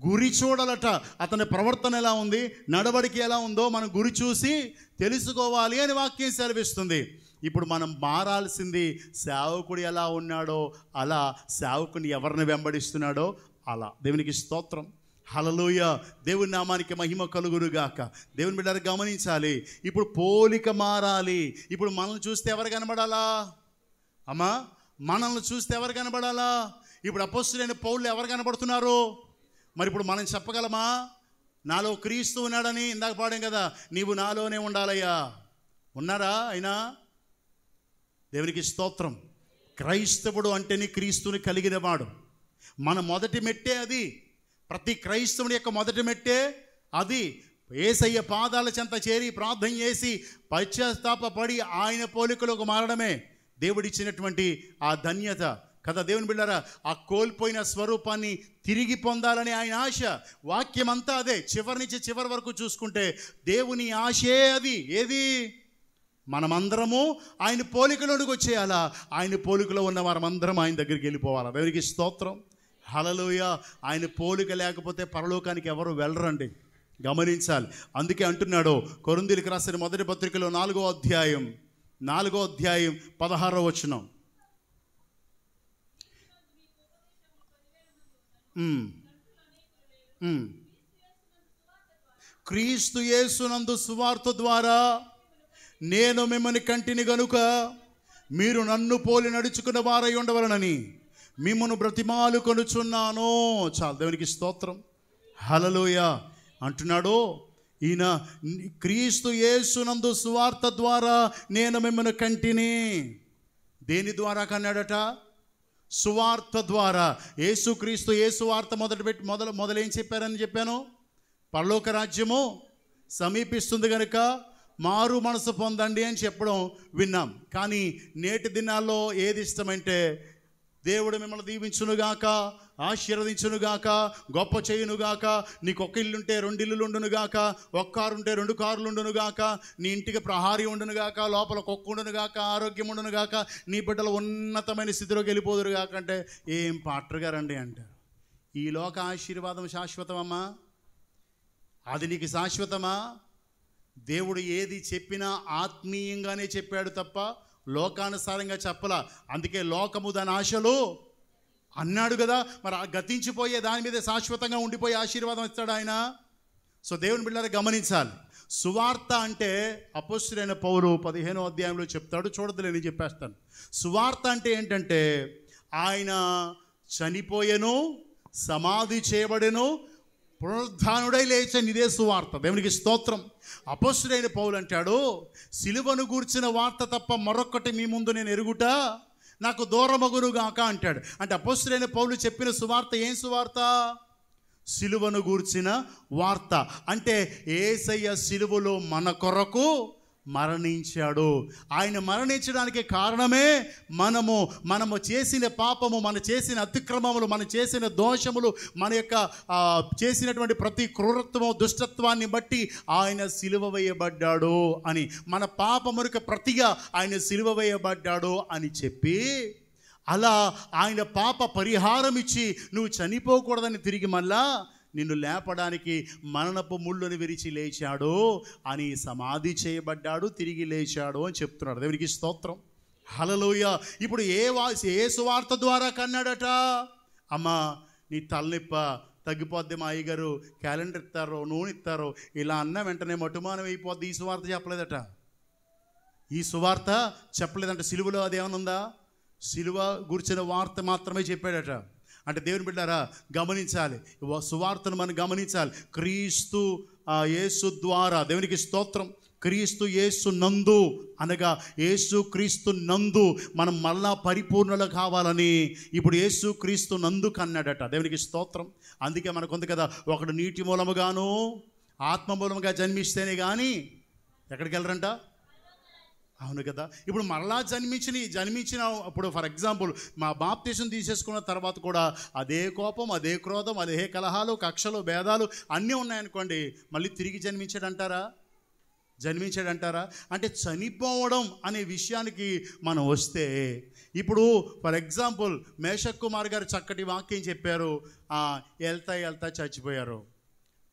గురి చూడాలట. అతని ప్రవర్తన ఎలా ఉంది, నడవడికి ఎలా ఉందో మనం గురి చూసి తెలుసుకోవాలి అని వాక్యం సెలవిస్తుంది. ఇప్పుడు మనం మారాల్సింది, సేవకుడు ఎలా ఉన్నాడో అలా సేవకుని ఎవరిని వెంబడిస్తున్నాడో అలా. దేవునికి స్తోత్రం, హల్లెలూయా. దేవుని నామానికి మహిమ కలుగునుగాక. దేవుని బిడ్డలు గమనించాలి. ఇప్పుడు పోలిక మారాలి. ఇప్పుడు మనల్ని చూస్తే ఎవరు కనబడాలా? అమ్మా, మనల్ని చూస్తే ఎవరు కనబడాలా? ఇప్పుడు అపొస్తలుడైన పౌలు ఎవరు కనబడుతున్నారు? మరి ఇప్పుడు మనం చెప్పగలమా నాలో క్రీస్తు ఉన్నాడని? ఇందాక పాడాం కదా, నీవు నాలోనే ఉండాలయ్యా. ఉన్నారా? అయినా దేవునికి స్తోత్రం. క్రైస్తవుడు అంటేనే క్రీస్తుని కలిగినవాడు. మన మొదటి మెట్టే అది. ప్రతి క్రైస్తవుని యొక్క మొదటి మెట్టే అది. యేసయ్య పాదాల చెంత చేరి ప్రార్థన చేసి పశ్చాత్తాపపడి ఆయన పోలికలోకి మారడమే దేవుడిచ్చినటువంటి ఆ ధన్యత కదా. దేవుని బిడ్డలారా, ఆ కోల్పోయిన స్వరూపాన్ని తిరిగి పొందాలని ఆయన ఆశ. వాక్యం అంతా అదే. చివరి నుంచి చివరి వరకు చూసుకుంటే దేవుని ఆశే అది. ఏది? మనమందరము ఆయన పోలికలోనికి వచ్చేయాలా. ఆయన పోలికలో ఉన్న వారమందరం ఆయన దగ్గరికి వెళ్ళిపోవాలా. దేవునికి స్తోత్రం, హల్లెలూయా. ఆయన పోలిక లేకపోతే పరలోకానికి ఎవరు వెళ్ళరండి, గమనించాలి. అందుకే అంటున్నాడు కొరింథీయులకు రాసిన మొదటి పత్రికలో 4వ అధ్యాయం 16వ వచనం, క్రీస్తు యేసునందు సువార్త ద్వారా నేను మిమ్మల్ని కంటిని గనుక మీరు నన్ను పోలి నడుచుకున్న వారై ఉండవలనని మిమ్మను బ్రతిమాలు కొనుచున్నాను. చాలు, దేవునికి స్తోత్రం. హల్లెలూయా అంటున్నాడు. ఈయన క్రీస్తు యేసునందు సువార్త ద్వారా నేను మిమ్మల్ని కంటిని. దేని ద్వారా కన్నాడట? సువార్త ద్వారా. యేసుక్రీస్తు యేసువార్త మొదలేం చెప్పారని చెప్పాను? పరలోక రాజ్యము సమీపిస్తుంది కనుక మారు మనసు పొందండి అని చెప్పడం విన్నాం. కానీ నేటి దినాల్లో ఏది ఇష్టమంటే దేవుడు మిమ్మల్ని దీవించునుగాక, ఆశీర్వదించునుగాక, గొప్ప చేయునుగాక, నీకు ఒక ఇల్లుంటే 2 ఇల్లులు ఉండునుగాక, ఒక కారు ఉంటే 2 కార్లు ఉండునుగాక, నీ ఇంటికి ప్రహారీ ఉండునుగాక, లోపల కుక్క ఉండునుగాక, ఆరోగ్యం ఉండునుగాక, నీ బిడ్డలు ఉన్నతమైన స్థితిలోకి వెళ్ళిపోదురుగాక అంటే ఏం పాస్టర్ గారండి అంటారు. ఈ లోక ఆశీర్వాదం శాశ్వతమమ్మా? అది నీకు శాశ్వతమా? దేవుడు ఏది చెప్పినా ఆత్మీయంగానే చెప్పాడు తప్ప లోకానుసారంగా చెప్పలా. అందుకే లోకము దాని ఆశలు అన్నాడు కదా. మరి గతించిపోయే దాని మీద శాశ్వతంగా ఉండిపోయే ఆశీర్వాదం ఇస్తాడు ఆయన. సో దేవుని బిడ్డలారా గమనించాలి. సువార్త అంటే అపోస్తలుడైన పౌలు 15వ అధ్యాయంలో చెప్తాడు. చూడదులే, నేను చెప్పేస్తాను. సువార్త అంటే ఏంటంటే ఆయన చనిపోయెను, సమాధి చేయబడెను, పునరుద్ధానుడై లేచని, ఇదే సువార్త. దేవునికి స్తోత్రం. అపోస్తలుడైన పౌలు అంటాడు, సిలువను గూర్చిన వార్త తప్ప మరొక్కటి మీ ముందు నేను ఎరుగుట నాకు దూరమగునుగాక అంటాడు. అంటే అపోస్తలుడైన పౌలు చెప్పిన సువార్త ఏం సువార్త? సిలువను గూర్చిన వార్త. అంటే యేసయ్య సిలువలో మన కొరకు మరణించాడు. ఆయన మరణించడానికి కారణమే మనము చేసిన పాపము, మన చేసిన అతిక్రమములు, మన చేసిన దోషములు, మన యొక్క చేసినటువంటి ప్రతి క్రూరత్వము, దుష్టత్వాన్ని బట్టి ఆయన సిలువ వేయబడ్డాడు అని, మన పాపములకు ప్రతిగా ఆయన సిలువ వేయబడ్డాడు అని చెప్పి, అలా ఆయన పాప పరిహారం ఇచ్చి నువ్వు చనిపోకూడదని తిరిగి మళ్ళా నిన్ను లేపడానికి మరణపు ముళ్ళుని విరిచి లేచాడు అని, సమాధి చేయబడ్డాడు, తిరిగి లేచాడు అని చెప్తున్నాడు. దేవునికి స్తోత్రం. హల్లెలూయా. ఇప్పుడు ఏ సువార్త ద్వారా కన్నాడట? అమ్మా నీ తలనొప్ప తగ్గిపోద్ది, మా అయ్యగారు క్యాలెండర్ ఇస్తారో, నూనె ఇస్తారో, ఇలా అన్న వెంటనే మటుమానం అయిపోద్ది. ఈ సువార్త చెప్పలేదట. ఈ సువార్త చెప్పలేదంట. సిలువలో అదేమన్నా ఉందా? సిలువ గురించిన వార్త మాత్రమే చెప్పాడట. అంటే దేవుని బిడ్డారా గమనించాలి, సువార్తను మనం గమనించాలి. క్రీస్తు యేసు ద్వారా, దేవునికి స్తోత్రం, క్రీస్తు యేసు నందు అనగా యేసు క్రీస్తు నందు మనం మళ్ళా పరిపూర్ణలు కావాలని ఇప్పుడు యేసు క్రీస్తు నందు కన్నాడట. దేవునికి స్తోత్రం. అందుకే మనకు ఉంది కదా, ఒకడు నీటి మూలముగాను ఆత్మ మూలముగా జన్మిస్తేనే కానీ ఎక్కడికి వెళ్ళరంట. అవును కదా. ఇప్పుడు మరలా జన్మించిన ఇప్పుడు ఫర్ ఎగ్జాంపుల్ మా బాప్తిసం తీసేసుకున్న తర్వాత కూడా అదే కోపం, అదే క్రోధం, అదే కలహాలు, కక్షలు, భేదాలు అన్నీ ఉన్నాయనుకోండి, మళ్ళీ తిరిగి జన్మించాడంటారా? అంటే చనిపోవడం అనే విషయానికి మనం వస్తే, ఇప్పుడు ఫర్ ఎగ్జాంపుల్ మేషక్ కుమార్ గారు చక్కటి వాక్యం చెప్పారు, వెళ్తా చచ్చిపోయారు.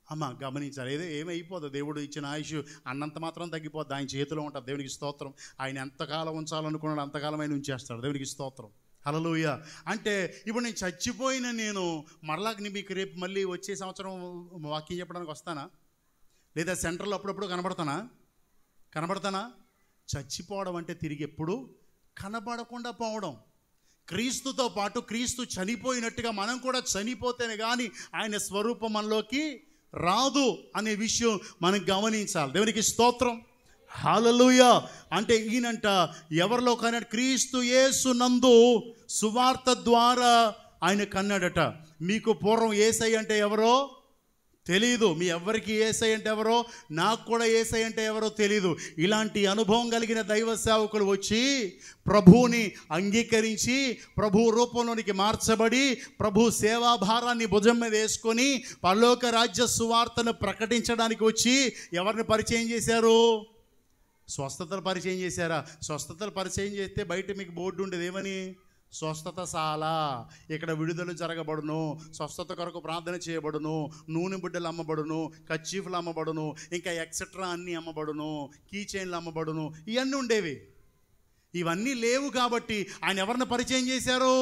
అమ్మ గమనించాలి, ఏమైపోదు, దేవుడు ఇచ్చిన ఆయుష్ అన్నంత మాత్రం తగ్గిపోద్ది, ఆయన చేతిలో ఉంటుంది. దేవునికి స్తోత్రం. ఆయన ఎంతకాలం ఉంచాలనుకున్నాడు అంతకాలం ఆయన ఉంచేస్తాడు. దేవునికి స్తోత్రం. హల్లెలూయా. అంటే ఇప్పుడు నేను చచ్చిపోయిన నేను మరలా మీకు రేపు మళ్ళీ వచ్చే సంవత్సరం వాక్యం చెప్పడానికి వస్తానా? లేదా సెంటర్లో అప్పుడప్పుడు కనబడతానా? చచ్చిపోవడం అంటే తిరిగి ఎప్పుడు కనబడకుండా పోవడం. క్రీస్తుతో పాటు క్రీస్తు చనిపోయినట్టుగా మనం కూడా చనిపోతేనే కానీ ఆయన స్వరూపం మనలోకి రాదు అనే విషయం మనం గమనించాలి. దేవునికి స్తోత్రం. హల్లెలూయా. అంటే ఈయనంట ఎవరిలో కన్నాడు? క్రీస్తు యేసు నందు సువార్త ద్వారా ఆయన కన్నాడట. మీకు పూర్వం యేసయ్య అంటే ఎవరో తెలీదు. మీ ఎవరికి యేసయ్య అంటే ఎవరో, నాకు కూడా యేసయ్య అంటే ఎవరో తెలీదు. ఇలాంటి అనుభవం కలిగిన దైవ సేవకులు వచ్చి ప్రభువుని అంగీకరించి ప్రభు రూపంలోనికి మార్చబడి ప్రభు సేవాభారాన్ని భుజం మీద వేసుకొని పరలోక రాజ్య సువార్తను ప్రకటించడానికి వచ్చి ఎవరిని పరిచయం చేశారు? స్వస్థతలు పరిచయం చేశారా? స్వస్థతలు పరిచయం చేస్తే బయట మీకు బోర్డు ఉండేది, ఏమని? స్వస్థతశాల, ఇక్కడ విడుదల జరగబడును, స్వస్థత కొరకు ప్రార్థన చేయబడును, నూనె బుడ్డలు అమ్మబడును, కచ్చీఫ్లు అమ్మబడును, ఇంకా ఎక్సెట్రా అన్నీ అమ్మబడును, కీ చైన్లు అమ్మబడును, ఇవన్నీ ఉండేవి. ఇవన్నీ లేవు కాబట్టి ఆయన ఎవరిని పరిచయం చేశారు?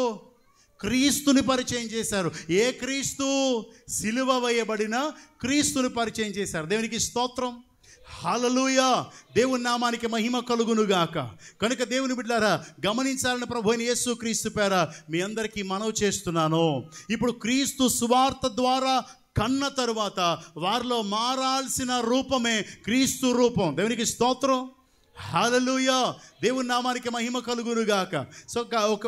క్రీస్తుని పరిచయం చేశారు. ఏ క్రీస్తు? సిలువ వేయబడిన క్రీస్తుని పరిచయం చేశారు. దేవునికి స్తోత్రం. హల్లెలూయా, దేవుని నామానికి మహిమ కలుగునుగాక. కనుక దేవుని బిడ్డలారా, గమనించాలని ప్రభు అయిన యేసుక్రీస్తు పేర మీ అందరికీ మనవి చేస్తున్నాను. ఇప్పుడు క్రీస్తు సువార్త ద్వారా కన్న తరువాత వారిలో మారాల్సిన రూపమే క్రీస్తు రూపం. దేవునికి స్తోత్రం. హల్లెలూయా, దేవుని నామానికి మహిమ కలుగునుగాక. సో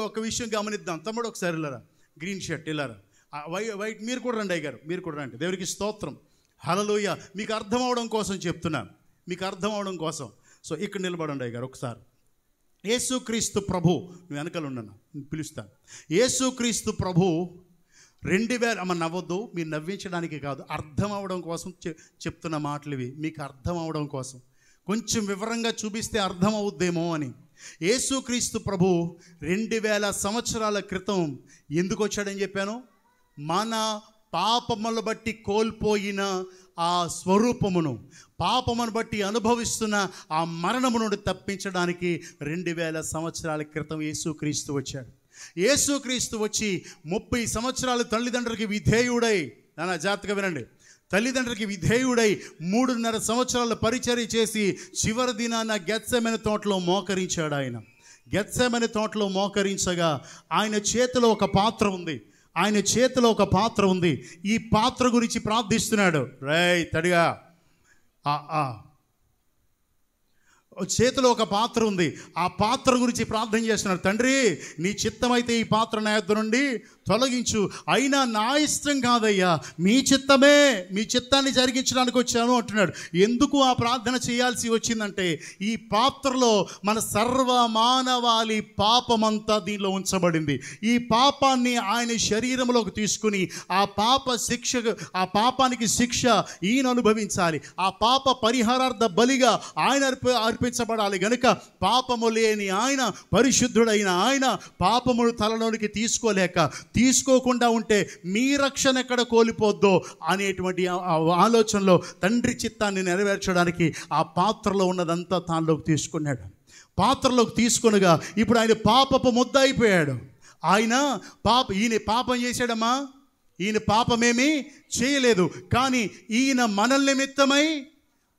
ఒక విషయం గమనిద్దాం. తమ్ముడు ఒకసారి ఇలారా, గ్రీన్ షర్ట్ ఇలారా, వైట్ మీరు కూడా రండి అయ్యగారు, మీరు కూడా రండి. దేవునికి స్తోత్రం. హల్లెలూయా, మీకు అర్థం అవడం కోసం చెప్తున్నాను, మీకు అర్థం అవడం కోసం. సో ఇక్కడ నిలబడండి అయ్యగారు ఒకసారి. యేసుక్రీస్తు ప్రభు, నువ్వు వెనకాల ఉన్నాను, పిలుస్తాను. యేసుక్రీస్తు ప్రభు 2000 అమ్మ నవ్వద్దు, మీరు నవ్వించడానికి కాదు, అర్థం అవడం కోసం చెప్తున్న మాటలు ఇవి. మీకు అర్థం అవడం కోసం కొంచెం వివరంగా చూపిస్తే అర్థం అవుద్దేమో అని. యేసుక్రీస్తు ప్రభు 2000 సంవత్సరాల క్రితం ఎందుకు వచ్చాడని చెప్పాను? మన పాపములను బట్టి కోల్పోయిన ఆ స్వరూపమును, పాపమును బట్టి అనుభవిస్తున్న ఆ మరణము నుండి తప్పించడానికి 2000 సంవత్సరాల క్రితం యేసుక్రీస్తు వచ్చాడు. యేసుక్రీస్తు వచ్చి 30 సంవత్సరాలు తల్లిదండ్రులకి విధేయుడై, నాన్న జాగ్రత్తగా వినండి, తల్లిదండ్రులకి విధేయుడై 3.5 సంవత్సరాలు పరిచర్య చేసి చివరి దినాన గెత్సెమనే తోటలో మోకరించాడు. ఆయన గెత్సెమనే తోటలో మోకరించగా ఆయన చేతిలో ఒక పాత్ర ఉంది, ఆయన చేతిలో ఒక పాత్ర ఉంది. ఈ పాత్ర గురించి ప్రార్థిస్తున్నాడు. తడిగా చేతిలో ఒక పాత్ర ఉంది, ఆ పాత్ర గురించి ప్రార్థన చేస్తున్నాడు. తండ్రి, నీ చిత్తమైతే ఈ పాత్ర నా యొద్ద నుండి తొలగించు, అయినా నా ఇష్టం కాదయ్యా, మీ చిత్తమే, మీ చిత్తాన్ని జరిగించడానికి వచ్చాను అంటున్నాడు. ఎందుకు ఆ ప్రార్థన చేయాల్సి వచ్చిందంటే, ఈ పాత్రలో మన సర్వ మానవాళి పాపమంతా దీనిలో ఉంచబడింది. ఈ పాపాన్ని ఆయన శరీరంలోకి తీసుకుని ఆ పాపానికి శిక్ష ఈయన అనుభవించాలి. ఆ పాప పరిహారార్థ బలిగా ఆయన అర్పించబడాలి. గనుక పాపము లేని ఆయన, పరిశుద్ధుడైన ఆయన పాపమును తలలోనికి తీసుకోకుండా ఉంటే మీ రక్షణ ఎక్కడ కోల్పోద్దో అనేటువంటి ఆలోచనలో తండ్రి చిత్తాన్ని నెరవేర్చడానికి ఆ పాత్రలో ఉన్నదంతా తానులోకి తీసుకున్నాడు. పాత్రలోకి తీసుకొనగా ఇప్పుడు ఆయన పాపపు ముద్ద అయిపోయాడు. ఈయన పాపం చేశాడమ్మా, ఈయన పాపమేమీ చేయలేదు, కానీ ఈయన మనల్ నిమిత్తమై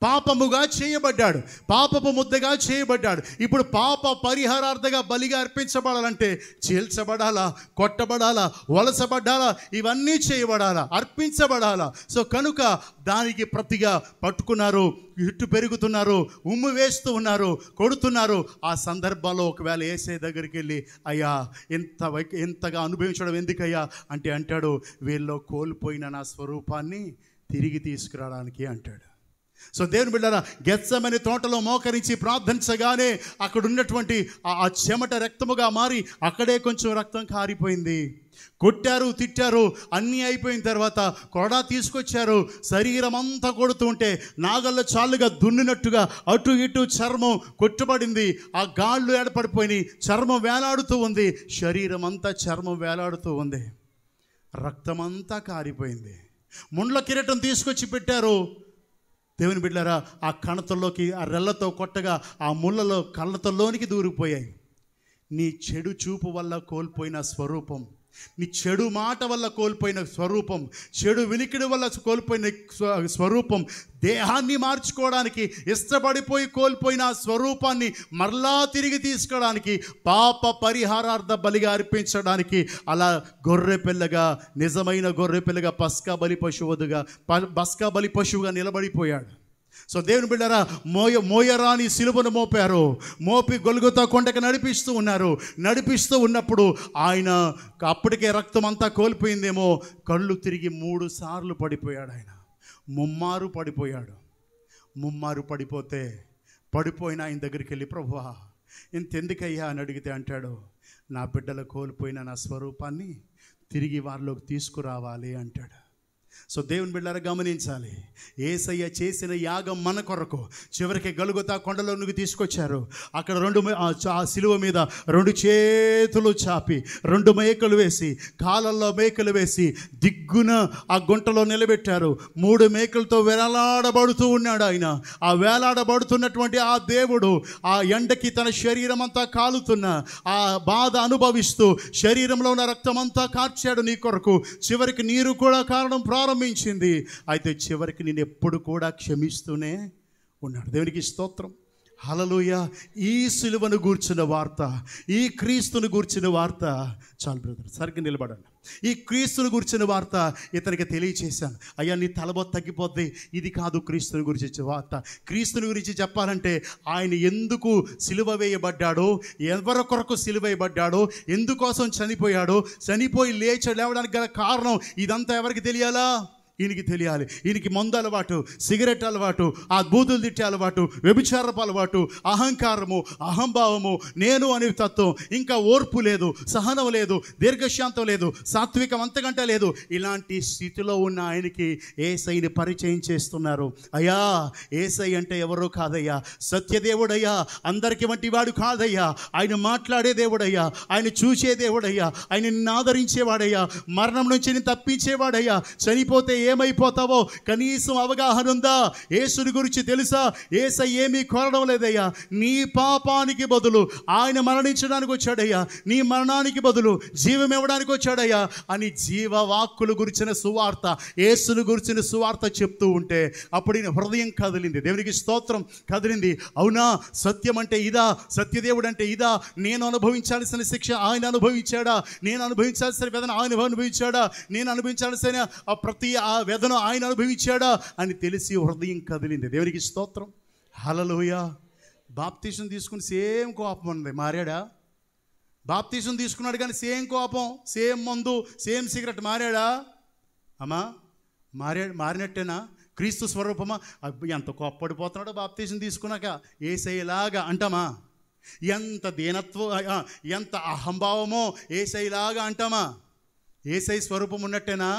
పాపముగా చేయబడ్డాడు, పాపపు ముద్దగా చేయబడ్డాడు. ఇప్పుడు పాప పరిహారార్థగా బలిగా అర్పించబడాలంటే చీల్చబడాలా, కొట్టబడాలా, వలసబడ్డాలా, ఇవన్నీ చేయబడాలా, అర్పించబడాలా. సో కనుక దానికి ప్రతిగా పట్టుకున్నారు, ఇటు పెరుగుతున్నారు, ఉమ్ము వేస్తూ ఉన్నారు, కొడుతున్నారు. ఆ సందర్భంలో ఒకవేళ యేసయ్య దగ్గరికి వెళ్ళి, అయ్యా ఎంతగా అనుభవించడం ఎందుకయ్యా అంటే అంటాడు, వీళ్ళలో కోల్పోయిన నా స్వరూపాన్ని తిరిగి తీసుకురావడానికి అంటాడు. సో దేవుని బిడ్డలారా, గెత్సెమనే తోటలో మోకరించి ప్రార్థించగానే అక్కడ ఉన్నటువంటి ఆ చెమట రక్తముగా మారి అక్కడే కొంచెం రక్తం కారిపోయింది. కొట్టారు, తిట్టారు, అన్నీ అయిపోయిన తర్వాత కొరడా తీసుకొచ్చారు, శరీరం అంతా కొడుతుంటే నాగళ్ళ చాలుగా దున్నినట్టుగా అటు ఇటు చర్మం కొట్టుబడింది. ఆ గాళ్ళు ఏర్పడిపోయినాయి, చర్మం వేలాడుతూ ఉంది, శరీరం అంతా చర్మం వేలాడుతూ ఉంది, రక్తమంతా కారిపోయింది. ముండ్ల కిరీటం తీసుకొచ్చి పెట్టారు. దేవుని బిడ్డలారా, ఆ కణతల్లోకి ఆ రెల్లతో కొట్టగా ఆ ముళ్ళలో కళ్ళతల్లోనికి దూరిపోయాయి. నీ చెడు చూపు వల్ల కోల్పోయిన స్వరూపం, నీ చెడు మాట వల్ల కోల్పోయిన స్వరూపం, చెడు వినికిడి వల్ల కోల్పోయిన స్వరూపం, దేహాన్ని మార్చుకోవడానికి ఇష్టపడిపోయి కోల్పోయిన స్వరూపాన్ని మరలా తిరిగి తీసుకోవడానికి, పాప పరిహారార్థ బలిగా అర్పించడానికి అలా గొర్రె పిల్లగా, నిజమైన గొర్రె పిల్లగా, పస్కా బలి పశువుగా నిలబడిపోయాడు. సో దేవుని బిడ్డరా, మోయరాని సిలువను మోపారు, మోపి గొల్గొతా కొండకు నడిపిస్తూ ఉన్నప్పుడు ఆయన అప్పటికే రక్తం అంతా కోల్పోయిందేమో, కళ్ళు తిరిగి 3 సార్లు పడిపోయాడు. ఆయన ముమ్మారు పడిపోతే పడిపోయిన ఆయన దగ్గరికి వెళ్ళి, ప్రభువా ఇంతెందుకయ్యా అని అడిగితే అంటాడు, నా బిడ్డలు కోల్పోయిన నా స్వరూపాన్ని తిరిగి వారిలోకి తీసుకురావాలి అంటాడు. సో దేవుని బిడ్డలారా గమనించాలి, యేసయ్య చేసిన యాగం మన కొరకు. చివరికి గొల్గొతా కొండలోనికి తీసుకొచ్చారు. అక్కడ ఆ సిలువ మీద 2 చేతులు చాపి 2 మేకలు వేసి, కాళ్ళల్లో మేకలు వేసి దిగ్గున ఆ గుంటలో నిలబెట్టారు. 3 మేకలతో వేలాడబడుతూ ఉన్నాడు ఆయన. ఆ వేలాడబడుతున్నటువంటి ఆ దేవుడు ఆ ఎండకి తన శరీరం అంతా కాలుతున్న ఆ బాధ అనుభవిస్తూ శరీరంలో ఉన్న రక్తం అంతా కార్చాడు నీ కొరకు. చివరికి నీరు కూడా కారణం ప్రారంభించింది. అయితే చివరికి నేను ఎప్పుడు కూడా క్షమిస్తూనే ఉన్నాడు. దేవునికి స్తోత్రం. హల్లెలూయా. ఈ సిలువను గూర్చిన వార్త, ఈ క్రీస్తును గూర్చిన వార్త, చాలు బ్రదర్ సరిగ్గా నిలబడండి. ఈ క్రీస్తును గురించిన వార్త ఇతనికి తెలియచేశాను. అయ్యా నీ తలబోత తగ్గిపోద్ది, ఇది కాదు క్రీస్తుని గురించి వార్త. క్రీస్తుని గురించి చెప్పాలంటే ఆయన ఎందుకు సిలువ వేయబడ్డాడో, ఎవరి కొరకు సిలువ వేయబడ్డాడో, ఎందుకోసం చనిపోయాడో, చనిపోయి లేవడానికి గల కారణం ఇదంతా ఎవరికి తెలియాలా? ఈయనకి తెలియాలి. ఈయనకి మందు అలవాటు, సిగరెట్ అలవాటు, ఆ బూతులు తిట్టే అలవాటు, వ్యభిచారపు అలవాటు, అహంకారము, అహంభావము, నేను అనే తత్వం, ఇంకా ఓర్పు లేదు, సహనం లేదు, దీర్ఘశాంతం లేదు, సాత్వికం అంతకంటే లేదు. ఇలాంటి స్థితిలో ఉన్న ఆయనకి యేసయ్యని పరిచయం చేస్తున్నారు. అయ్యా యేసయ్య అంటే ఎవరో కాదయ్యా, సత్యదేవుడయ్యా, అందరికి వంటి వాడు కాదయ్యా, ఆయన మాట్లాడే దేవుడయ్యా, ఆయన చూసే దేవుడయ్యా, ఆయన నిన్ను ఆదరించేవాడయ్యా, మరణం నుంచి నేను తప్పించేవాడయ్యా. చనిపోతే ఏమైపోతావో కనీసం అవగాహన ఉందా? యేసుని గురించి తెలుసా? యేసయ్య ఏమీ కోరడం లేదయ్యా, నీ పాపానికి బదులు ఆయన మరణించడానికి వచ్చాడయ్యా, నీ మరణానికి బదులు జీవం ఇవ్వడానికి వచ్చాడయ్యా అని జీవవాక్కులు గురించిన సువార్త, యేసుని గురించిన సువార్త చెప్తూ ఉంటే అప్పుడు ఈయన హృదయం కదిలింది. దేవునికి స్తోత్రం, కదిలింది. అవునా, సత్యం అంటే ఇదా, సత్యదేవుడు అంటే ఇదా, నేను అనుభవించాల్సిన శిక్ష ఆయన అనుభవించాడా, నేను అనుభవించాల్సిన వేదన ఆయన అనుభవించాడా, నేను అనుభవించాల్సిన ప్రతి ఆ వేదన ఆయన అనుభవించాడా అని తెలిసి హృదయం కదిలింది. దేవునికి స్తోత్రం. హల్లెలూయా. బాప్తీసం తీసుకుని సేమ్ కోపం ఉంది, మారాడా? బాప్తీసం తీసుకున్నాడు కానీ సేమ్ కోపం, సేమ్ మందు, సేమ్ సిగరెట్, మారాడా? అమ్మా మారినట్టేనా? క్రీస్తు స్వరూపమా? ఎంత కోప్పడిపోతున్నాడో బాప్తీసం తీసుకున్నాక, యేసయ్యలాగా అంటామా? ఎంత దీనత్వం, ఎంత అహంభావమో యేసయ్యలాగా అంటామా? యేసయ్య స్వరూపం ఉన్నట్టేనా?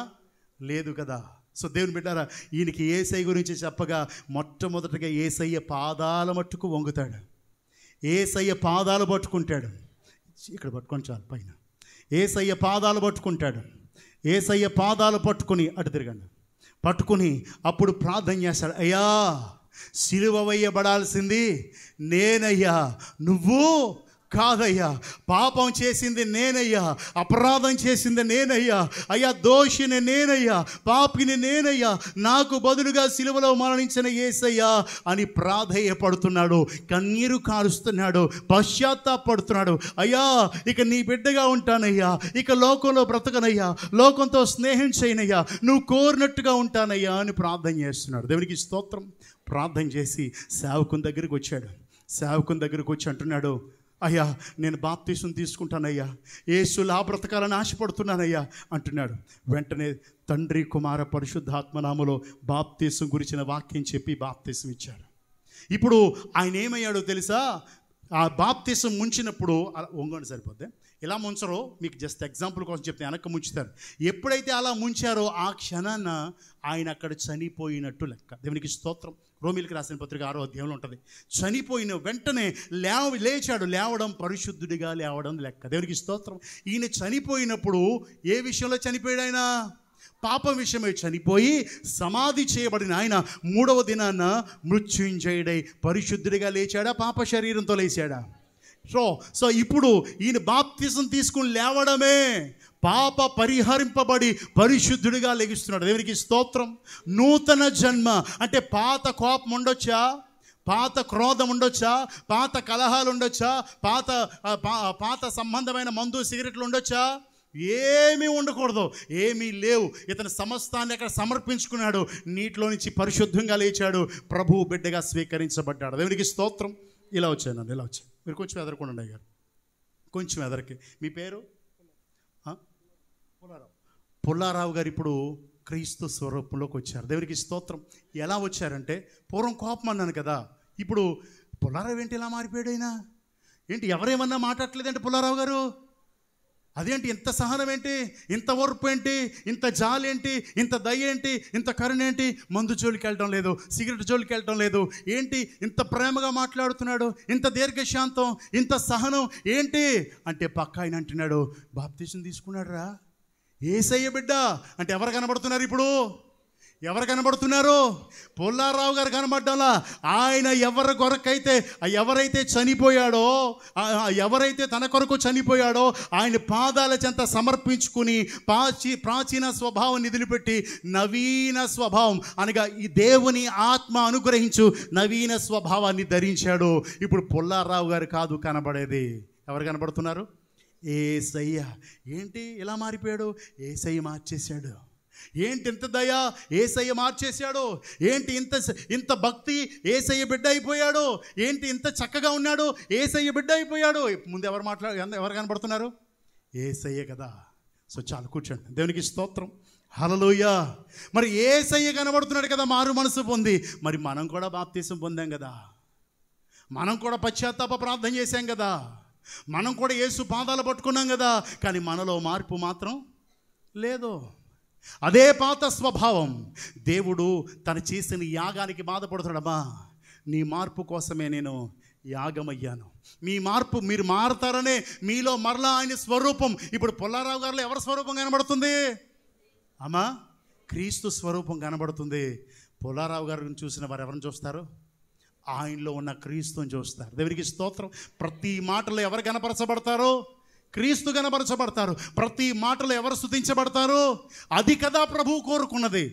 లేదు కదా. సో దేవుని బిడ్డారా, ఈయనకి యేసయ్య గురించి చెప్పగా మొట్టమొదటిగా యేసయ్య పాదాల మట్టుకు వంగుతాడు, యేసయ్య పాదాలు పట్టుకుంటాడు. ఇక్కడ పట్టుకొని చాలు, పైన యేసయ్య పాదాలు పట్టుకుంటాడు. యేసయ్య పాదాలు పట్టుకుని అటు తిరగండి, పట్టుకుని అప్పుడు ప్రార్థన చేస్తాడు. అయ్యా సిలువ వేయబడాల్సింది నేనయ్యా, నువ్వు కాదయ్యా. పాపం చేసింది నేనయ్యా, అపరాధం చేసింది నేనయ్యా, అయ్యా దోషిని నేనయ్యా, పాపిని నేనయ్యా, నాకు బదులుగా సిలువలో మరణించిన యేసయ్యా అని ప్రాధేయపడుతున్నాడు, కన్నీరు కారుస్తున్నాడు, పశ్చాత్తాపడుతున్నాడు. అయ్యా ఇక నీ బిడ్డగా ఉంటానయ్యా, ఇక లోకంలో బ్రతకనయ్యా, లోకంతో స్నేహం చేయనయ్యా, నువ్వు కోరినట్టుగా ఉంటానయ్యా అని ప్రార్థన చేస్తున్నాడు. దేవునికి స్తోత్రం. ప్రార్థన చేసి సేవకుని దగ్గరికి వచ్చాడు. సేవకుని దగ్గరికి వచ్చి అంటున్నాడు, అయ్యా నేను బాప్తీసం తీసుకుంటానయ్యా, యేసులా బ్రతకాలని ఆశపడుతున్నానయ్యా అంటున్నాడు. వెంటనే తండ్రి కుమార పరిశుద్ధాత్మనామలో బాప్తీసం గురించిన వాక్యం చెప్పి బాప్తీసం ఇచ్చాడు. ఇప్పుడు ఆయన ఏమయ్యాడో తెలుసా? ఆ బాప్తీసం ముంచినప్పుడు ఒంగోని సరిపోద్ది, ఇలా ముంచరో, మీకు జస్ట్ ఎగ్జాంపుల్ కోసం చెప్తే వెనక్కి ముంచుతారు. ఎప్పుడైతే అలా ముంచారో ఆ క్షణాన ఆయన అక్కడ చనిపోయినట్టు లెక్క. దేవునికి స్తోత్రం. రోమీలకు రాసిన పత్రిక 6వ అధ్యాయంలో ఉంటుంది. చనిపోయిన వెంటనే లేచాడు. లేవడం పరిశుద్ధుడిగా లేవడం లెక్క. దేవునికి స్తోత్రం. ఈయన చనిపోయినప్పుడు ఏ విషయంలో చనిపోయాడు? ఆయన పాపం విషయమై చనిపోయి సమాధి చేయబడిన ఆయన 3వ దినాన మృత్యుంజయుడై పరిశుద్ధుడిగా లేచాడా, పాప శరీరంతో లేచాడా? సో ఇప్పుడు ఈయన బాప్తిసం తీసుకుని లేవడమే పాప పరిహరింపబడి పరిశుద్ధుడిగా లెగిస్తున్నాడు. దేవునికి స్తోత్రం. నూతన జన్మ అంటే పాత కోపం ఉండొచ్చా, పాత క్రోధం ఉండొచ్చా, పాత కలహాలు ఉండొచ్చా, పాత సంబంధమైన మందు సిగరెట్లు ఉండొచ్చా? ఏమీ ఉండకూడదు, ఏమీ లేవు. ఇతను సమస్తాన్ని అక్కడ సమర్పించుకున్నాడు, నీటిలో నుంచి పరిశుద్ధంగా లేచాడు, ప్రభువు బిడ్డగా స్వీకరించబడ్డాడు. దేవునికి స్తోత్రం. ఇలా వచ్చాను, ఇలా వచ్చాను. మీరు కొంచెం ఎదరకుండా అయ్యారు, కొంచెం ఎదరికి. మీ పేరు? పుల్లారావు గారు ఇప్పుడు క్రీస్తు స్వరూపంలోకి వచ్చారు. దేవునికి స్తోత్రం. ఎలా వచ్చారంటే, పూర్వం కోపం అన్నాను కదా, ఇప్పుడు పుల్లారావు ఏంటి ఇలా మారిపోయాడు? అయినా ఏంటి ఎవరేమన్నా మాట్లాడలేదంటే పుల్లారావు గారు అదేంటి, ఇంత సహనం ఏంటి, ఇంత ఓర్పు ఏంటి, ఇంత జాలి ఏంటి, ఇంత దయ ఏంటి, ఇంత కరుణ ఏంటి, మందు జోలికి వెళ్ళడం లేదు, సిగరెట్ జోలికి వెళ్ళడం లేదు, ఏంటి ఇంత ప్రేమగా మాట్లాడుతున్నాడు, ఇంత దీర్ఘశాంతం, ఇంత సహనం ఏంటి అంటే పక్క ఆయన అంటున్నాడు, బాప్తీసం తీసుకున్నాడు రా, యేసయ్య బిడ్డ అంటే ఎవరు కనబడుతున్నారు ఇప్పుడు? ఎవరు కనబడుతున్నారు? పుల్లారావు గారు కనబడ్డాలా? ఆయన ఎవరి కొరకైతే, ఎవరైతే చనిపోయాడో, ఎవరైతే తన కొరకు చనిపోయాడో ఆయన పాదాల చెంత సమర్పించుకుని ప్రాచీన స్వభావం నిధులుపెట్టి నవీన స్వభావం అనగా ఈ దేవుని ఆత్మ అనుగ్రహించు నవీన స్వభావాన్ని ధరించాడు. ఇప్పుడు పుల్లారావు గారు కాదు కనబడేది. ఎవరు కనబడుతున్నారు? యేసయ్య. ఏంటి ఇలా మారిపోయాడు? యేసయ్య మార్చేశాడు. ఏంటి ఇంత దయ? యేసయ్య మార్చేశాడు. ఏంటి ఇంత భక్తి? యేసయ్య బిడ్డ అయిపోయాడు. ఏంటి ఇంత చక్కగా ఉన్నాడు? యేసయ్య బిడ్డ అయిపోయాడు. ముందు ఎవరు కనబడుతున్నారు? యేసయ్య కదా. సో చాలు, కూర్చోండి. దేవునికి స్తోత్రం, హల్లెలూయా. మరి యేసయ్య కనబడుతున్నాడు కదా, మారు మనసు పొంది. మరి మనం కూడా బాప్తీసం పొందాం కదా, మనం కూడా పశ్చాత్తాప ప్రార్థన చేశాం కదా, మనం కూడా యేసు పాదాలు పట్టుకున్నాం కదా. కానీ మనలో మార్పు మాత్రం లేదు. అదే పాత స్వభావం. దేవుడు తను చేసిన యాగానికి బాధపడుతున్నాడమ్మా, నీ మార్పు కోసమే నేను యాగమయ్యాను. మీరు మారతారనే మీలో మరలా ఆయన స్వరూపం. ఇప్పుడు పుల్లారావు గారిలో ఎవరి స్వరూపం కనబడుతుంది అమ్మా? క్రీస్తు స్వరూపం కనబడుతుంది. పుల్లారావు గారిని చూసిన వారు ఎవరిని చూస్తారు? ఆయనలో ఉన్న క్రీస్తుని చూస్తారు. దేవునికి స్తోత్రం. ప్రతి మాటలో ఎవరు కనపరచబడతారో? క్రీస్తు కనపరచబడతారు. ప్రతి మాటలో ఎవరు స్తుతించబడతారు? అది కదా ప్రభువు కోరుకున్నది.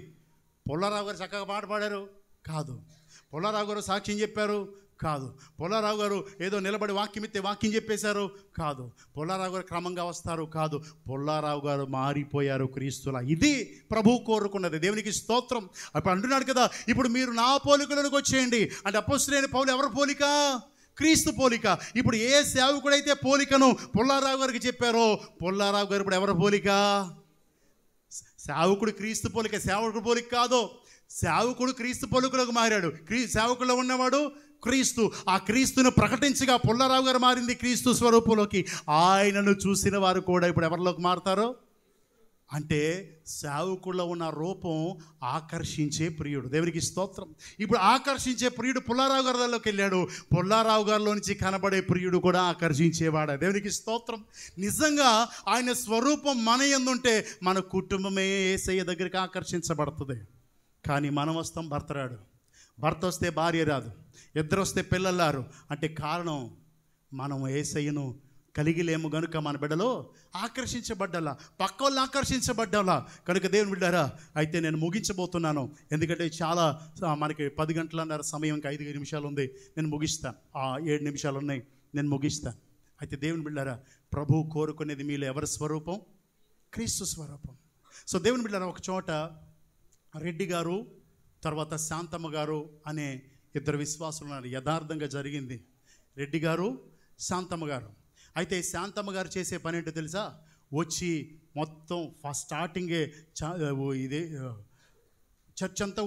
పుల్లారావు గారు చక్కగా పాట పాడారు కాదు, పుల్లారావు గారు సాక్ష్యం చెప్పారు కాదు, పుల్లారావు గారు ఏదో నిలబడి వాక్యం చెప్పేశారు కాదు, పుల్లారావు గారు క్రమంగా వస్తారు కాదు, పుల్లారావు గారు మారిపోయారు క్రీస్తులా. ఇది ప్రభువు కోరుకున్నది. దేవునికి స్తోత్రం. అప్పుడు అంటున్నాడు కదా, ఇప్పుడు మీరు నా పోలికలకు వచ్చేయండి అంటే అపోస్తలుడైన పౌలు ఎవరి పోలిక? క్రీస్తు పోలిక. ఇప్పుడు ఏ సేవకుడైతే పోలికను పుల్లారావు గారికి చెప్పారో, పుల్లారావు గారు ఇప్పుడు ఎవరి పోలిక? సేవకుడు క్రీస్తు పోలిక, సేవకుడు పోలిక కాదు. సేవకుడు క్రీస్తు పోలికలకు మారాడు. సేవకుల్లో ఉన్నవాడు క్రీస్తు. ఆ క్రీస్తును ప్రకటించగా పుల్లారావు గారు మారింది క్రీస్తు స్వరూపంలోకి. ఆయనను చూసిన వారు కూడా ఇప్పుడు ఎవరిలోకి మారుతారో అంటే సేవకుల్లో ఉన్న రూపం ఆకర్షించే ప్రియుడు. దేవునికి స్తోత్రం. ఇప్పుడు ఆకర్షించే ప్రియుడు పుల్లారావు గారిలోకి వెళ్ళాడు. పుల్లారావు గారిలో నుంచి కనబడే ప్రియుడు కూడా ఆకర్షించేవాడు. దేవునికి స్తోత్రం. నిజంగా ఆయన స్వరూపం మన యందుంటే మన కుటుంబమే యేసయ్య దగ్గరికి ఆకర్షించబడుతుంది. కానీ మనం వస్తాం, భర్త రాడు, భర్త వస్తే భార్య రాదు, ఇద్దరు వస్తే పిల్లలు రారు. అంటే కారణం మనం యేసయ్యను కలిగి లేము కనుక మన బిడ్డలో ఆకర్షించబడ్డాలా, పక్క వాళ్ళు ఆకర్షించబడ్డాలా. కనుక దేవుని బిడ్డారా, అయితే నేను ముగించబోతున్నాను. ఎందుకంటే చాలా మనకి 10 గంటలన్నర సమయం, ఇంకా 5 నిమిషాలు ఉంది. నేను ముగిస్తాను. 7 నిమిషాలు ఉన్నాయి, నేను ముగిస్తాను. అయితే దేవుని బిడ్డారా, ప్రభువు కోరుకునేది మీలో ఎవరి స్వరూపం? క్రీస్తు స్వరూపం. సో దేవుని బిడ్డారా, ఒక చోట రెడ్డి గారు తర్వాత శాంతమ్మ గారు అనే ఇద్దరు విశ్వాసులు ఉన్నారు. యథార్థంగా జరిగింది. రెడ్డి గారు, శాంతమ్మ గారు. అయితే శాంతమ్మ గారు చేసే పని ఏంటో తెలుసా? వచ్చి మొత్తం ఫస్ట్ స్టార్టింగే ఇదే చర్చ్ అంతా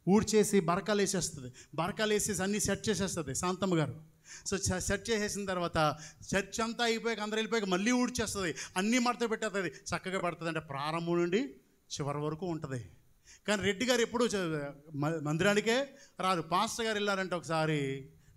ఊడ్చేసి బరకాలు వేసేస్తుంది. బరకాలు వేసేసి అన్నీ సెట్ చేసేస్తుంది శాంతమ్మ గారు. సో సెట్ చేసేసిన తర్వాత చర్చ్ అంతా అయిపోయాక అందరూ వెళ్ళిపోయాక మళ్ళీ ఊడ్చేస్తుంది, అన్నీ మడత పెట్టేస్తుంది, చక్కగా పడుతుంది. అంటే ప్రారంభం నుండి చివరి వరకు ఉంటుంది. కానీ రెడ్డి గారు ఎప్పుడు మందిరానికే రారు. పాస్టర్ గారు వెళ్ళారంటే ఒకసారి,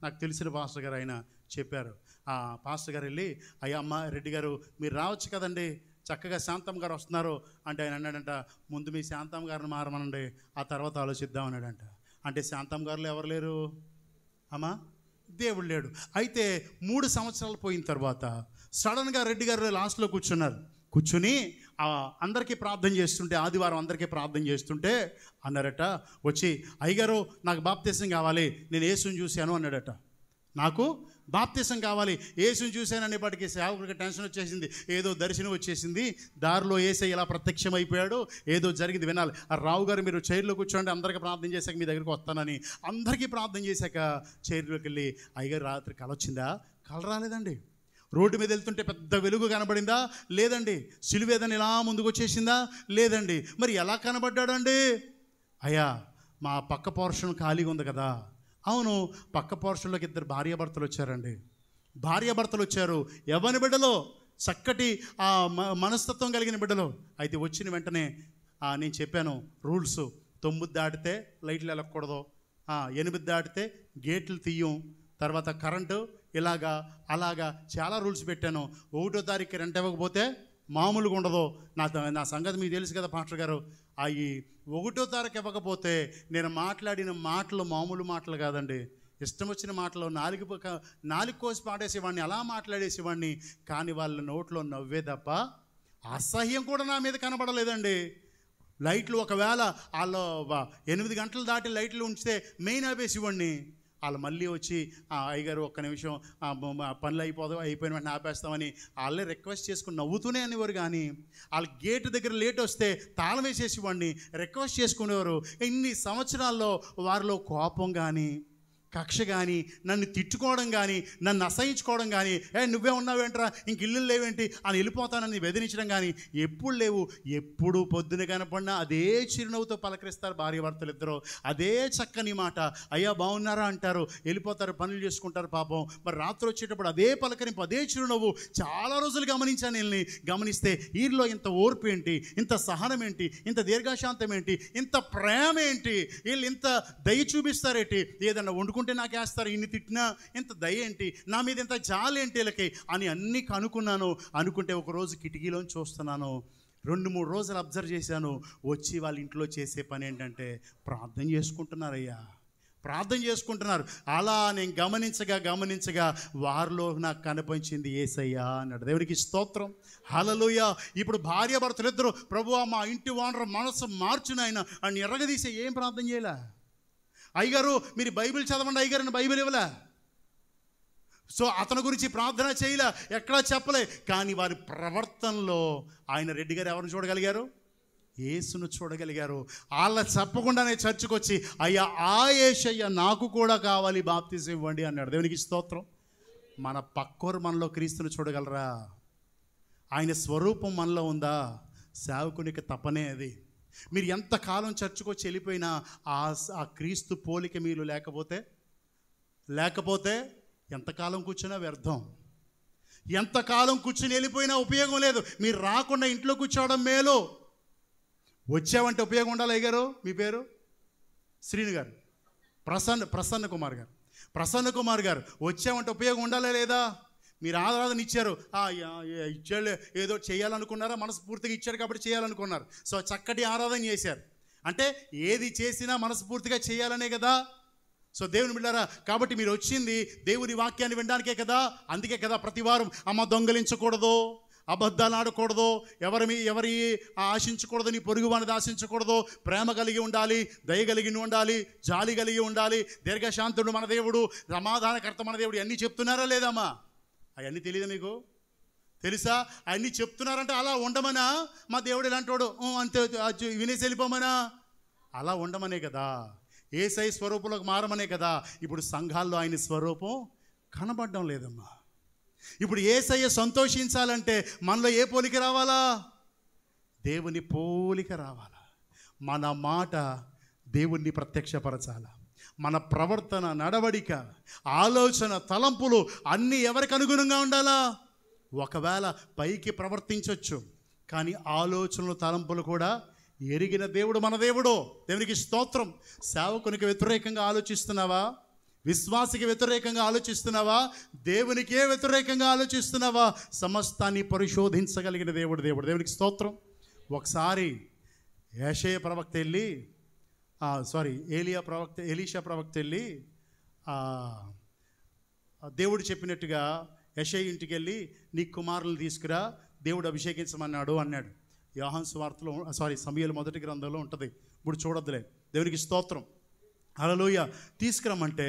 నాకు తెలిసిన పాస్టర్ గారు ఆయన చెప్పారు. ఆ పాస్టర్ గారు వెళ్ళి, అయ్యా అమ్మ రెడ్డి గారు మీరు రావచ్చు కదండి, చక్కగా శాంతమ్మ గారు వస్తున్నారు అంటే ఆయన అన్నాడంట, ముందు మీ శాంతమ్మ గారిని మారమనండి, ఆ తర్వాత ఆలోచిద్దాం అన్నాడంట. అంటే శాంతమ్మ గారిలో ఎవరు లేరు అమ్మా? దేవుడు లేడు. అయితే 3 సంవత్సరాలు పోయిన తర్వాత సడన్గా రెడ్డి గారు లాస్ట్లో కూర్చుని అందరికీ ప్రార్థన చేస్తుంటే, ఆదివారం అందరికీ ప్రార్థన చేస్తుంటే అన్నారట, వచ్చి అయ్యగారు నాకు బాప్తీసం కావాలి, నేను యేసుని చూశాను అన్నాడట. నాకు బాప్తీసం కావాలి, యేసుని చూశాననేప్పటికీ సేవకుడికి టెన్షన్ వచ్చేసింది. ఏదో దర్శనం వచ్చేసింది, దారిలో యేసయ్య ఇలా ప్రత్యక్షమైపోయాడు, ఏదో జరిగింది వినాలి. ఆ రావు గారు మీరు చైర్లో కూర్చోండి, అందరికీ ప్రార్థన చేశాక మీ దగ్గరికి వస్తానని. అందరికీ ప్రార్థన చేశాక చైర్లోకి వెళ్ళి, అయ్యగారు రాత్రి కల వచ్చిందా? కల రాలేదండి. రోడ్డు మీద వెళ్తుంటే పెద్ద వెలుగు కనబడిందా? లేదండి. సిలువేదని ఇలా ముందుకు వచ్చేసిందా? లేదండి. మరి ఎలా కనబడ్డాడండి? అయ్యా మా పక్క పోర్షన్ ఖాళీగా ఉంది కదా. అవును, పక్క పోర్షన్లోకి 2 భార్యాభర్తలు వచ్చారండి. భార్యాభర్తలు వచ్చారు, యవ్వని బిడ్డలో, చక్కటి మనస్తత్వం కలిగిన బిడ్డలో. అయితే వచ్చిన వెంటనే నేను చెప్పాను రూల్స్, 9 దాటితే లైట్లు వెళ్ళకూడదు, 8 దాటితే గేట్లు తీయం, తర్వాత కరెంటు అలాగా చాలా రూల్స్ పెట్టాను. 1వ తారీఖు రెంట్ ఇవ్వకపోతే మామూలుగా ఉండదు. నా సంగతి మీకు తెలుసు కదా పాస్టర్ గారు. అవి 1వ తారీఖు ఇవ్వకపోతే నేను మాట్లాడిన మాటలు మామూలు మాటలు కాదండి. ఇష్టం వచ్చిన మాటలు నాలుగు కోసి పాడేసేవాడిని, అలా మాట్లాడేసేవాడిని. కానీ వాళ్ళ నోట్లో నవ్వే తప్ప అసహ్యం కూడా నా మీద కనబడలేదండి. లైట్లు ఒకవేళ వాళ్ళు 8 గంటలు దాటి లైట్లు ఉంచితే మెయిన్ ఆపేసేవాడిని. వాళ్ళు మళ్ళీ వచ్చి అయ్యగారు ఒక్క నిమిషం పనులు అయిపోయిన వెంటనే ఆపేస్తామని వాళ్ళే రిక్వెస్ట్ చేసుకుని నవ్వుతూనే అనేవారు. కానీ వాళ్ళ గేటు దగ్గర లేట్ వస్తే తాళం వేసేసేవాడిని, రిక్వెస్ట్ చేసుకునేవారు. ఇన్ని సంవత్సరాల్లో వారిలో కోపం కానీ, కక్ష కానీ, నన్ను తిట్టుకోవడం కానీ, నన్ను అసహించుకోవడం కానీ, నువ్వే ఉన్నావేంట్రా, ఇంక ఇల్లు లేవేంటి అని వెళ్ళిపోతానని బెదిరించడం కానీ ఎప్పుడు లేవు. ఎప్పుడు పొద్దున కనపడినా అదే చిరునవ్వుతో పలకరిస్తారు భార్యాభర్తలు ఇద్దరు. అదే చక్కని మాట, అయ్యా బాగున్నారా అంటారు, వెళ్ళిపోతారు, పనులు చేసుకుంటారు పాపం. మరి రాత్రి వచ్చేటప్పుడు అదే పలకరింపు, అదే చిరునవ్వు. చాలా రోజులు గమనించాను వీళ్ళని. గమనిస్తే వీరిలో ఇంత ఓర్పు ఏంటి, ఇంత సహనం ఏంటి, ఇంత దీర్ఘశాంతం ఏంటి, ఇంత ప్రేమ ఏంటి, వీళ్ళు ఇంత దయ చూపిస్తారేంటి, ఏదన్నా వండుకుంటే నాకేస్తారు, ఇన్ని తిట్టినా ఇంత దయ ఏంటి, నా మీద ఇంత జాలి ఏంటి వీళ్ళకి అని అన్నీ కనుక్కున్నాను. అనుకుంటే ఒకరోజు కిటికీలోని చూస్తున్నాను, 2-3 రోజులు అబ్జర్వ్ చేశాను. వచ్చి వాళ్ళ ఇంట్లో చేసే పని ఏంటంటే ప్రార్థన చేసుకుంటున్నారయ్యా, ప్రార్థన చేసుకుంటున్నారు. అలా నేను గమనించగా వారిలో నాకు కనిపించింది యేసయ్యా అన్నాడు. దేవునికి స్తోత్రం, హల్లెలూయా. ఇప్పుడు భార్యాభర్తలు ఇద్దరు, ప్రభువా మా ఇంటి ఓనర్ మనసు మార్చును ఆయన అని ఎరగదీసే ఏం ప్రార్థన చేయలే. అయ్యగారు మీరు బైబిల్ చదవండి అయ్యగారు అని బైబిల్ ఇవ్వలే. సో అతని గురించి ప్రార్థన చేయలే, ఎక్కడా చెప్పలే. కానీ వారి ప్రవర్తనలో ఆయన రెడ్డి గారు ఎవరిని చూడగలిగారు? యేసును చూడగలిగారు. వాళ్ళ చెప్పకుండానే చర్చకు వచ్చి అయ్యా ఆ యేసయ్య నాకు కూడా కావాలి, బాప్తిజం ఇవ్వండి అన్నాడు. దేవునికి స్తోత్రం. మన పక్కోరు మనలో క్రీస్తును చూడగలరా? ఆయన స్వరూపం మనలో ఉందా? సేవకునికి తపనే అది. మీరు ఎంతకాలం చర్చకు వచ్చి వెళ్ళిపోయినా ఆ క్రీస్తు పోలిక మీరు లేకపోతే ఎంతకాలం కూర్చున్నా వ్యర్థం. ఎంతకాలం కూర్చుని వెళ్ళిపోయినా ఉపయోగం లేదు. మీరు రాకుండా ఇంట్లో కూర్చోవడం మేలు. వచ్చావంటే ఉపయోగం ఉండాలి. అయ్యగారు మీ పేరు? శ్రీను గారు, ప్రసన్న కుమార్ గారు వచ్చామంటే ఉపయోగం ఉండాలా లేదా? మీరు ఆరాధన ఇచ్చారు, ఇచ్చాడు, ఏదో చేయాలనుకున్నారా, మనస్ఫూర్తిగా ఇచ్చారు కాబట్టి చేయాలనుకున్నారు. సో చక్కటి ఆరాధన చేశారు అంటే ఏది చేసినా మనస్ఫూర్తిగా చేయాలనే కదా. సో దేవుని బిడ్డారా, కాబట్టి మీరు వచ్చింది దేవుని వాక్యాన్ని వినడానికే కదా. అందుకే కదా ప్రతి వారం అమ్మ దొంగలించకూడదు, అబద్ధాలు ఆడకూడదు, ఎవరి ఆశించకూడదు, నీ పొరుగు వాడిని ఆశించకూడదు, ప్రేమ కలిగి ఉండాలి, దయ కలిగి ఉండాలి, జాలి కలిగి ఉండాలి, దీర్ఘశాంతుడు మన దేవుడు, సమాధానకర్త మన దేవుడు. అన్నీ చెప్తున్నారా లేదమ్మా? అవన్నీ తెలియదా మీకు? తెలుసా? అవన్నీ చెప్తున్నారంటే అలా ఉండమనా? మా దేవుడు ఇలాంటి వాడు అంతే వినేసి వెళ్ళిపోమనా? అలా ఉండమనే కదా. యేసై స్వరూపంలోకి మారమనే కదా. ఇప్పుడు సంఘాల్లో ఆయన స్వరూపం కనబడడం లేదమ్మా. ఇప్పుడు యేసయ్య సంతోషించాలంటే మనలో ఏ పోలిక రావాలా? దేవుని పోలిక రావాలా. మన మాట దేవుణ్ణి ప్రత్యక్షపరచాలా. మన ప్రవర్తన, నడవడిక, ఆలోచన, తలంపులు అన్నీ ఎవరికి అనుగుణంగా ఉండాలా? ఒకవేళ పైకి ప్రవర్తించవచ్చు, కానీ ఆలోచనలు, తలంపులు కూడా ఎరిగిన దేవుడు మన దేవుడు. దేవునికి స్తోత్రం. సేవకునికి వ్యతిరేకంగా ఆలోచిస్తున్నావా? విశ్వాసికి వ్యతిరేకంగా ఆలోచిస్తున్నావా? దేవునికే వ్యతిరేకంగా ఆలోచిస్తున్నావా? సమస్తాన్ని పరిశోధించగలిగిన దేవుడు. దేవునికి స్తోత్రం. ఒకసారి యెషయా ప్రవక్త వెళ్ళి ఎలీషా ప్రవక్త వెళ్ళి దేవుడు చెప్పినట్టుగా యెషయా ఇంటికి వెళ్ళి నీ కుమారులను తీసుకురా, దేవుడు అభిషేకించమన్నాడు అన్నాడు. యోహాను సువార్తలో సమూయేలు మొదటి గ్రంథంలో ఉంటుంది. ఇప్పుడు చూడొద్దులే. దేవునికి స్తోత్రం, హల్లెలూయా. తీసుకురమ్మంటే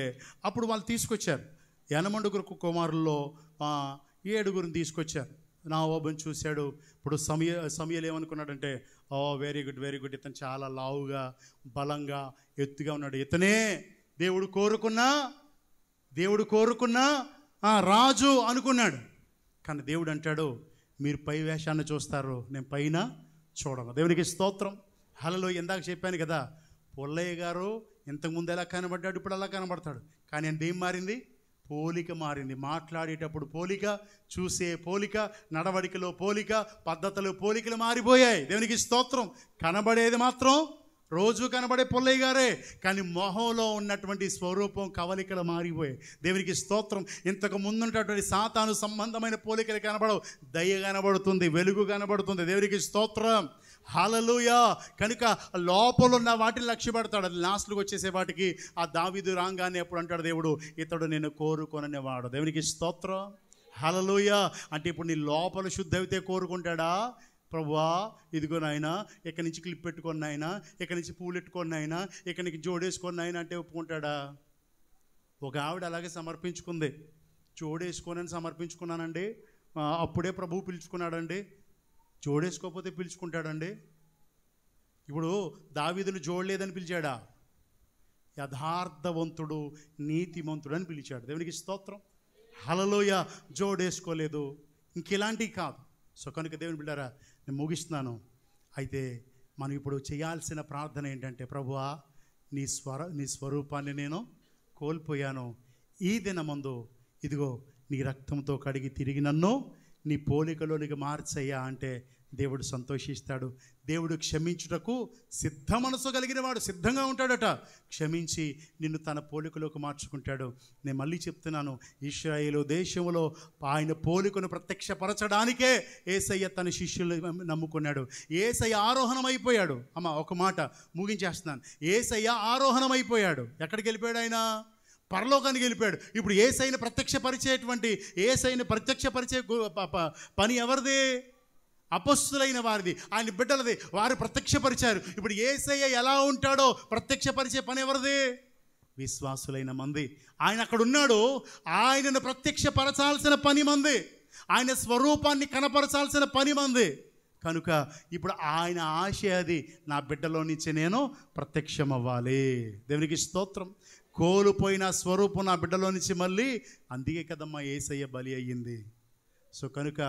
అప్పుడు వాళ్ళు తీసుకొచ్చారు. 8 కుమారుల్లో 7 తీసుకొచ్చారు. నావోబుని చూశాడు. ఇప్పుడు సమూయేలు ఏమనుకున్నాడంటే, వెరీ గుడ్, ఇతను చాలా లావుగా, బలంగా, ఎత్తుగా ఉన్నాడు, ఇతనే దేవుడు కోరుకున్నా రాజు అనుకున్నాడు. కానీ దేవుడు అంటాడు, మీరు పై వేషాన్ని చూస్తారు, నేను పైన చూడను. దేవునికి స్తోత్రం, హల్లెలూయా. ఇందాక చెప్పాను కదా, పుల్లయ్య గారు ఇంతకుముందు ఎలా కనబడ్డాడు, ఇప్పుడు అలా కనబడతాడు. కానీ అంటే ఏం మారింది? పోలిక మారింది. మాట్లాడేటప్పుడు పోలిక, చూసే పోలిక, నడవడికలో పోలిక, పద్ధతులు పోలికలు మారిపోయాయి. దేవునికి స్తోత్రం. కనబడేది మాత్రం రోజు కనబడే పుల్లయ్య గారే, కానీ మొహంలో ఉన్నటువంటి స్వరూపం కవలికలు మారిపోయాయి. దేవునికి స్తోత్రం. ఇంతకు ముందున్నటువంటి సాతాను సంబంధమైన పోలికలు కనబడవు, దయ కనబడుతుంది, వెలుగు కనబడుతుంది. దేవునికి స్తోత్రం. హల్లెలూయా. కనుక లోపల ఉన్న వాటిని లక్ష్య పెడతాడు. అది లాస్ట్కి వచ్చేసే వాటికి ఆ దావీదు రాగానే ఎప్పుడు అంటాడు దేవుడు, ఇతడు నేను కోరుకొననేవాడు. దేవునికి స్తోత్రం. హల్లెలూయా. అంటే ఇప్పుడు నీ లోపల శుద్ధి అయితే కోరుకుంటాడా? ప్రభువా ఇదిగో నాయనా, ఇక్కడి నుంచి క్లిప్ పెట్టుకొని నాయనా, ఇక్కడి నుంచి పూలు పెట్టుకొని నాయనా, ఇక్కడి నుంచి జోడేసుకొని నాయనా అంటే ఒప్పుకుంటాడా? ఒక ఆవిడ అలాగే సమర్పించుకుంది. జోడేసుకొని సమర్పించుకున్నానండి, అప్పుడే ప్రభువు పిలుచుకున్నాడండి. జోడేసుకోకపోతే పిలుచుకుంటాడండి? ఇప్పుడు దావీదును జోడలేదని పిలిచాడా? యథార్థవంతుడు నీతిమంతుడు అని పిలిచాడు. దేవునికి స్తోత్రం. హల్లెలూయా. జోడేసుకోలేదు, ఇంకెలాంటివి కాదు. సో కనుక దేవుని బిడ్డారా, నేను ముగిస్తున్నాను. అయితే మనం ఇప్పుడు చేయాల్సిన ప్రార్థన ఏంటంటే, ప్రభువా నీ స్వరూపాన్ని నేను కోల్పోయాను. ఈ దినమందు ఇదిగో నీ రక్తంతో కడిగి తిరిగి నన్ను నీ పోలికలోనికి మార్చయ్యా అంటే దేవుడు సంతోషిస్తాడు. దేవుడు క్షమించుటకు సిద్ధ మనసు కలిగిన వాడు, సిద్ధంగా ఉంటాడట. క్షమించి నిన్ను తన పోలికలోకి మార్చుకుంటాడు. నేను మళ్ళీ చెప్తున్నాను, ఇశ్రాయేలు దేశంలో ఆయన పోలికను ప్రత్యక్షపరచడానికే యేసయ్య తన శిష్యులు నమ్ముకున్నాడు. యేసయ్య ఆరోహణం అయిపోయాడు. అమ్మ ఒక మాట ముగించేస్తున్నాను. యేసయ్య ఆరోహణం అయిపోయాడు. ఎక్కడికి వెళ్ళిపోయాడు? ఆయన పరలోకానికి వెళ్ళిపోయాడు. ఇప్పుడు యేసయ్యను ప్రత్యక్షపరిచే పని ఎవరిది? అపొస్తలులైన వారిది, ఆయన బిడ్డలది. వారు ప్రత్యక్షపరిచారు. ఇప్పుడు యేసయ్య ఎలా ఉంటాడో ప్రత్యక్షపరిచే పని ఎవరిది? విశ్వాసులైన మంది. ఆయన అక్కడ ఉన్నాడు, ఆయనను ప్రత్యక్షపరచాల్సిన పని మంది, ఆయన స్వరూపాన్ని కనపరచాల్సిన పని మంది. కనుక ఇప్పుడు ఆయన ఆశ అది, నా బిడ్డలో నుంచి నేను ప్రత్యక్షం అవ్వాలి. దేవునికి స్తోత్రం. కోల్పోయిన స్వరూపం నా బిడ్డలో నుంచి మళ్ళీ, అందుకే కదమ్మా యేసయ్య బలి అయ్యింది. సో కనుక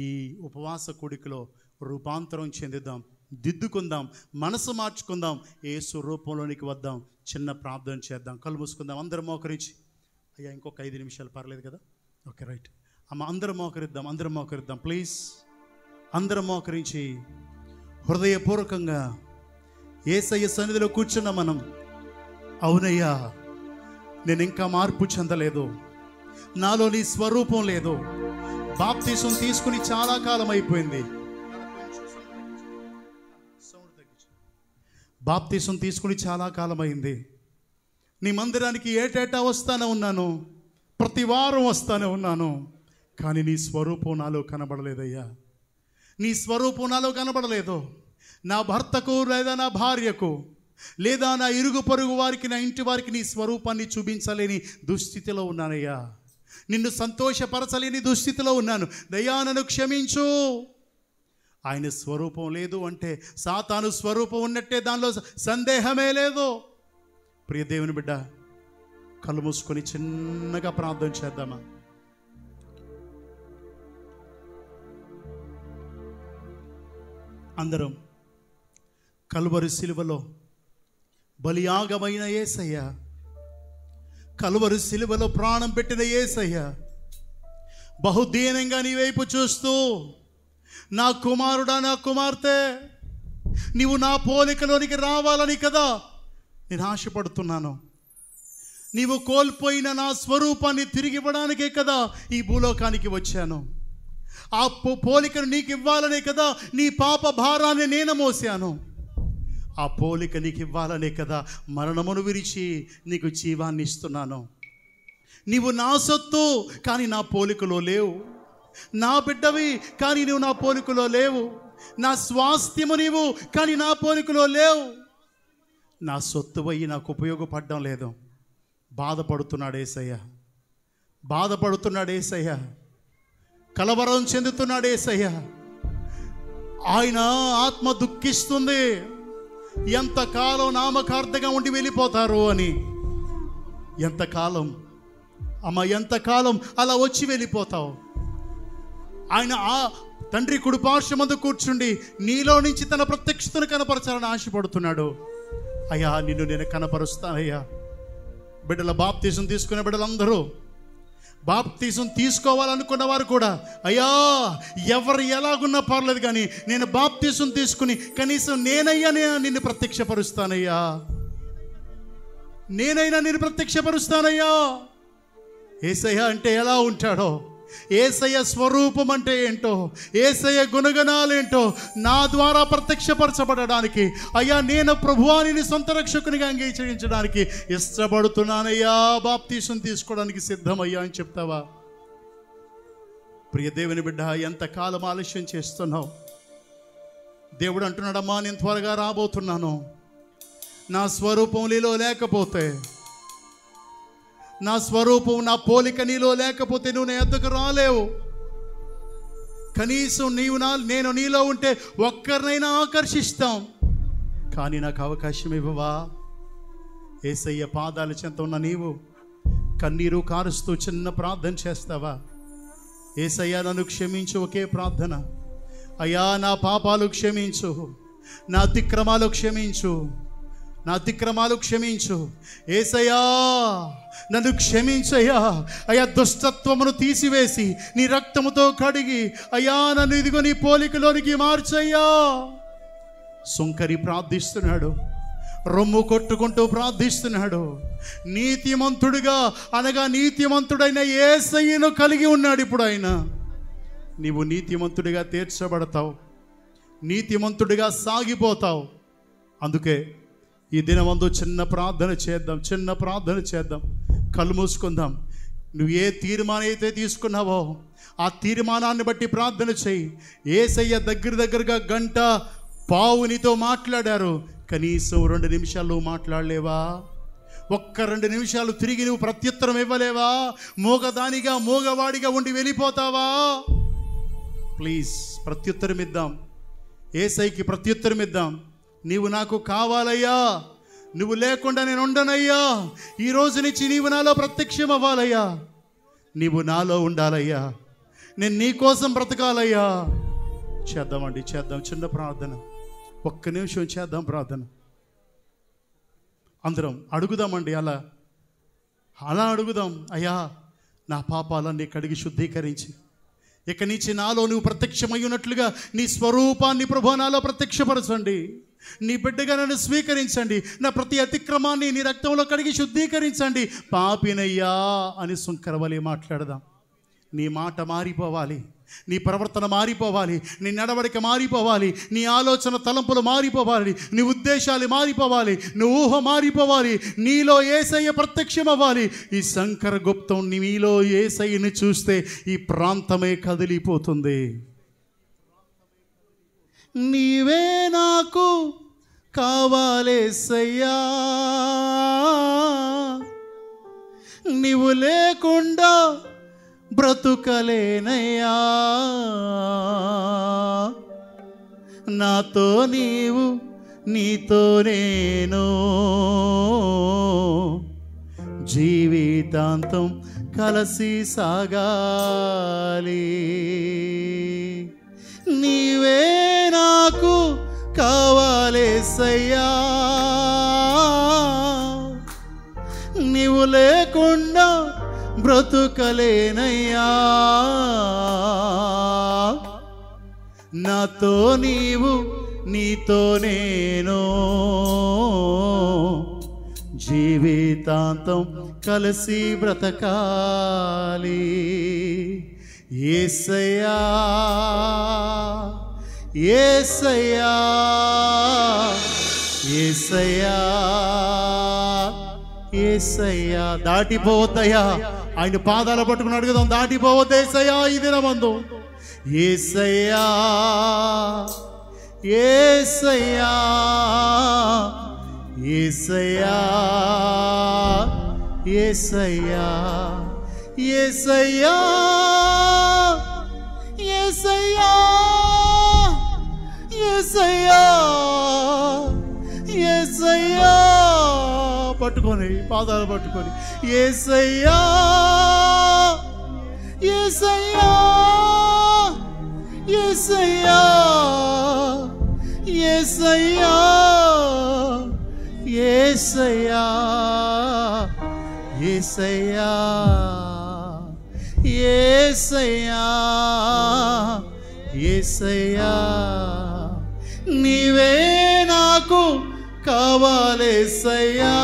ఈ ఉపవాస కూడికలో రూపాంతరం చెందుదాం, దిద్దుకుందాం, మనసు మార్చుకుందాం, యేసు రూపంలోనికి వద్దాం. చిన్న ప్రార్థన చేద్దాం, కళ్ళు మూసుకుందాం. అందరం మోకరించి, అయ్యా ఇంకొక 5 నిమిషాలు పర్లేదు కదా? ఓకే రైట్ అమ్మ, అందరం మోకరిద్దాం ప్లీజ్. అందరం మోకరించి హృదయపూర్వకంగా యేసయ్య సన్నిధిలో కూర్చున్న మనం, అవునయ్యా నేను ఇంకా మార్పు చెందలేదు, నాలో నీ స్వరూపం లేదు. బాప్తిసం తీసుకుని చాలా కాలం అయిపోయింది. బాప్తిసం తీసుకుని చాలా కాలం అయింది. నీ మందిరానికి ఏటేటా వస్తానే ఉన్నాను, ప్రతి వారం వస్తానే ఉన్నాను, కానీ నీ స్వరూపం నాలో కనబడలేదయ్యా. నీ స్వరూపం నాలో కనబడలేదు. నా భర్తకు లేదా నా భార్యకు లేదా నా ఇరుగు పొరుగు వారికి, నా ఇంటి వారికి నీ స్వరూపాన్ని చూపించలేని దుస్థితిలో ఉన్నానయ్యా. నిన్ను సంతోషపరచలేని దుస్థితిలో ఉన్నాను. దయా నన్ను క్షమించు. ఆయన స్వరూపం లేదు అంటే సాతాను స్వరూపం ఉన్నట్టే, దానిలో సందేహమే లేదు. ప్రియ దేవుని బిడ్డ, కళ్ళు మూసుకొని చిన్నగా ప్రార్థన చేద్దామా? అందరం కలువరి సిలువలో బలియాగమైన యేసయ్య, కలువరి సిలువలో ప్రాణం పెట్టిన యేసయ్య, బహుదీనంగా నీ వైపు చూస్తూ, నా కుమారుడా, నా కుమార్తె, నీవు నా పోలికలోనికి రావాలని కదా నేను ఆశపడుతున్నాను. నీవు కోల్పోయిన నా స్వరూపాన్ని తిరిగి ఇవ్వడానికే కదా ఈ భూలోకానికి వచ్చాను. ఆ పోలికను నీకు ఇవ్వాలనే కదా నీ పాప భారాన్ని నేను మోసాను. ఆ పోలిక నీకు ఇవ్వాలనే కదా మరణమును విరిచి నీకు జీవాన్ని ఇస్తున్నాను. నీవు నా సొత్తు కానీ నా పోలికలో లేవు, నా బిడ్డవి కానీ నువ్వు నా పోలికలో లేవు, నా స్వాస్థ్యము నీవు కానీ నా పోలికలో లేవు. నా సొత్తువయ్యి నాకు ఉపయోగపడడం లేదు. బాధపడుతున్నాడు యేసయ్య, కలవరం చెందుతున్నాడు యేసయ్య. ఆయన ఆత్మ దుఃఖిస్తుంది. ఎంతకాలం నామకార్థంగా ఉండి వెళ్ళిపోతారు అని. ఎంతకాలం అమ్మ, ఎంతకాలం అలా వచ్చి వెళ్ళిపోతావు? ఆయన ఆ తండ్రి కుడిపార్శ్వమందు కూర్చుండి నీలో నుంచి తన ప్రత్యక్షతను కనపరచాలని ఆశపడుతున్నాడు. అయ్యా నిన్ను నేను కనపరుస్తానయ్యా. బిడ్డల బాప్తిసం తీసుకునే బిడ్డలందరూ బాప్తీసం తీసుకోవాలనుకున్న వారు కూడా, అయ్యా ఎవరు ఎలాగున్నా పర్లేదు కానీ నేను బాప్తీసం తీసుకుని కనీసం నేనైనా నిన్ను ప్రత్యక్షపరుస్తానయ్యా, నేనైనా నిన్ను ప్రత్యక్షపరుస్తానయ్యా. యేసయ్య అంటే ఎలా ఉంటాడో, యేసయ్య స్వరూపం అంటే ఏంటో, యేసయ్య గుణగణాలేంటో నా ద్వారా ప్రత్యక్షపరచబడడానికి, అయ్యా నేను ప్రభువాని సొంత రక్షకునిగా అంగీకరించడానికి ఇష్టపడుతున్నానయ్యా, బాప్తీసం తీసుకోవడానికి సిద్ధమయ్యా అని చెప్తావా? ప్రియ దేవుని బిడ్డ, ఎంతకాలం ఆలస్యం చేస్తున్నావు? దేవుడు అంటున్నాడమ్మా, నేను త్వరగా రాబోతున్నాను. నా స్వరూపం నీలో లేకపోతే, నా స్వరూపం నా పోలిక నీలో లేకపోతే నువ్వు నా యొద్దకు రాలేవు. కనీసం నేను నీలో ఉంటే ఒక్కరినైనా ఆకర్షిస్తాం. కానీ నాకు అవకాశం ఇవ్వవా? యేసయ్య పాదాల చెంత ఉన్న నీవు కన్నీరు కారుస్తూ చిన్న ప్రార్థన చేస్తావా? యేసయ్య నన్ను క్షమించు, ఒకే ప్రార్థన. అయ్యా నా పాపాలు క్షమించు, నా అతిక్రమాలు క్షమించు, నా అతిక్రమాలు క్షమించు. యేసయ్యా నన్ను క్షమించయ్యా. అయ్యా దుష్టత్వమును తీసివేసి నీ రక్తముతో కడిగి అయ్యా నన్ను ఇదిగో నీ పోలికలోనికి మార్చయ్యా. సుంకరి ప్రార్థిస్తున్నాడు, రొమ్ము కొట్టుకుంటూ ప్రార్థిస్తున్నాడు. నీతిమంతుడిగా అనగా నీతిమంతుడైన యేసయ్యను కలిగి ఉన్నాడు. ఇప్పుడు ఆయన నీవు నీతిమంతుడిగా తీర్చబడతావు, నీతిమంతుడిగా సాగిపోతావు. అందుకే ఈ దినమందు చిన్న ప్రార్థన చేద్దాం. కళ్ళు మూసుకుందాం. నువ్వు ఏ తీర్మానం అయితే తీసుకున్నావో ఆ తీర్మానాన్ని బట్టి ప్రార్థన చేయి. యేసయ్య దగ్గరగా గంట పావు నీతో మాట్లాడారు, కనీసం 2 నిమిషాలు మాట్లాడలేవా? ఒక్క 2 నిమిషాలు తిరిగి నువ్వు ప్రత్యుత్తరం ఇవ్వలేవా? మూగదానిగా మూగవాడిగా ఉండి వెళ్ళిపోతావా? ప్లీజ్ ప్రత్యుత్తరం ఇద్దాం, యేసయ్యకి ప్రత్యుత్తరం ఇద్దాం. నీవు నాకు కావాలయ్యా, నువ్వు లేకుండా నేను ఉండనయ్యా. ఈ రోజు నుంచి నీవు నాలో ప్రత్యక్షం అవ్వాలయ్యా, నీవు నాలో ఉండాలయ్యా, నేను నీ కోసం బ్రతకాలయ్యా. చేద్దాం చిన్న ప్రార్థన, 1 నిమిషం చేద్దాం ప్రార్థన. అందరం అడుగుదామండి, అలా అడుగుదాం. అయ్యా నా పాపాలన్నీ కడిగి శుద్ధీకరించి ఇక నుంచి నాలో నువ్వు ప్రత్యక్షమయ్యున్నట్లుగా నీ స్వరూపాన్ని ప్రభు నాలో ప్రత్యక్షపరచండి. నీ బిడ్డగా నన్ను స్వీకరించండి. నా ప్రతి అతిక్రమాన్ని నీ రక్తంలో కడిగి శుద్ధీకరించండి. పాపినయ్యా అని సుంకరవలే మాట్లాడదాం. నీ మాట మారిపోవాలి, నీ ప్రవర్తన మారిపోవాలి, నీ నడవడిక మారిపోవాలి, నీ ఆలోచన తలంపులు మారిపోవాలి, నీ ఉద్దేశాలు మారిపోవాలి, నీ ఊహ మారిపోవాలి. నీలో యేసయ్య ప్రత్యక్షం అవ్వాలి. ఈ శంకర గుప్తం నీలో యేసయ్యని చూస్తే ఈ ప్రాంతమే కదిలిపోతుంది. నీవే నాకు కావాలేసయ్యా, నీవు లేకుండా బ్రతుకలేనయ్యా. నాతో నీవు, నీతో నేను జీవితాంతం కలిసి సాగాలి. నీవే నాకు కావాలేసయ్యా, నీవు లేకుండా బ్రతుకలేనయ్యా. నాతో నీవు, నీతో నేను జీవితాంతం కలిసి బ్రతకాలి. యేసయ్యా యేసయ్యా యేసయ్యా యేసయ్యా. దాటిపోవద్దయ్యా, ఆయన పాదాలు పట్టుకుని అడుగుదాం. దాటిపోవద్దు యేసయ్యా ఈ దినమందు. యేసయ్యా యేసయ్యా యేసయ్యా యేసయ్యా యేసయ్యా యేసయ్యా యేసయ్యా యేసయ్యా. పట్టుకొని పాదాలు పట్టుకొని యేసయ్యా యేసయ్యా యేసయ్యా యేసయ్యా యేసయ్యా యేసయ్యా యేసయ్యా యేసయ్యా నీవే నాకు కావాలేసయ్యా,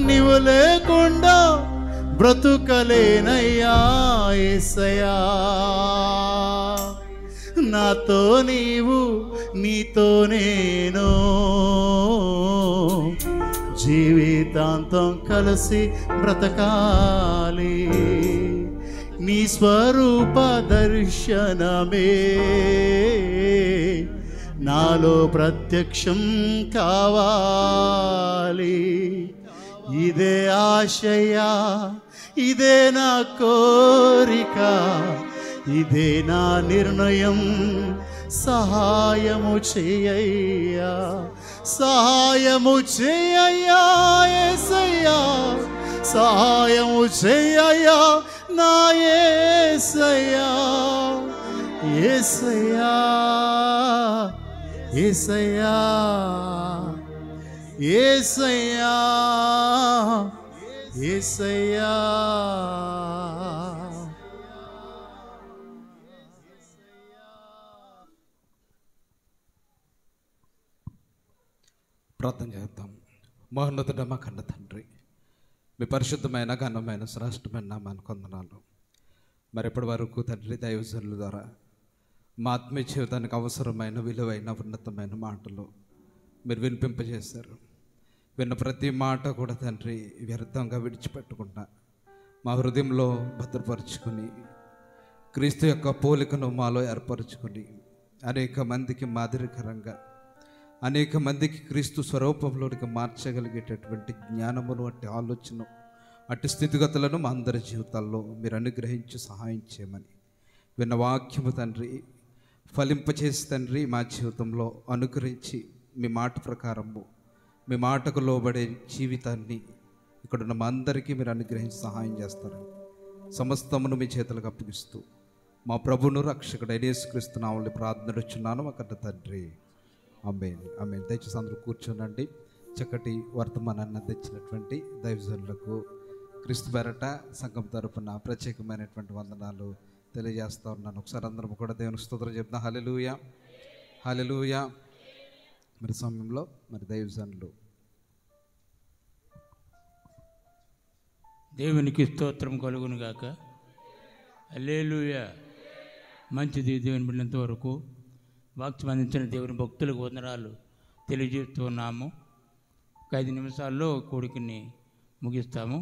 నీవు లేకుండా బ్రతుకలేనయ్యా యేసయ్యా. నాతో నీవు నీతో నేను జీవితాంతం కలిసి బ్రతకాలి. నీ స్వరూప దర్శనమే నాలో ప్రత్యక్షం కావాలి. ఇదే ఆశయ, ఇదే నా కోరిక, ఇదే నా నిర్ణయం. సహాయము చేయయ్యా, సహాయము చేయయ్యా యేసయ్యా, సహాయము చేయయ్యా నా యేసయ్యా. యేసయ్యా యేసయ్యా యేసయ్యా యేసయ్యా. ప్రార్థన చేద్దాం. మహోన్నతుడ మా కన్న తండ్రి, మీ పరిశుద్ధమైన ఘనమైన శ్రేష్టమైన నామానికి వందనాలు. మరి ఇప్పటి వరకు తండ్రి దైవజనుల ద్వారా మా ఆత్మీయ జీవితానికి అవసరమైన విలువైన ఉన్నతమైన మాటలు మీరు వినిపింపజేశారు. విన్న ప్రతి మాట కూడా తండ్రి వ్యర్థంగా విడిచిపెట్టకుండా మా హృదయంలో భద్రపరుచుకుని క్రీస్తు యొక్క పోలికను మాలో ఏర్పరచుకొని అనేక మందికి మాదిరికరంగా, అనేక మందికి క్రీస్తు స్వరూపంలోనికి మార్చగలిగేటటువంటి జ్ఞానమును, అట్టి ఆలోచన, అట్టి స్థితిగతులను మా అందరి జీవితాల్లో మీరు అనుగ్రహించి సహాయం చేయమని విన్న వాక్యము తండ్రి ఫలింపచేసి తండ్రి మా జీవితంలో అనుగ్రహించి మీ మాట ప్రకారము, మీ మాటకు లోబడే జీవితాన్ని ఇక్కడున్న మా అందరికీ మీరు అనుగ్రహించి సహాయం చేస్తారని సమస్తమును మీ చేతులకు అప్పగిస్తూ మా ప్రభువును రక్షకుడైన యేసుక్రీస్తు నామములో ప్రార్థనడుచున్నాను మా కన్న తండ్రి. ఆమేన్ ఆమేన్. దయచేసి అందరూ కూర్చోనండి. చక్కటి వర్తమానాన్ని తెచ్చినటువంటి దైవజనులకు క్రీస్తు బెరట సంఘం తరపున ప్రత్యేకమైనటువంటి వందనాలు తెలియజేస్తూ ఉన్నాను. ఒకసారి అందరం కూడా దేవునికి స్తోత్రం చెప్తాం. హల్లెలూయా హల్లెలూయా. మరి సమయంలో మరి దైవజనులు దేవునికి స్తోత్రం కలుగును గాక. హల్లెలూయా. మంచిది. దేవుని బిడ్డంత వరకు వాక్యం అందించిన దేవుని భక్తులకు వందనాలు తెలియజేస్తున్నాము. ఒక 5 నిమిషాల్లో కోడికని ముగిస్తాము.